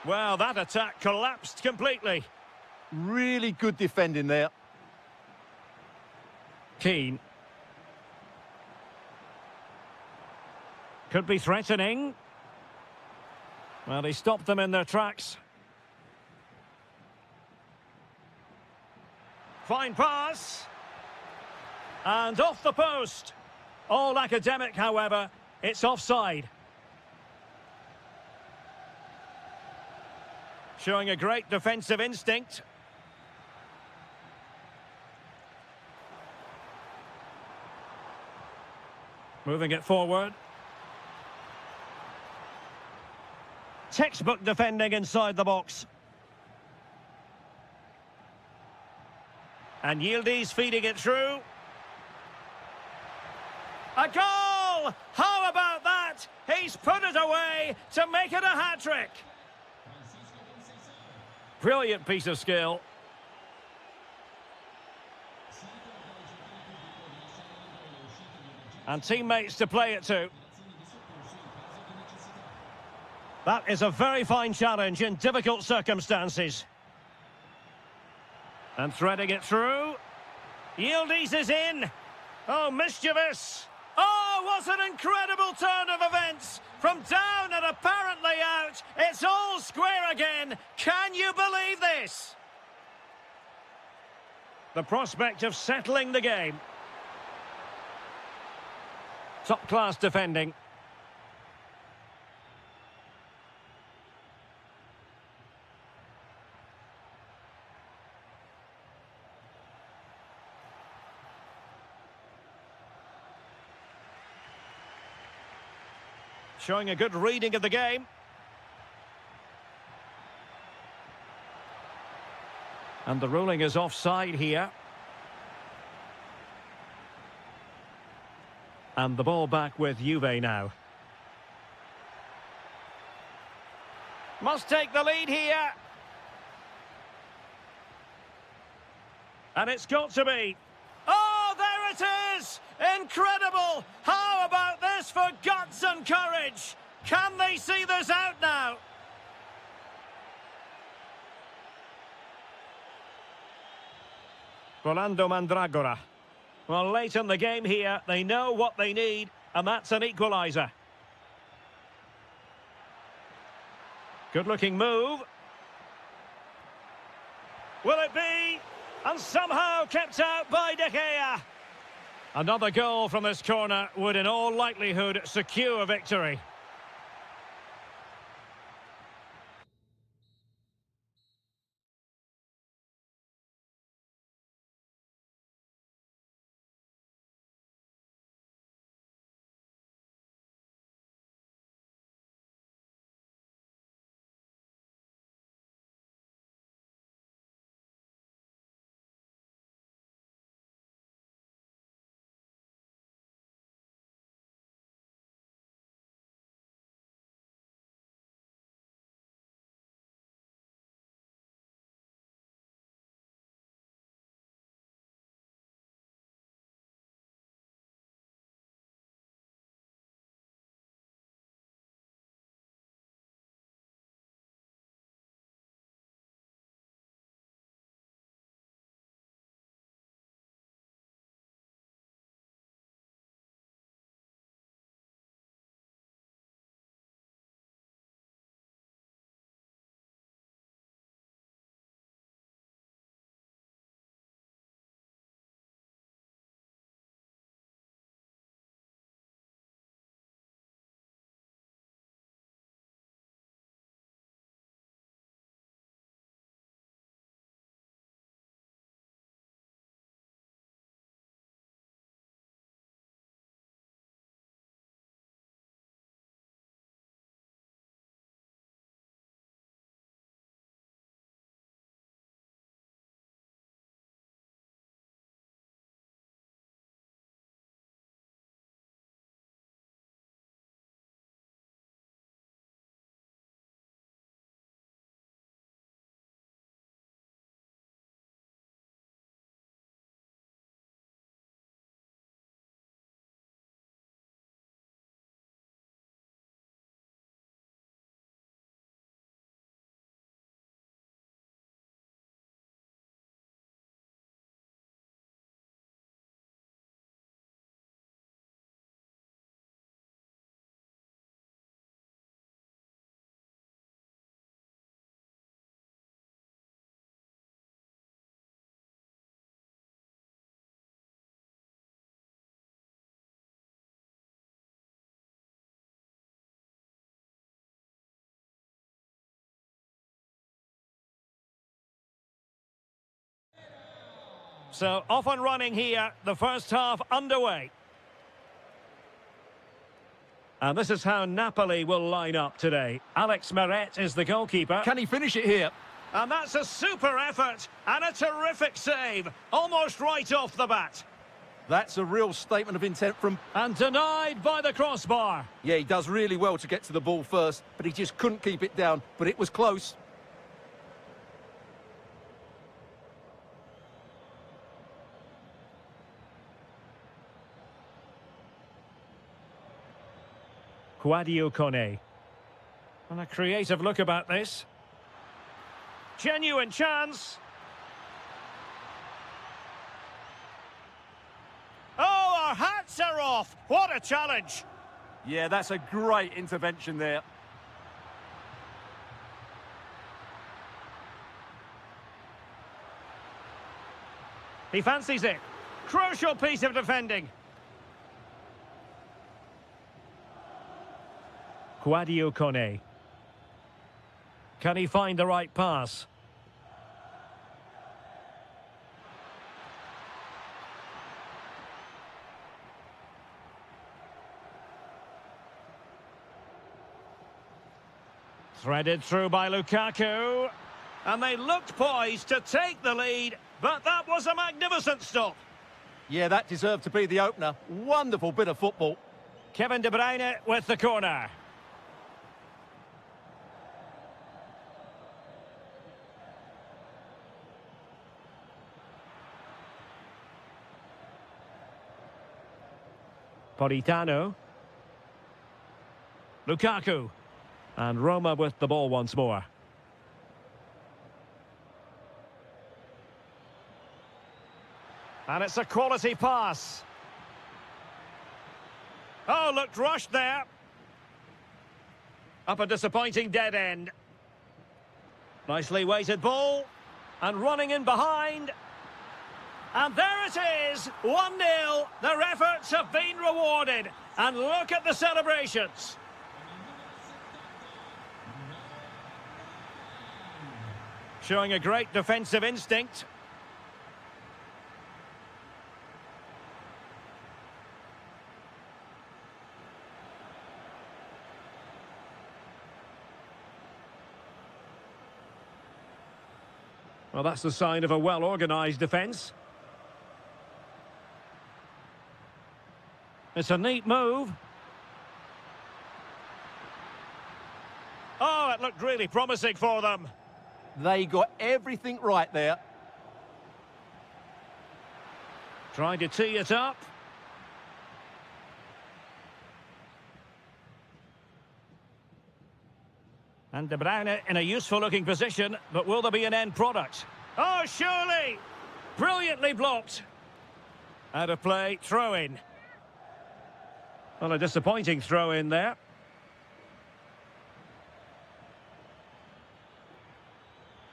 A: Well, that attack collapsed completely.
B: Really good defending there.
A: Keane. Could be threatening. Well, he stopped them in their tracks. Fine pass. And off the post. All academic, however. It's offside. Showing a great defensive instinct. Moving it forward. Textbook defending inside the box. And Yildiz feeding it through. A goal! How about that? He's put it away to make it a hat-trick. Brilliant piece of skill. And teammates to play it to. That is a very fine challenge in difficult circumstances. And threading it through. Yildiz is in. Oh, mischievous. Oh, what an incredible turn of events. From down and apparently out, it's all square again. Can you believe this? The prospect of settling the game. Top-class defending. Showing a good reading of the game. And the ruling is offside here. And the ball back with Juve now. Must take the lead here. And it's got to be. Oh, there it is! Incredible! How about this for guts and courage? Can they see this out now? Rolando Mandragora. Well, late in the game here, they know what they need, and that's an equaliser. Good-looking move. Will it be? And somehow kept out by De Gea. Another goal from this corner would in all likelihood secure victory. So off and running here, the first half underway. And this is how Napoli will line up today. Alex Meret is the goalkeeper.
B: Can he finish it here?
A: And that's a super effort and a terrific save, almost right off the bat.
B: That's a real statement of intent from...
A: And denied by the crossbar.
B: Yeah, he does really well to get to the ball first, but he just couldn't keep it down. But it was close.
A: Quadio Kone. And a creative look about this. Genuine chance. Oh, our hats are off. What a challenge.
B: Yeah, that's a great intervention there.
A: He fancies it. Crucial piece of defending. Quadio Kone. Can he find the right pass? Threaded through by Lukaku. And they looked poised to take the lead, but that was a magnificent stop.
B: Yeah, that deserved to be the opener. Wonderful bit of football.
A: Kevin De Bruyne with the corner. Politano. Lukaku. And Roma with the ball once more. And it's a quality pass. Oh, looked rushed there. Up a disappointing dead end. Nicely weighted ball. And running in behind. And there it is, 1-0. Their efforts have been rewarded. And look at the celebrations. Showing a great defensive instinct. Well, that's the sign of a well-organised defence. It's a neat move. Oh, it looked really promising for them.
B: They got everything right there.
A: Trying to tee it up. And De Bruyne in a useful-looking position, but will there be an end product? Oh, surely! Brilliantly blocked. Out of play, throw-in. Well, a disappointing throw-in there.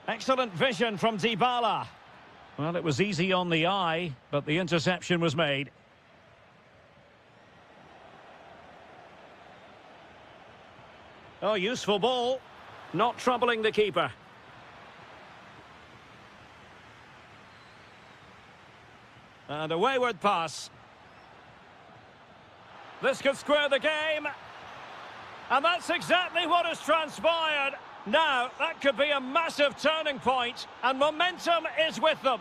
A: Excellent vision from Dybala. Well, it was easy on the eye, but the interception was made. Oh, useful ball. Not troubling the keeper. And a wayward pass. This could square the game. And that's exactly what has transpired. Now, that could be a massive turning point, and momentum is with them.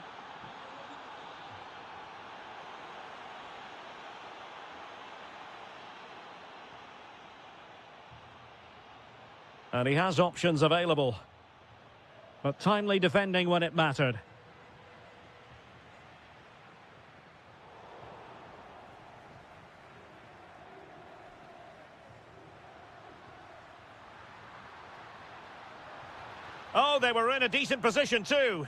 A: And he has options available. But timely defending when it mattered. Oh, they were in a decent position too.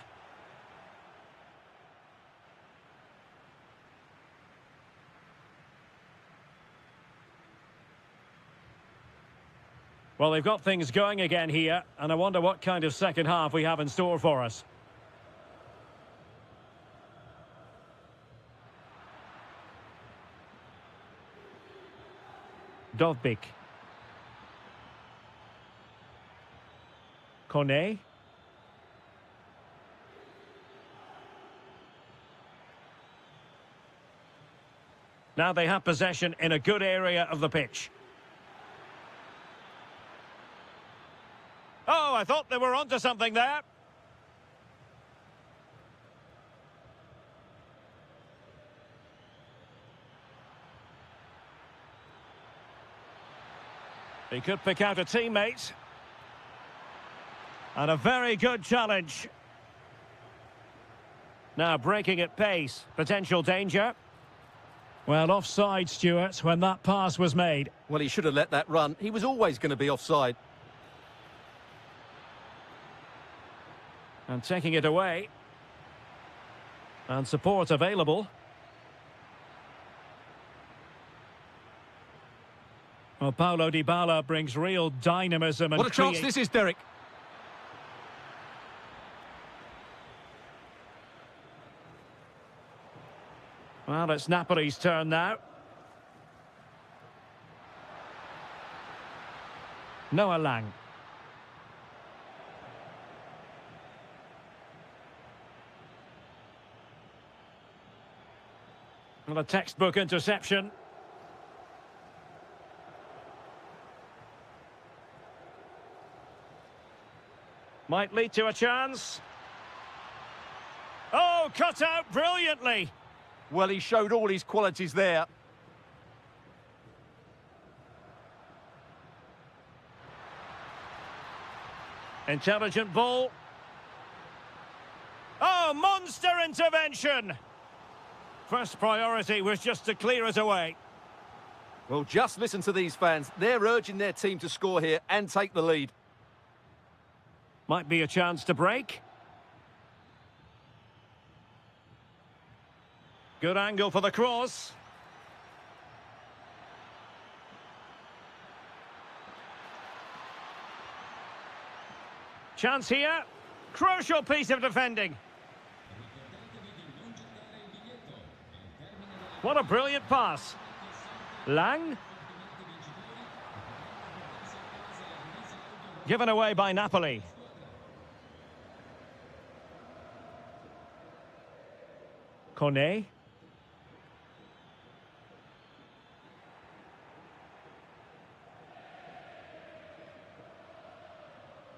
A: Well, they've got things going again here, and I wonder what kind of second half we have in store for us. Dovbik. Kone. Now they have possession in a good area of the pitch. Oh, I thought they were onto something there. He could pick out a teammate. And a very good challenge. Now breaking at pace. Potential danger. Well, offside, Stuart, when that pass was made.
B: Well, he should have let that run. He was always going to be offside.
A: And taking it away. And support available. Well, Paulo Dybala brings real dynamism and
B: what a chance this is, Derek.
A: Well, it's Napoli's turn now. Noah Lang. Well, a textbook interception. Might lead to a chance. Oh, cut out brilliantly.
B: Well, he showed all his qualities there.
A: Intelligent ball. Oh, monster intervention. First priority was just to clear it away.
B: Well, just listen to these fans. They're urging their team to score here and take the lead.
A: Might be a chance to break. Good angle for the cross. Chance here. Crucial piece of defending. What a brilliant pass. Lang. Given away by Napoli. Kone.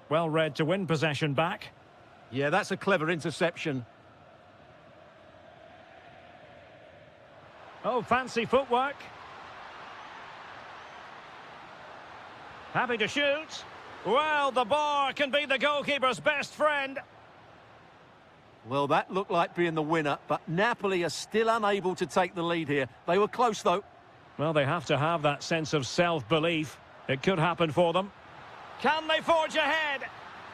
A: Well read to win possession back.
B: Yeah, that's a clever interception.
A: Oh, fancy footwork. Happy to shoot. Well, the bar can be the goalkeeper's best friend.
B: Well, that looked like being the winner, but Napoli are still unable to take the lead here. They were close, though.
A: Well, they have to have that sense of self-belief. It could happen for them. Can they forge ahead?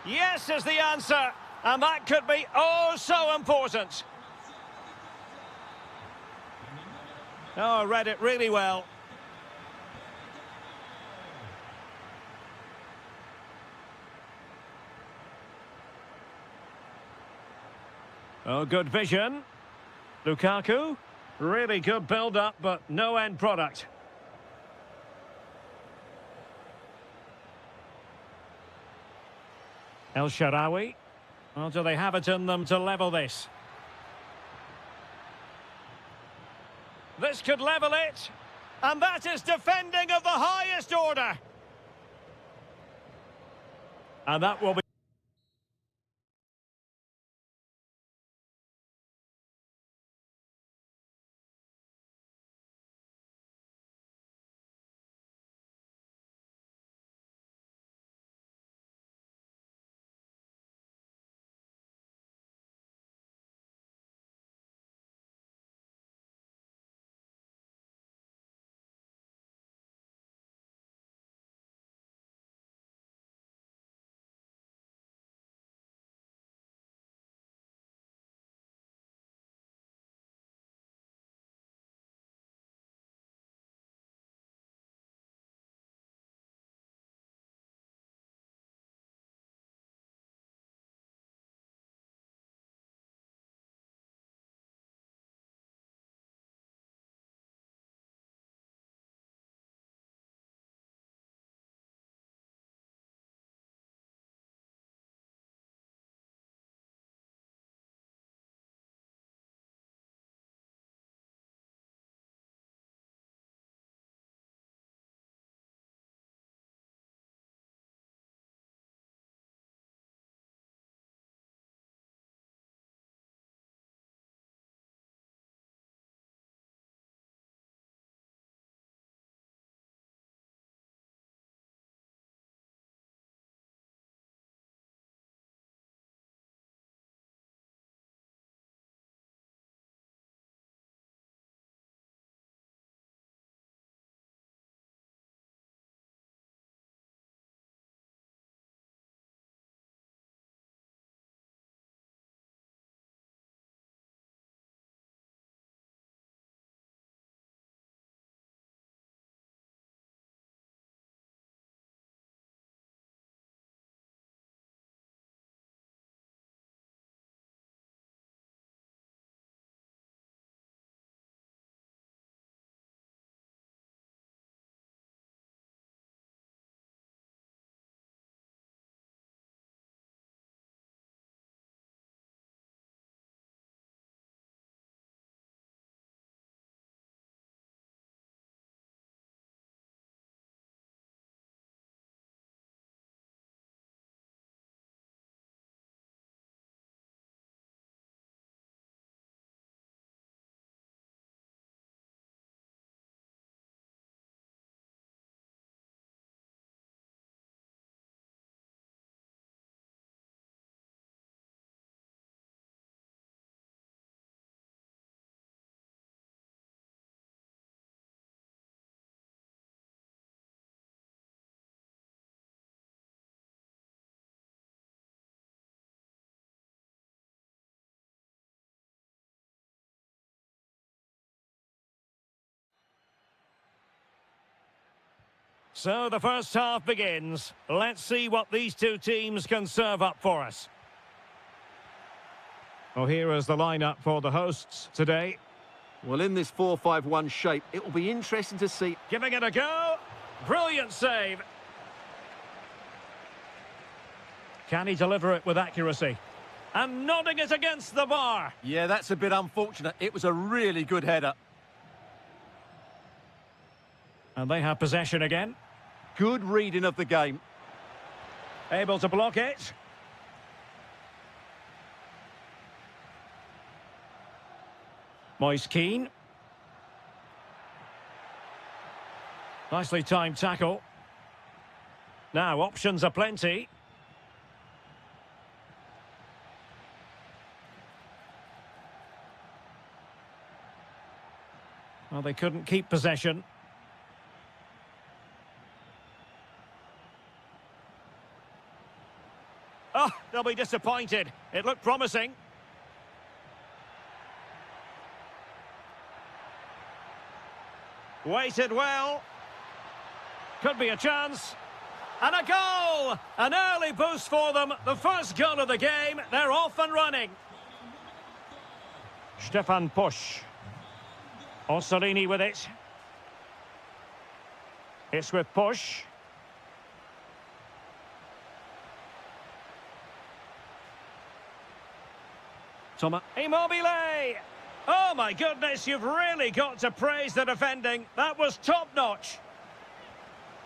A: Yes is the answer. And that could be oh so important. Oh, read it really well. Oh, good vision. Lukaku. Really good build-up, but no end product. El Shaarawy. Well, do they have it in them to level this? This could level it. And that is defending of the highest order. And that will be... So the first half begins. Let's see what these two teams can serve up for us. Well, here is the lineup for the hosts today.
B: Well, in this 4-5-1 shape, it will be interesting to see.
A: Giving it a go. Brilliant save. Can he deliver it with accuracy? And nodding it against the bar.
B: Yeah, that's a bit unfortunate. It was a really good header.
A: And they have possession again.
B: Good reading of the game.
A: Able to block it. Moise Keane. Nicely timed tackle. Now, options are plenty. Well, they couldn't keep possession. Oh, they'll be disappointed. It looked promising. Waited well. Could be a chance. And a goal! An early boost for them. The first goal of the game. They're off and running. Stefan Pusch. Orsolini with it. It's with Pusch. Thomas. Immobile! Oh my goodness, you've really got to praise the defending. That was top-notch.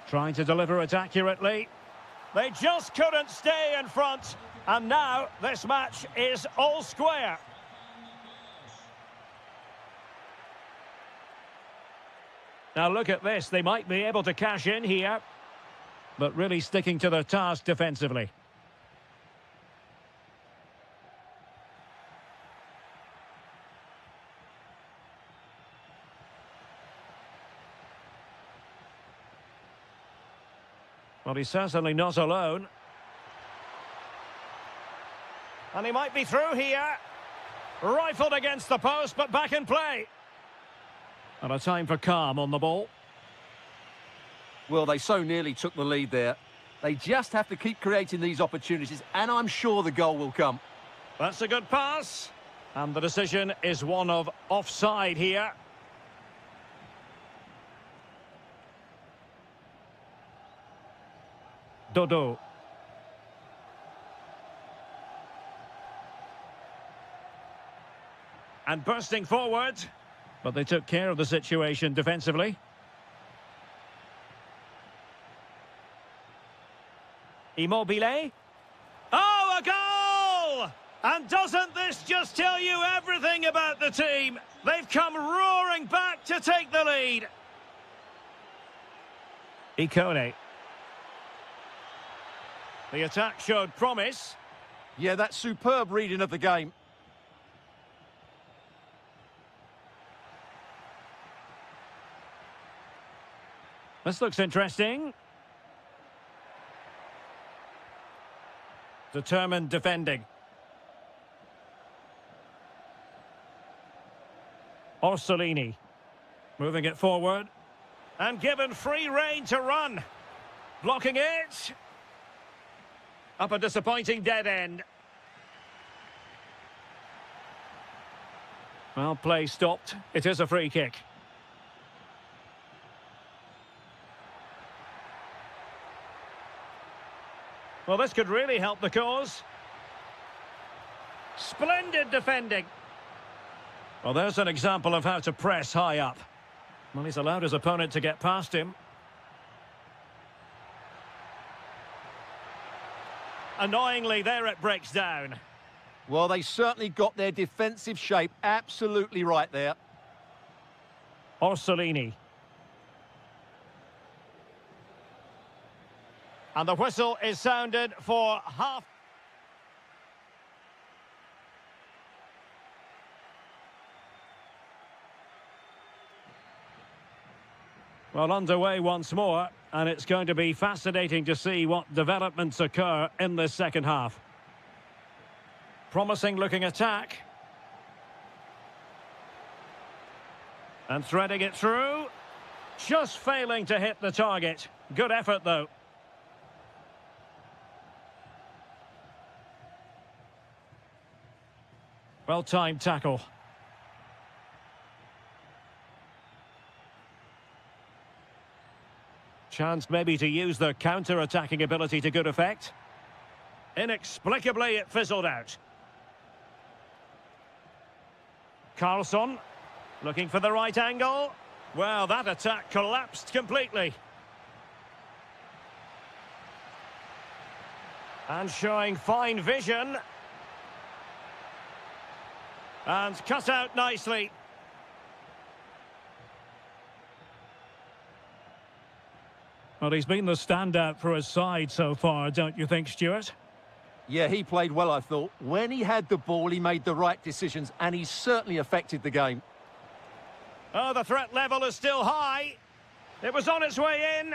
A: Trying to deliver it accurately. They just couldn't stay in front. And now this match is all square. Now look at this. They might be able to cash in here. But really sticking to their task defensively. Well, he's certainly not alone. And he might be through here. Rifled against the post, but back in play. And a time for calm on the ball.
B: Well, they so nearly took the lead there. They just have to keep creating these opportunities, and I'm sure the goal will come.
A: That's a good pass. And the decision is one of offside here. Dodo. And bursting forward. But they took care of the situation defensively. Immobile. Oh, a goal! And doesn't this just tell you everything about the team? They've come roaring back to take the lead. Ikone. The attack showed promise.
B: Yeah, that's superb reading of the game.
A: This looks interesting. Determined defending. Orsolini. Moving it forward. And given free rein to run. Blocking it. Up a disappointing dead end. Well, play stopped. It is a free kick. Well, this could really help the cause. Splendid defending. Well, there's an example of how to press high up. Well, he's allowed his opponent to get past him. Annoyingly, there it breaks down.
B: Well, they certainly got their defensive shape absolutely right there.
A: Orsolini. And the whistle is sounded for half. Well, underway once more, and it's going to be fascinating to see what developments occur in this second half. Promising looking attack. And threading it through. Just failing to hit the target. Good effort, though. Well-timed tackle. Chance maybe to use the counter-attacking ability to good effect. Inexplicably, it fizzled out. Carlson, looking for the right angle. Well, that attack collapsed completely. And showing fine vision. And cut out nicely. Well, he's been the standout for his side so far, don't you think, Stuart?
B: Yeah, he played well, I thought. When he had the ball, he made the right decisions, and he certainly affected the game.
A: Oh, the threat level is still high. It was on its way in.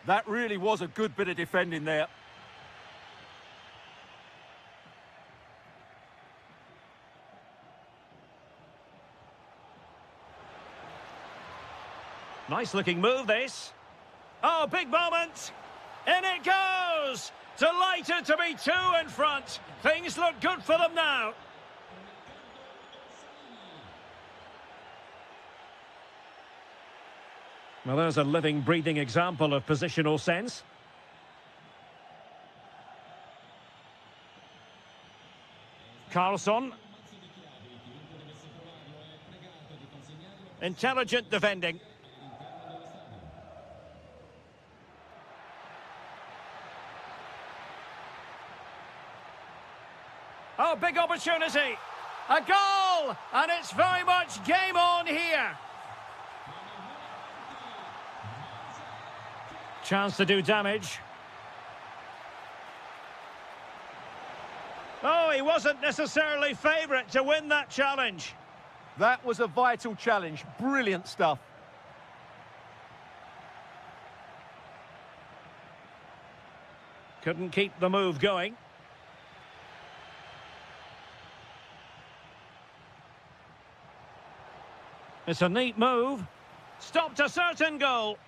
B: That really was a good bit of defending there.
A: Nice looking move, this. Oh, big moment. In it goes. Delighted to be 2 in front. Things look good for them now. Well, there's a living, breathing example of positional sense. Carlson. Intelligent defending. Oh, big opportunity. A goal! And it's very much game on here. Chance to do damage. Oh, he wasn't necessarily favourite to win that challenge.
B: That was a vital challenge. Brilliant stuff.
A: Couldn't keep the move going. It's a neat move. Stopped a certain goal.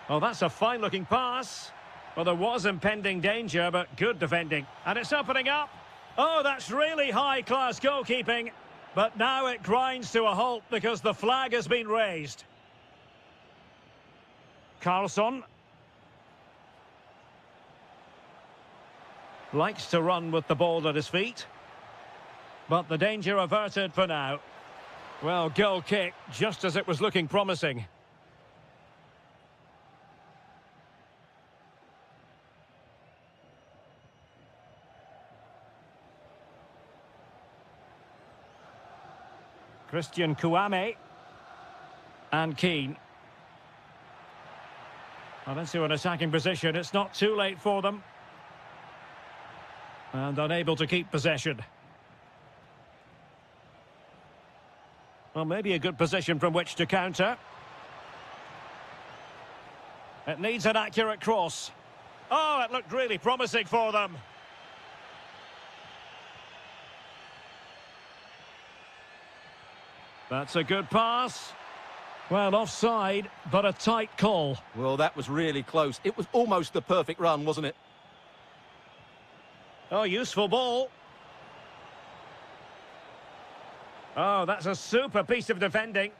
A: Oh, that's a fine-looking pass. Well, there was impending danger, but good defending. And it's opening up. Oh, that's really high-class goalkeeping. But now it grinds to a halt because the flag has been raised. Carlson. Likes to run with the ball at his feet. But the danger averted for now. Well, goal kick, just as it was looking promising. Christian Kouame. And Keane. Well, into an attacking position. It's not too late for them. And unable to keep possession. Well, maybe a good position from which to counter. It needs an accurate cross. Oh, it looked really promising for them. That's a good pass. Well, offside, but a tight call.
B: Well, that was really close. It was almost the perfect run, wasn't it?
A: Oh, useful ball. Oh, that's a super piece of defending.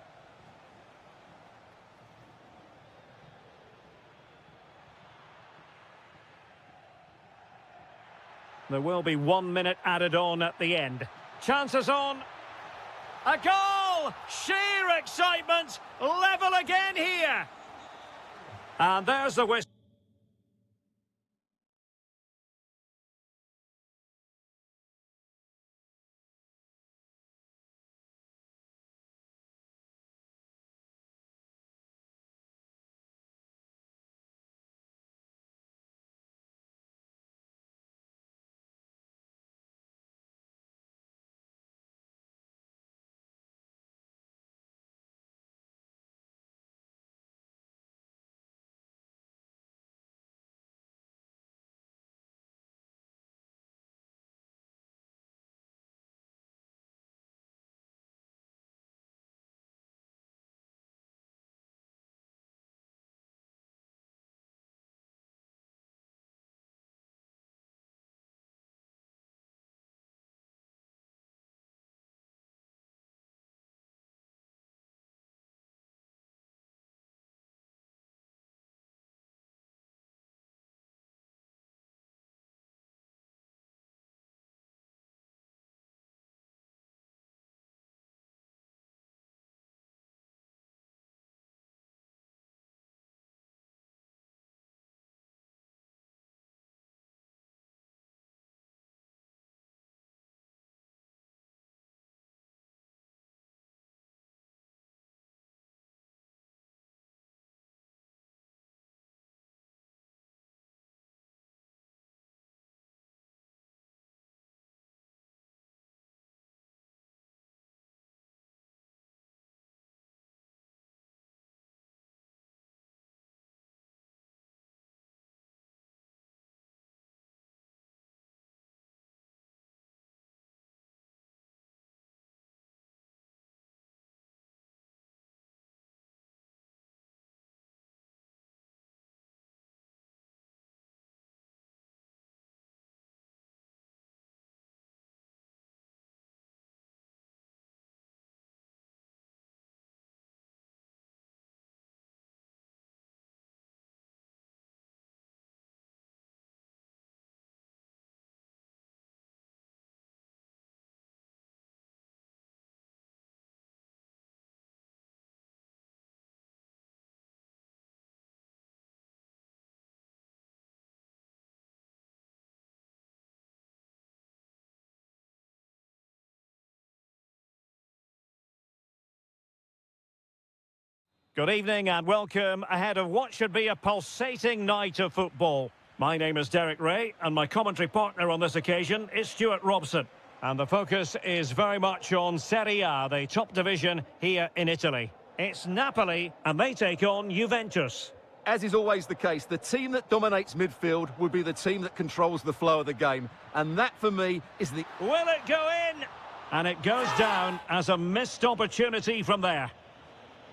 A: There will be 1 minute added on at the end. Chances on. A goal! Sheer excitement. Level again here. And there's the whistle. Good evening and welcome ahead of what should be a pulsating night of football. My name is Derek Ray and my commentary partner on this occasion is Stuart Robson. And the focus is very much on Serie A, the top division here in Italy. It's Napoli and they take on Juventus.
B: As is always the case, the team that dominates midfield will be the team that controls the flow of the game. And that, for me, is the...
A: Will it go in? And it goes down as a missed opportunity from there.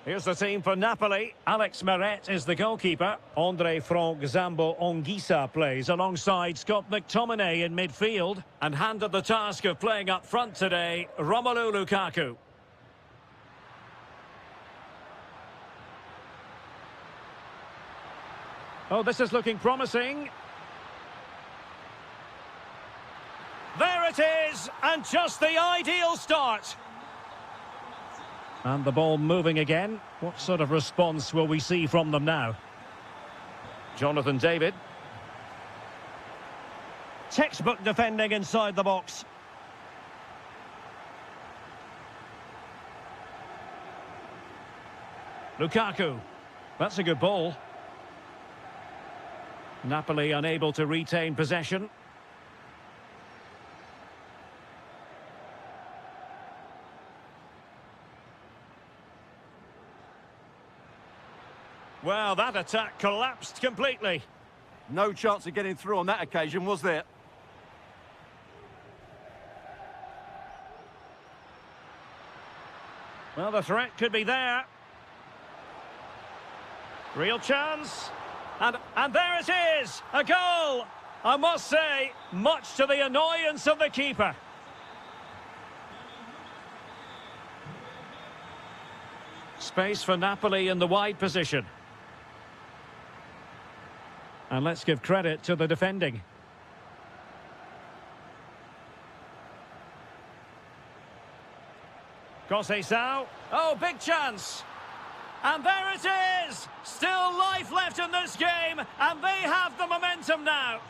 A: Here's the team for Napoli. Alex Meret is the goalkeeper. Andre Frank Zambo Onguisa plays alongside Scott McTominay in midfield. And handed the task of playing up front today, Romelu Lukaku. Oh, this is looking promising. There it is, and just the ideal start. And the ball moving again. What sort of response will we see from them now? Jonathan David. Textbook defending inside the box. Lukaku. That's a good ball. Napoli unable to retain possession. Well, that attack collapsed completely.
B: No chance of getting through on that occasion, was there?
A: Well, the threat could be there. Real chance. And there it is, a goal! I must say, much to the annoyance of the keeper. Space for Napoli in the wide position. And let's give credit to the defending. Conceição. Oh, big chance. And there it is! Still life left in this game, and they have the momentum now.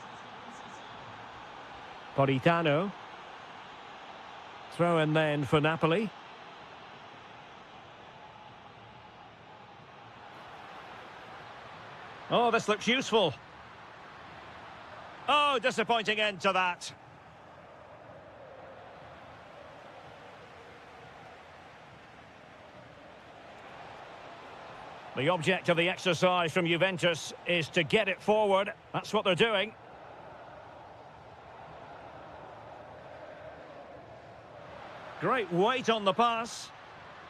A: Politano. Throw in then for Napoli. Oh, this looks useful. Oh, disappointing end to that. The object of the exercise from Juventus is to get it forward. That's what they're doing. Great weight on the pass.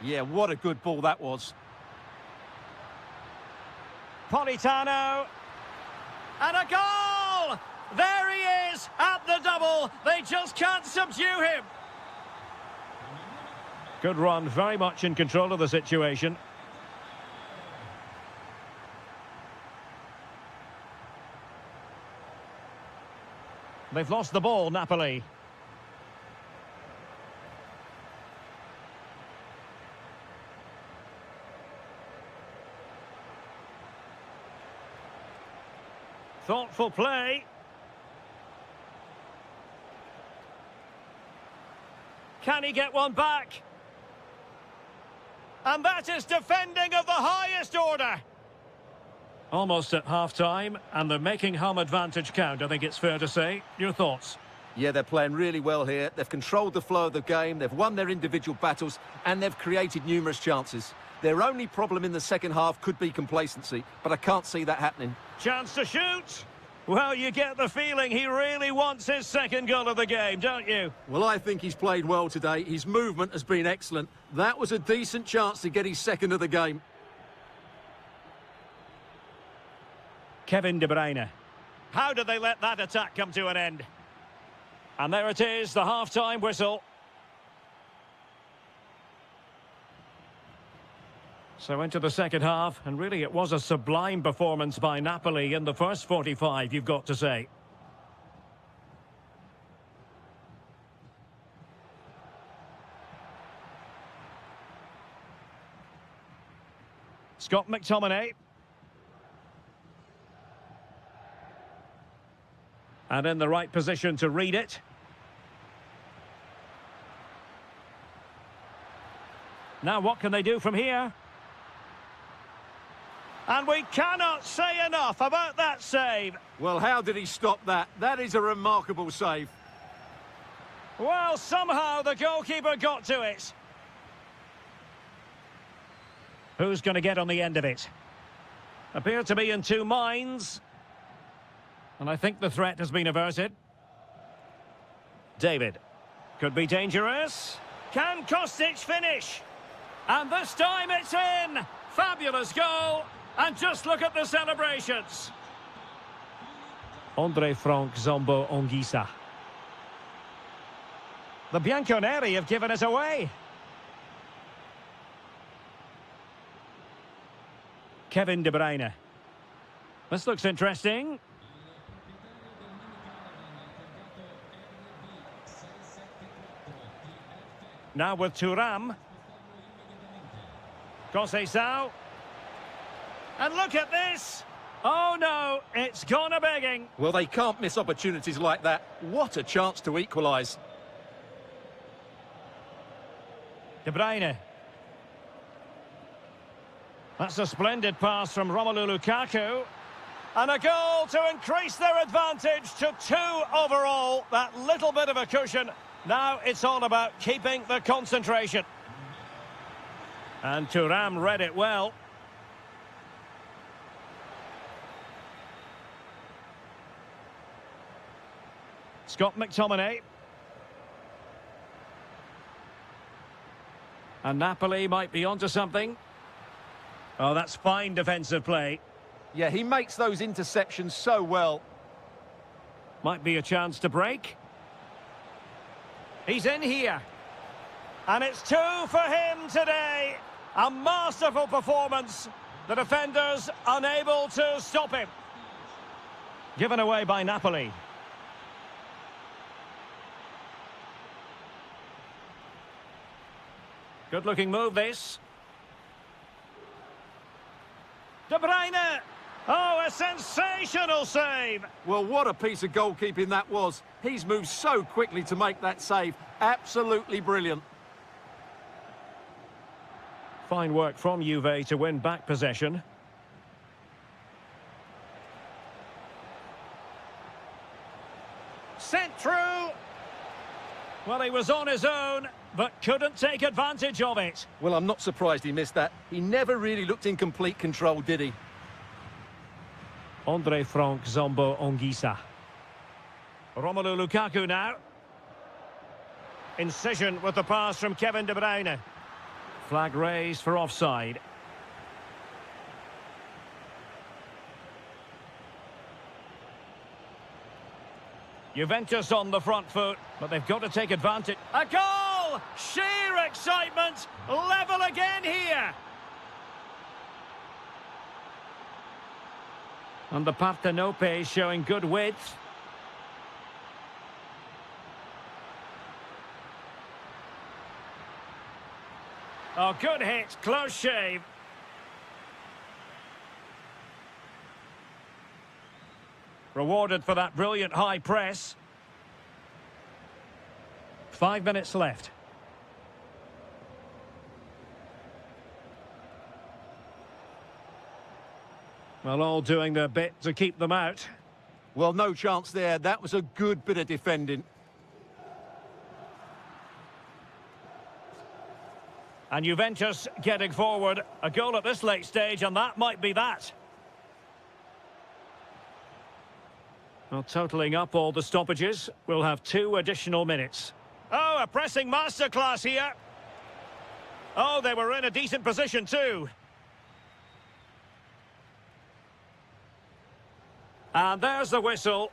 B: Yeah, what a good ball that was.
A: Politano. And a goal! There he is at the double. They just can't subdue him. Good run, very much in control of the situation. They've lost the ball, Napoli. Thoughtful play. Can he get one back? And that is defending of the highest order. Almost at half-time, and they're making home advantage count, I think it's fair to say. Your thoughts?
B: Yeah, they're playing really well here. They've controlled the flow of the game, they've won their individual battles, and they've created numerous chances. Their only problem in the second half could be complacency, but I can't see that happening.
A: Chance to shoot! Well, you get the feeling he really wants his second goal of the game, don't you?
B: Well, I think he's played well today. His movement has been excellent. That was a decent chance to get his second of the game. Kevin De Bruyne.
A: How did they let that attack come to an end? And there it is, the half-time whistle. So into the second half, and really it was a sublime performance by Napoli in the first 45, you've got to say. Scott McTominay. And in the right position to read it. Now what can they do from here? And we cannot say enough about that save.
B: Well, how did he stop that? That is a remarkable save.
A: Well, somehow the goalkeeper got to it. Who's going to get on the end of it? Appear to be in two minds. And I think the threat has been averted. David. Could be dangerous. Can Kostic finish? And this time it's in. Fabulous goal. And just look at the celebrations. Andre Frank Zombo Ongisa. The Bianconeri have given it away. Kevin De Bruyne. This looks interesting. Now with Thuram. Conceição. And look at this. Oh no, it's gone a-begging.
B: Well, they can't miss opportunities like that. What a chance to equalise.
A: De Bruyne. That's a splendid pass from Romelu Lukaku. And a goal to increase their advantage to 2 overall. That little bit of a cushion. Now it's all about keeping the concentration. And Thuram read it well. Scott McTominay. And Napoli might be onto something. Oh, that's fine defensive play.
B: Yeah, he makes those interceptions so well.
A: Might be a chance to break. He's in here. And it's 2 for him today. A masterful performance. The defenders unable to stop him. Given away by Napoli. Good-looking move, this. De Bruyne! Oh, a sensational save!
B: Well, what a piece of goalkeeping that was. He's moved so quickly to make that save. Absolutely brilliant.
A: Fine work from Juve to win back possession. Sent through! Well, he was on his own, but couldn't take advantage of it.
B: Well, I'm not surprised he missed that. He never really looked in complete control, did he?
A: Andre Frank Zombo Ongisa. Romelu Lukaku now. Incision with the pass from Kevin De Bruyne. Flag raised for offside. Juventus on the front foot, but they've got to take advantage. A goal! Sheer excitement! Level again here! And the Partenope showing good width. Oh, good hit, close shave. Rewarded for that brilliant high press. 5 minutes left. Well, all doing their bit to keep them out.
B: Well, no chance there. That was a good bit of defending.
A: And Juventus getting forward. A goal at this late stage, and that might be that. Well, totalling up all the stoppages, we'll have 2 additional minutes. Oh, a pressing masterclass here. Oh, they were in a decent position too. And there's the whistle.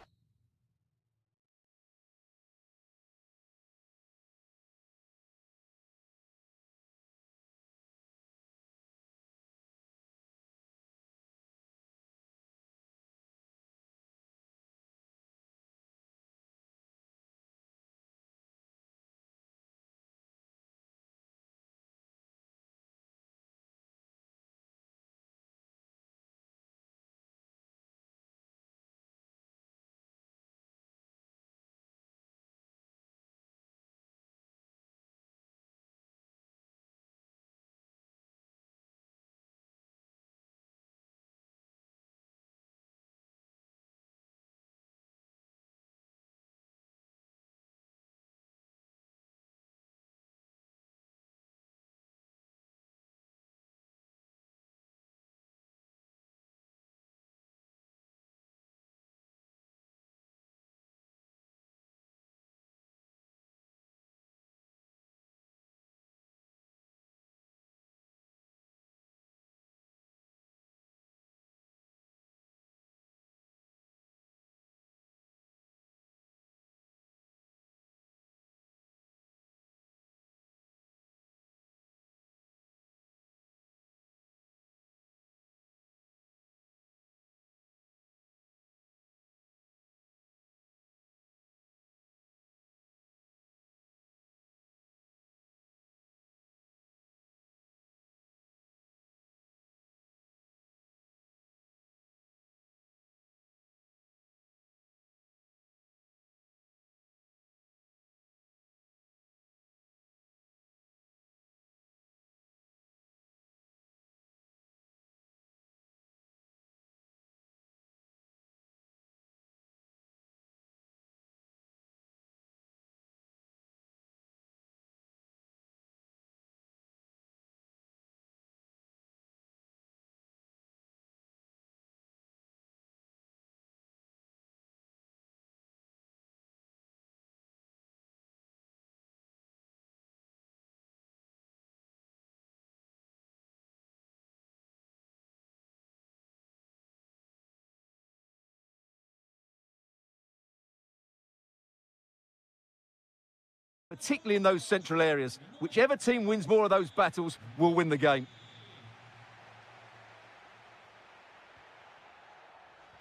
B: particularly in those central areas. Whichever team wins more of those battles will win the game.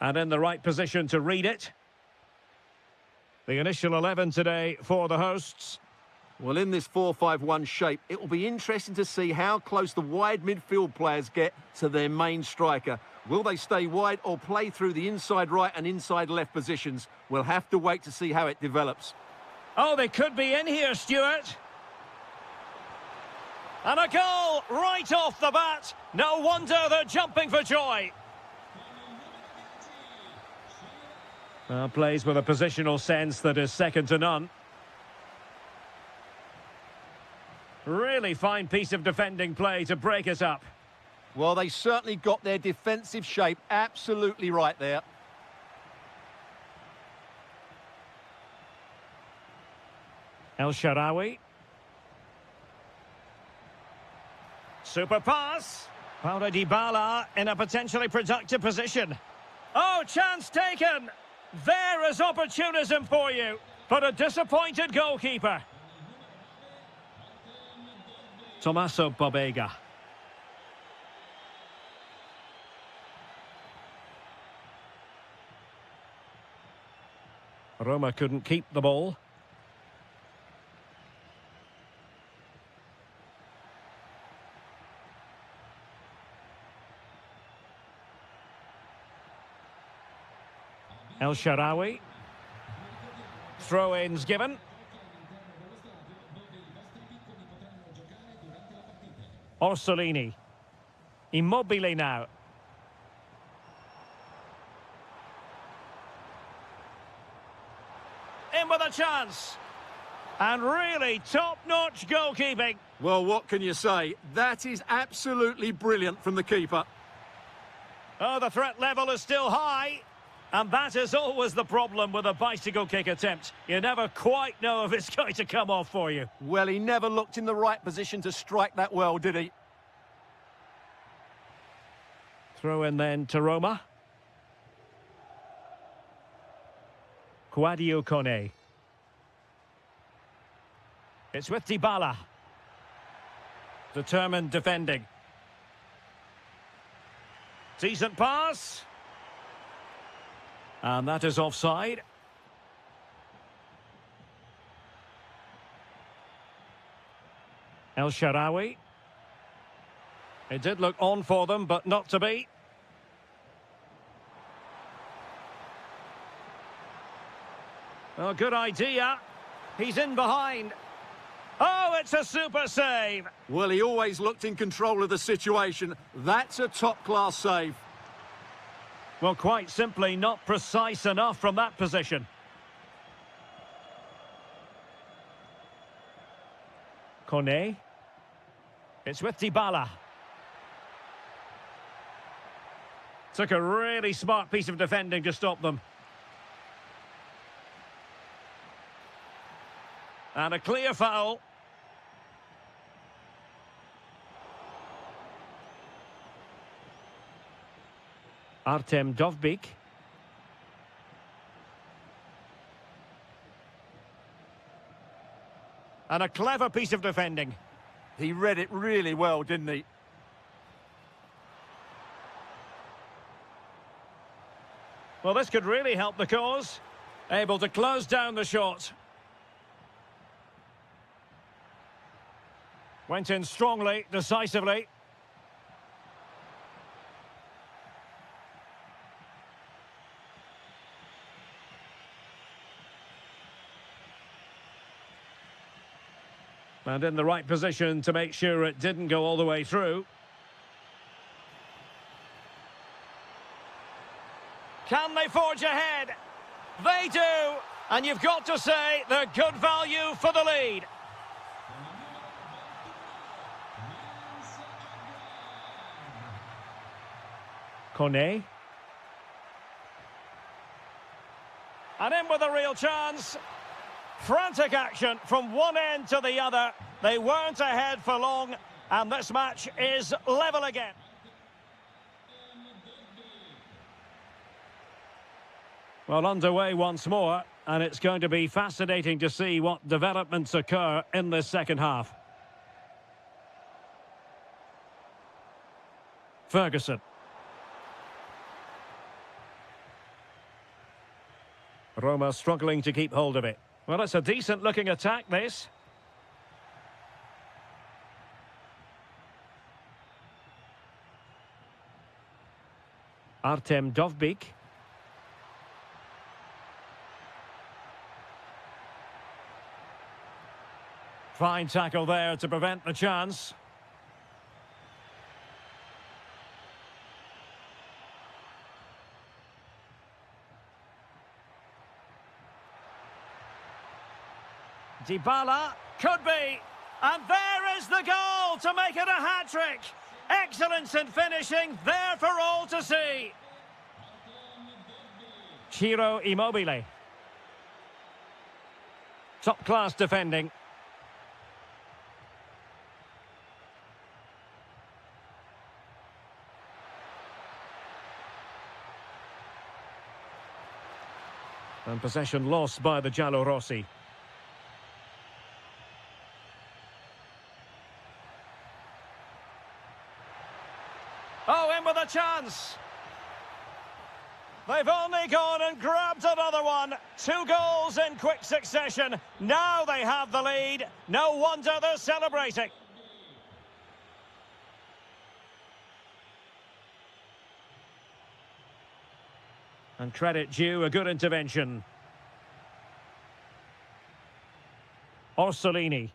A: And in the right position to read it. The initial 11 today for the hosts.
B: Well, in this 4-5-1 shape, it will be interesting to see how close the wide midfield players get to their main striker. Will they stay wide or play through the inside right and inside left positions? We'll have to wait to see how it develops.
A: Oh, they could be in here, Stuart. And a goal right off the bat. No wonder they're jumping for joy. Plays with a positional sense that is second to none. Really fine piece of defending play to break it up.
B: Well, they certainly got their defensive shape absolutely right there.
A: El Shaarawy. Super pass. Paulo Dybala in a potentially productive position. Oh, chance taken. There is opportunism for you, but a disappointed goalkeeper. Tommaso Pobega. Roma couldn't keep the ball. El Shaarawy. Throw-ins given. Orsolini. Immobile now. In with a chance. And really top-notch goalkeeping.
B: Well, what can you say? That is absolutely brilliant from the keeper.
A: Oh, the threat level is still high. And that is always the problem with a bicycle kick attempt. You never quite know if it's going to come off for you.
B: Well, he never looked in the right position to strike that well, did he?
A: Throw in then to Roma. Sadio Kone. It's with Dybala. Determined defending. Decent pass. And that is offside. El Shaarawy. It did look on for them, but not to be. Oh, good idea. He's in behind. Oh, it's a super save.
B: Well, he always looked in control of the situation. That's a top-class save.
A: Well, quite simply not precise enough from that position. Kone. It's with Dybala. Took a really smart piece of defending to stop them. And a clear foul. Artem Dovbyk. And a clever piece of defending.
B: He read it really well, didn't he?
A: Well, this could really help the cause. Able to close down the shot. Went in strongly, decisively. And in the right position to make sure it didn't go all the way through. Can they forge ahead? They do! And you've got to say they're good value for the lead. Kone. And in with a real chance. Frantic action from one end to the other. They weren't ahead for long, and this match is level again. Well, underway once more. and it's going to be fascinating to see what developments occur in this second half. Ferguson. Roma struggling to keep hold of it. Well, it's a decent-looking attack, this. Artem Dovbyk. Fine tackle there to prevent the chance. Dybala, could be, and there is the goal to make it a hat-trick. Excellence in finishing, there for all to see. Ciro Immobile. Top-class defending. And possession lost by the Giallorossi. Oh, in with a chance. They've only gone and grabbed another one. 2 goals in quick succession. Now they have the lead. No wonder they're celebrating. And credit due, a good intervention. Orsolini.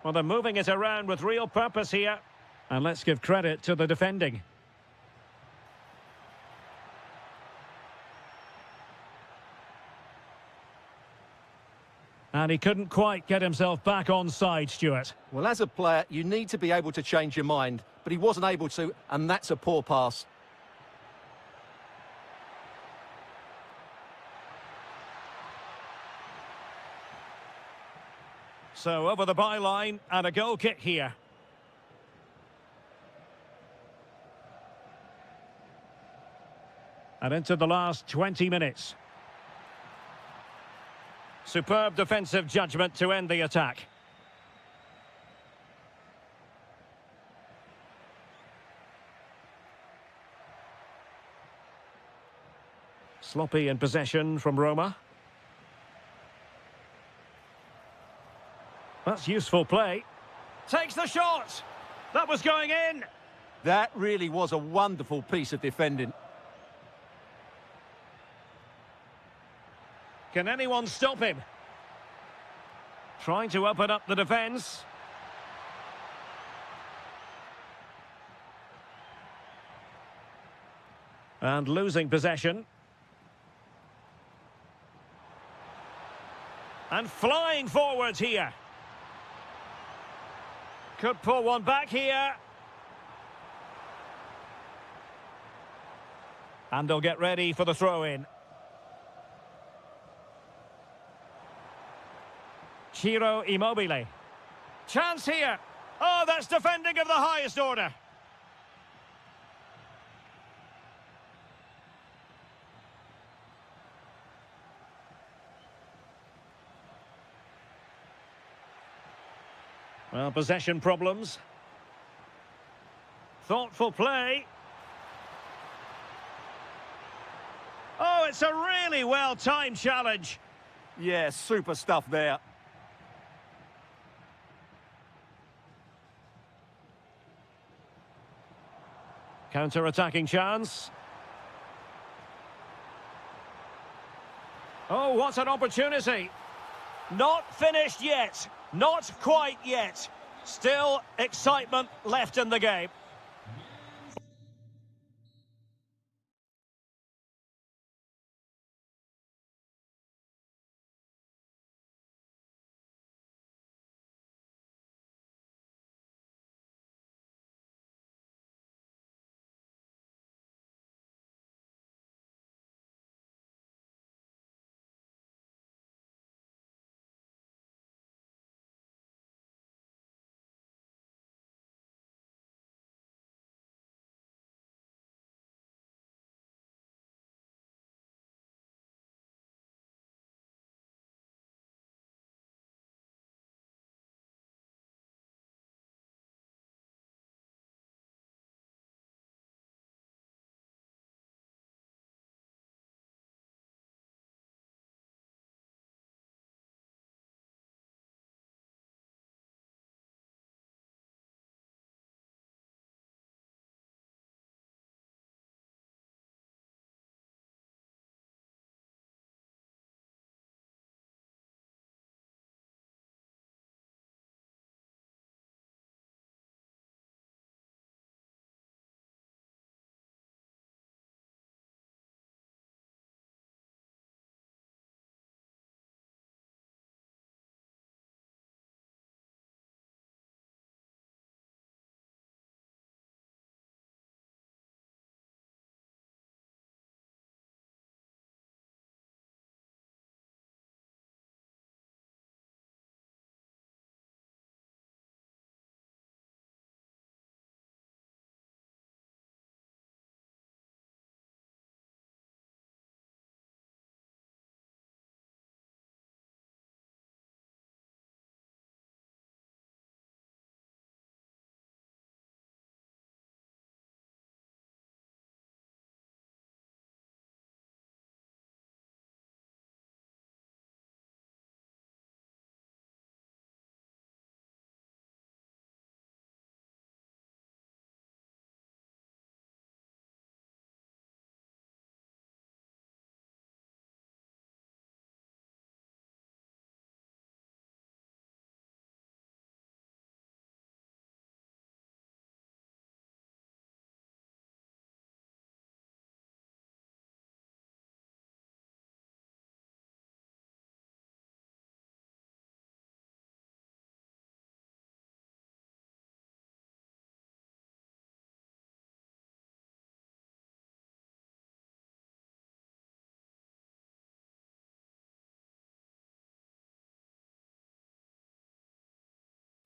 A: Well, they're moving it around with real purpose here. And let's give credit to the defending. And he couldn't quite get himself back on side, Stuart.
B: Well, as a player, you need to be able to change your mind, but he wasn't able to, and that's a poor pass.
A: So over the byline and a goal kick here. And into the last 20 minutes. Superb defensive judgment to end the attack. Sloppy in possession from Roma. That's useful play. Takes the shot. That was going in.
B: That really was a wonderful piece of defending.
A: Can anyone stop him? Trying to open up the defence. And losing possession. And flying forwards here. Could pull one back here. And they'll get ready for the throw-in. Ciro Immobile. Chance here. Oh, that's defending of the highest order. Well, possession problems. Thoughtful play. Oh, it's a really well-timed challenge.
B: Yeah, super stuff there.
A: Counter-attacking chance. Oh, what an opportunity. Not finished yet. Not quite yet. Still excitement left in the game.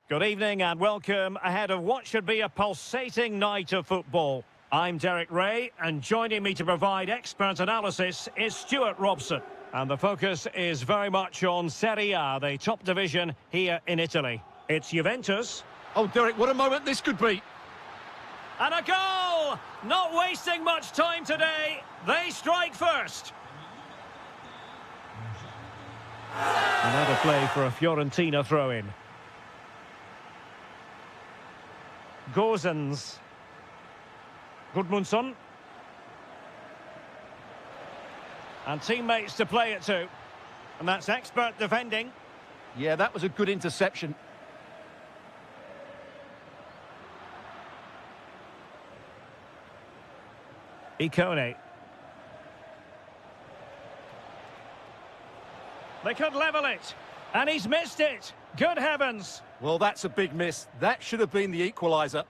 A: Good evening and welcome ahead of what should be a pulsating night of football. I'm Derek Ray, and joining me to provide expert analysis is Stuart Robson. And the focus is very much on Serie A, the top division here in Italy. It's Juventus.
B: Oh, Derek, what a moment this could be.
A: And a goal! Not wasting much time today. They strike first. Another play for a Fiorentina throw-in. Gozens. Gudmundsson. And teammates to play it to. And that's expert defending.
B: Yeah, that was a good interception.
A: Ikone. They could level it. And he's missed it. Good heavens.
B: Well, that's a big miss. That should have been the equaliser.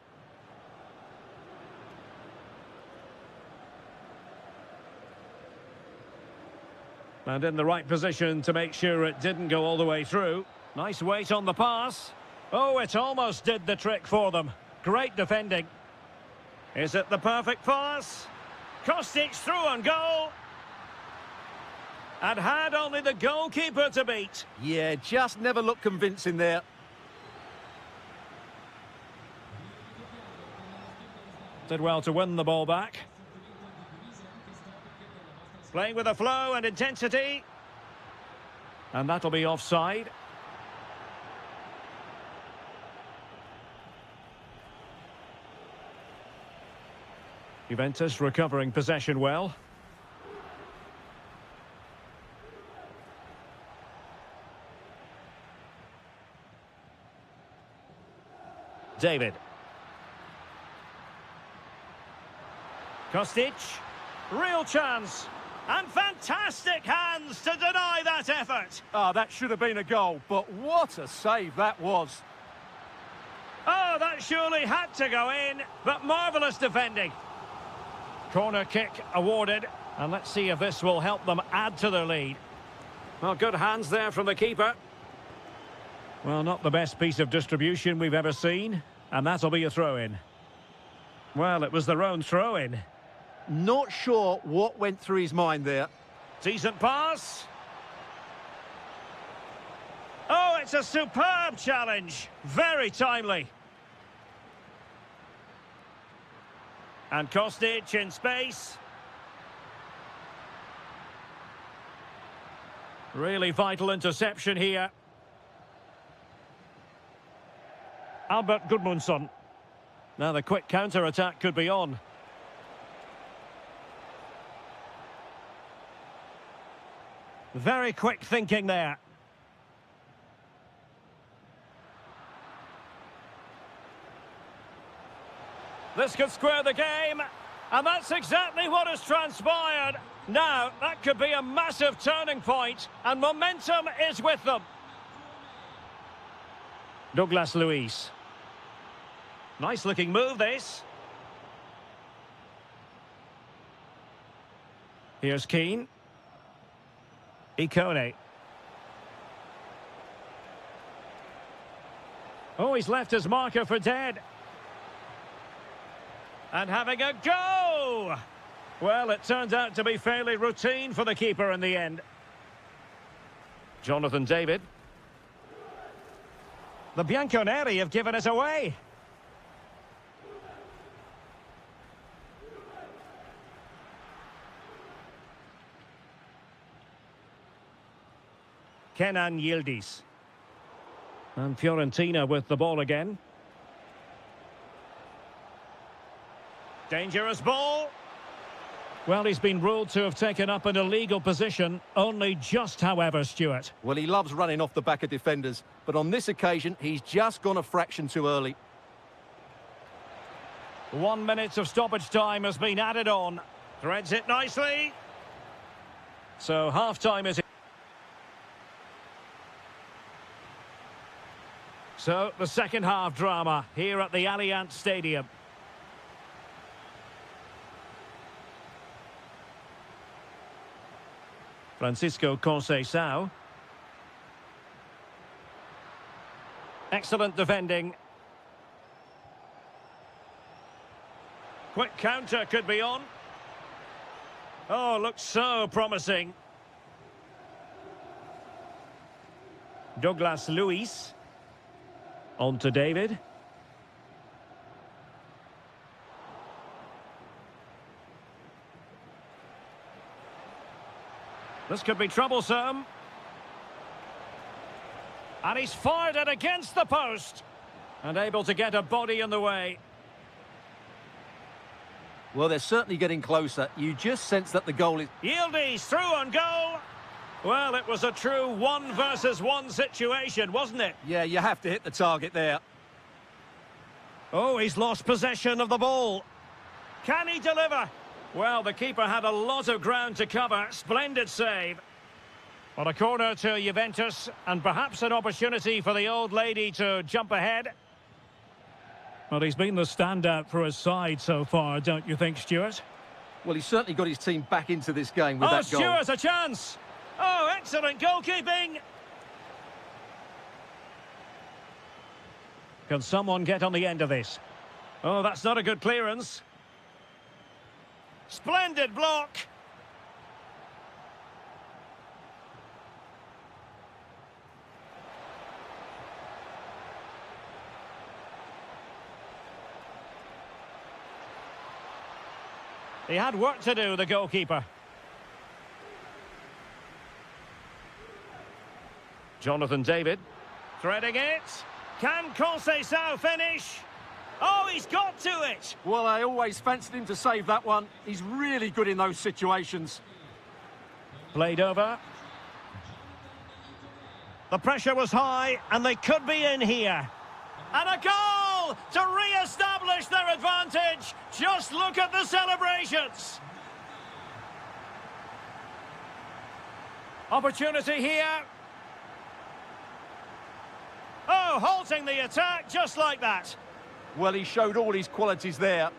A: And in the right position to make sure it didn't go all the way through. Nice weight on the pass. Oh, it almost did the trick for them. Great defending. Is it the perfect pass? Kostic through on goal. And had only the goalkeeper to beat.
B: Yeah, just never looked convincing there.
A: Did well to win the ball back. Playing with a flow and intensity. And that'll be offside. Juventus recovering possession well. David. Kostic. Real chance. And fantastic hands to deny that effort.
B: Ah, that should have been a goal, but what a save that was.
A: Oh, that surely had to go in, but marvellous defending. Corner kick awarded, and let's see if this will help them add to their lead. Well, good hands there from the keeper. Well, not the best piece of distribution we've ever seen, and that'll be a throw-in. Well, it was their own throw-in.
B: Not sure what went through his mind there.
A: Decent pass. Oh, it's a superb challenge. Very timely. And Kostic in space. Really vital interception here. Albert Gudmundsson. Now the quick counter-attack could be on. Very quick thinking there. This could square the game, and that's exactly what has transpired. Now, that could be a massive turning point, and momentum is with them. Douglas Luiz. Nice looking move, this. Here's Keane. Ikone. Oh, he's left his marker for dead. And having a go! Well, it turned out to be fairly routine for the keeper in the end. Jonathan David. The Bianconeri have given us away. Kenan Yildiz. And Fiorentina with the ball again. Dangerous ball. Well, he's been ruled to have taken up an illegal position. Only just, however, Stuart.
B: Well, he loves running off the back of defenders, but on this occasion, he's just gone a fraction too early.
A: 1 minute of stoppage time has been added on. Threads it nicely. So half-time is... So, the second half drama here at the Allianz Stadium. Francisco Conceição. Excellent defending. Quick counter could be on. Oh, looks so promising. Douglas Luiz. On to David. This could be troublesome. And he's fired it against the post. And able to get a body in the way.
B: Well, they're certainly getting closer. You just sense that the goal is...
A: Yildiz through on goal. Well, it was a true 1 versus 1 situation, wasn't it?
B: Yeah, you have to hit the target there.
A: Oh, he's lost possession of the ball. Can he deliver? Well, the keeper had a lot of ground to cover. Splendid save. Well, a corner to Juventus, and perhaps an opportunity for the old lady to jump ahead. Well, he's been the standout for his side so far, don't you think, Stuart?
B: Well, he's certainly got his team back into this game with that goal.
A: Oh, Stuart, a chance! Oh, excellent goalkeeping! Can someone get on the end of this? Oh, that's not a good clearance. Splendid block! He had work to do, the goalkeeper. Jonathan David, threading it. Can Conceição finish? Oh, he's got to it!
B: Well, I always fancied him to save that one. He's really good in those situations.
A: Played over. The pressure was high, and they could be in here. And a goal to re-establish their advantage. Just look at the celebrations. Opportunity here. Oh, halting the attack just like that.
B: Well, he showed all his qualities there.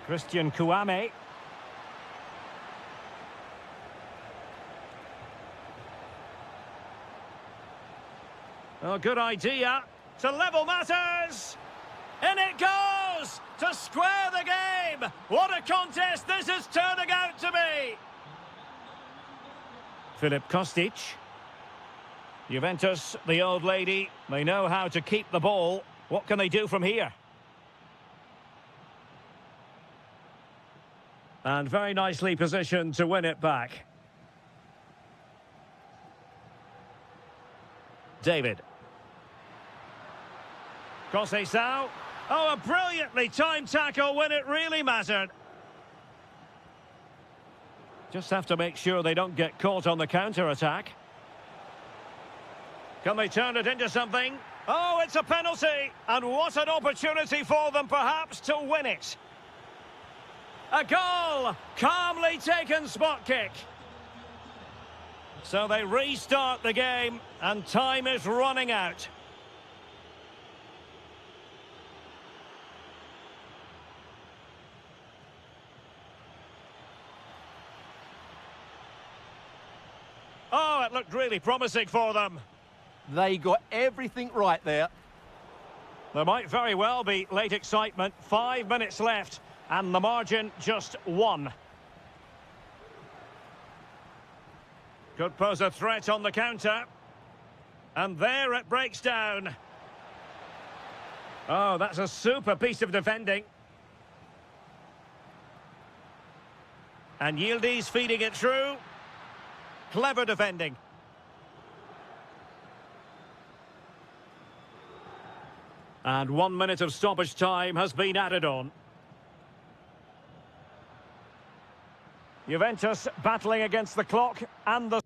A: Christian Kouame. Oh, good idea to level matters. In it goes to square the game. What a contest this is turning out to be. Filip Kostic. Juventus, the old lady, they know how to keep the ball. What can they do from here? And very nicely positioned to win it back. David. Conceição. Oh, a brilliantly timed tackle when it really mattered. Just have to make sure they don't get caught on the counter-attack. Can they turn it into something? Oh, it's a penalty! And what an opportunity for them, perhaps, to win it. A goal! Calmly taken spot kick. So they restart the game, and time is running out. Oh, it looked really promising for them.
B: They got everything right there.
A: There might very well be late excitement. 5 minutes left, and the margin just 1. Could pose a threat on the counter. And there it breaks down. Oh, that's a super piece of defending. And Yildiz feeding it through. Clever defending. And 1 minute of stoppage time has been added on. Juventus battling against the clock and the...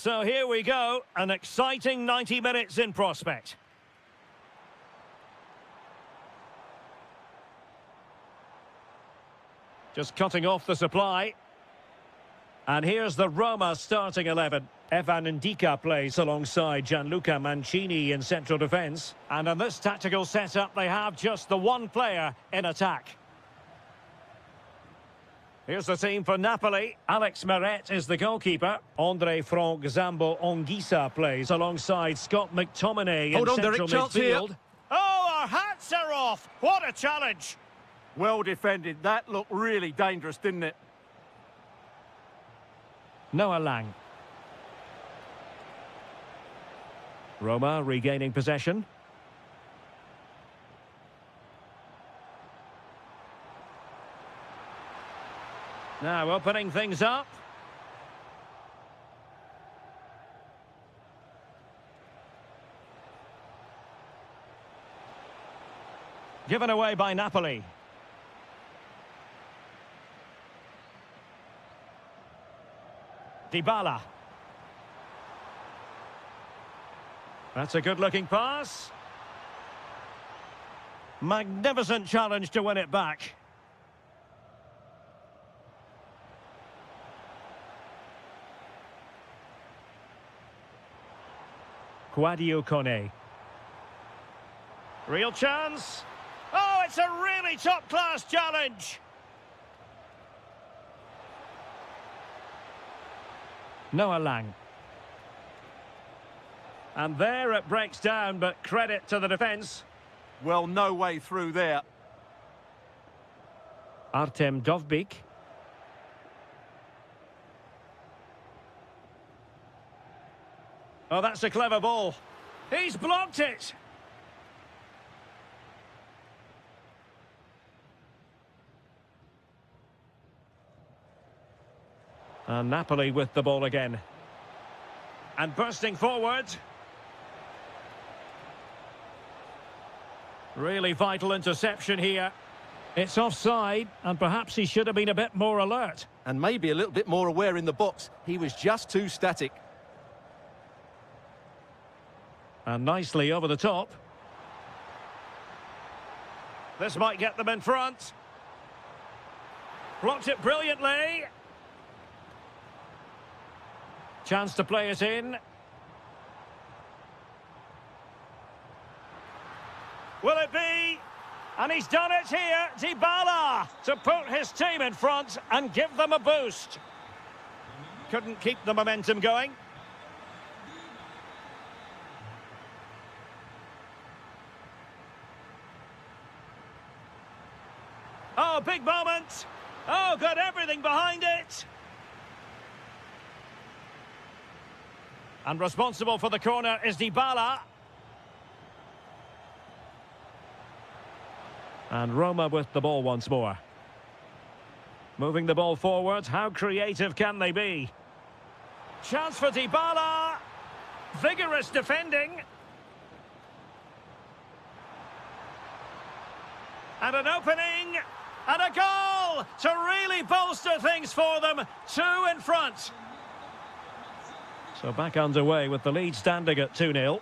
A: So here we go, an exciting 90 minutes in prospect. Just cutting off the supply. And here's the Roma starting 11. Evan Ndika plays alongside Gianluca Mancini in central defence. And in this tactical setup, they have just the one player in attack. Here's the team for Napoli. Alex Meret is the goalkeeper. Andre Frank Zambo Ongisa plays alongside Scott McTominay in central midfield. Oh, our hats are off! What a challenge!
B: Well defended. That looked really dangerous, didn't it?
A: Noah Lang. Roma regaining possession. Now opening things up. Given away by Napoli. Dybala. That's a good-looking pass. Magnificent challenge to win it back. Quadio Kone. Real chance. Oh, it's a really top-class challenge. Noah Lang. And there it breaks down, but credit to the defence.
B: Well, no way through there.
A: Artem Dovbyk. Oh, that's a clever ball. He's blocked it. And Napoli with the ball again. And bursting forward. Really vital interception here. It's offside, and perhaps he should have been a bit more alert.
B: And maybe a little bit more aware in the box. He was just too static.
A: And nicely over the top. This might get them in front. Blocked it brilliantly. Chance to play it in. Will it be? And he's done it here. Dybala to put his team in front and give them a boost. Couldn't keep the momentum going. Oh, big moment. Oh, got everything behind it. And responsible for the corner is Dybala. And Roma with the ball once more. Moving the ball forward. How creative can they be? Chance for Dybala. Vigorous defending. And an opening. And a goal to really bolster things for them. 2 in front. So back underway with the lead standing at 2-0.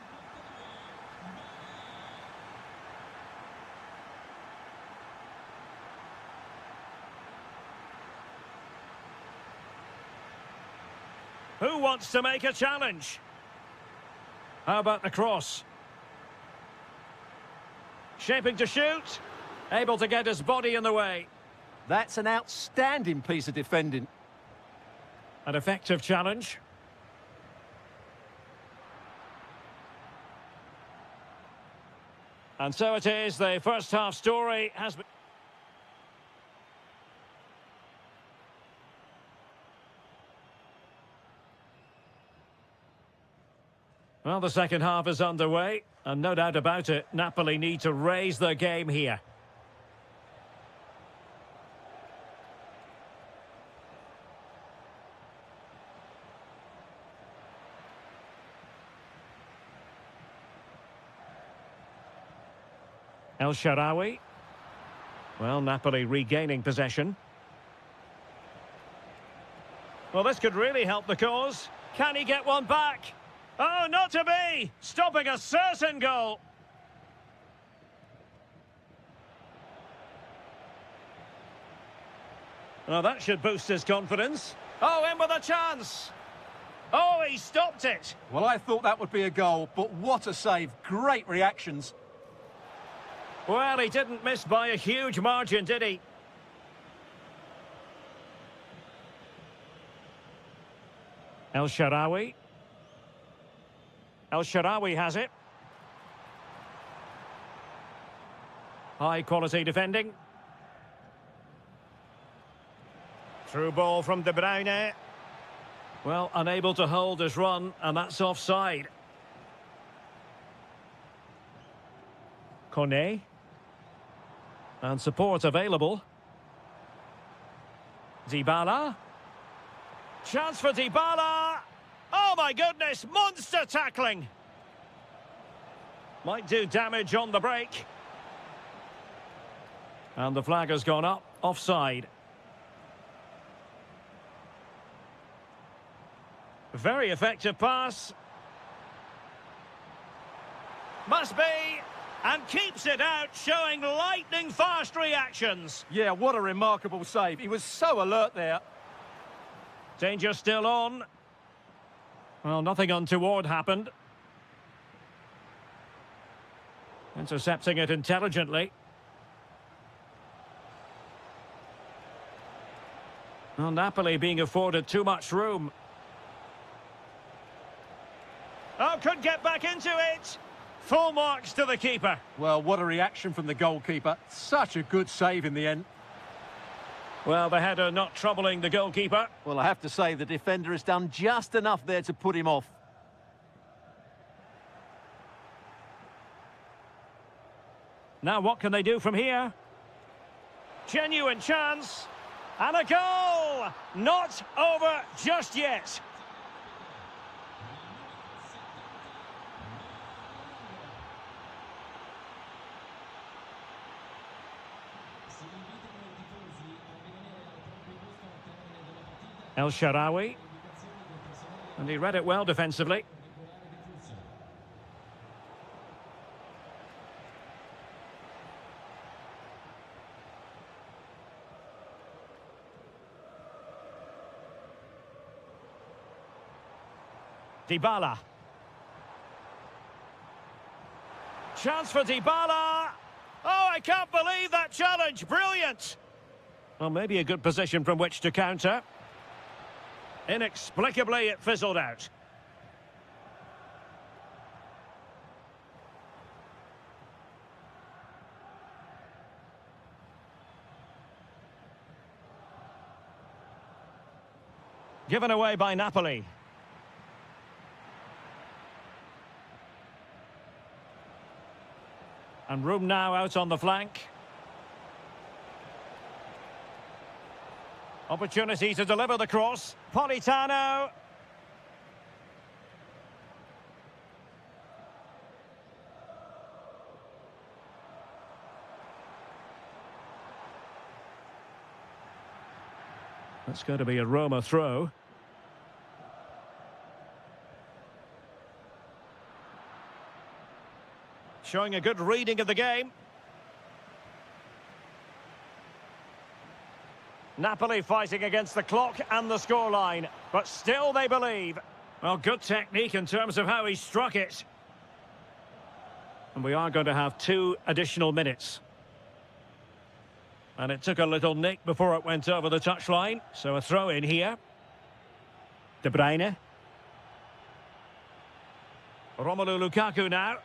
A: Who wants to make a challenge? How about the cross? Shaping to shoot. Able to get his body in the way.
B: That's an outstanding piece of defending.
A: An effective challenge. And so it is, the first half story has been... Well, the second half is underway, and no doubt about it, Napoli need to raise their game here. El Shaarawy. Well, Napoli regaining possession. Well, this could really help the cause. Can he get one back? Oh, not to be! Stopping a certain goal. Well, that should boost his confidence. Oh, in with a chance. Oh, he stopped it.
B: Well, I thought that would be a goal, but what a save. Great reactions.
A: Well, he didn't miss by a huge margin, did he? El Shaarawy. El Shaarawy has it. High quality defending. Through ball from De Bruyne. Well, unable to hold his run, and that's offside. Kone. And support available. Dybala. Chance for Dybala. Oh my goodness, monster tackling. Might do damage on the break. And the flag has gone up, offside. Very effective pass. Must be. And keeps it out, showing lightning-fast reactions.
B: Yeah, what a remarkable save. He was so alert there.
A: Danger still on. Well, nothing untoward happened. Intercepting it intelligently. Well, Napoli being afforded too much room. Oh, could get back into it. Full marks to the keeper.
B: Well, what a reaction from the goalkeeper. Such a good save in the end.
A: Well, the header not troubling the goalkeeper.
B: Well, I have to say the defender has done just enough there to put him off.
A: Now what can they do from here? Genuine chance. And a goal! Not over just yet. El Shaarawy. And he read it well defensively. Dybala. Chance for Dybala. Oh, I can't believe that challenge. Brilliant. Well, maybe a good position from which to counter. Inexplicably, it fizzled out. Given away by Napoli. And room now out on the flank. Opportunity to deliver the cross. Politano. That's going to be a Roma throw. Showing a good reading of the game. Napoli fighting against the clock and the scoreline, but still they believe. Well, good technique in terms of how he struck it. And we are going to have 2 additional minutes. And it took a little nick before it went over the touchline, so a throw in here. De Bruyne. Romelu Lukaku now.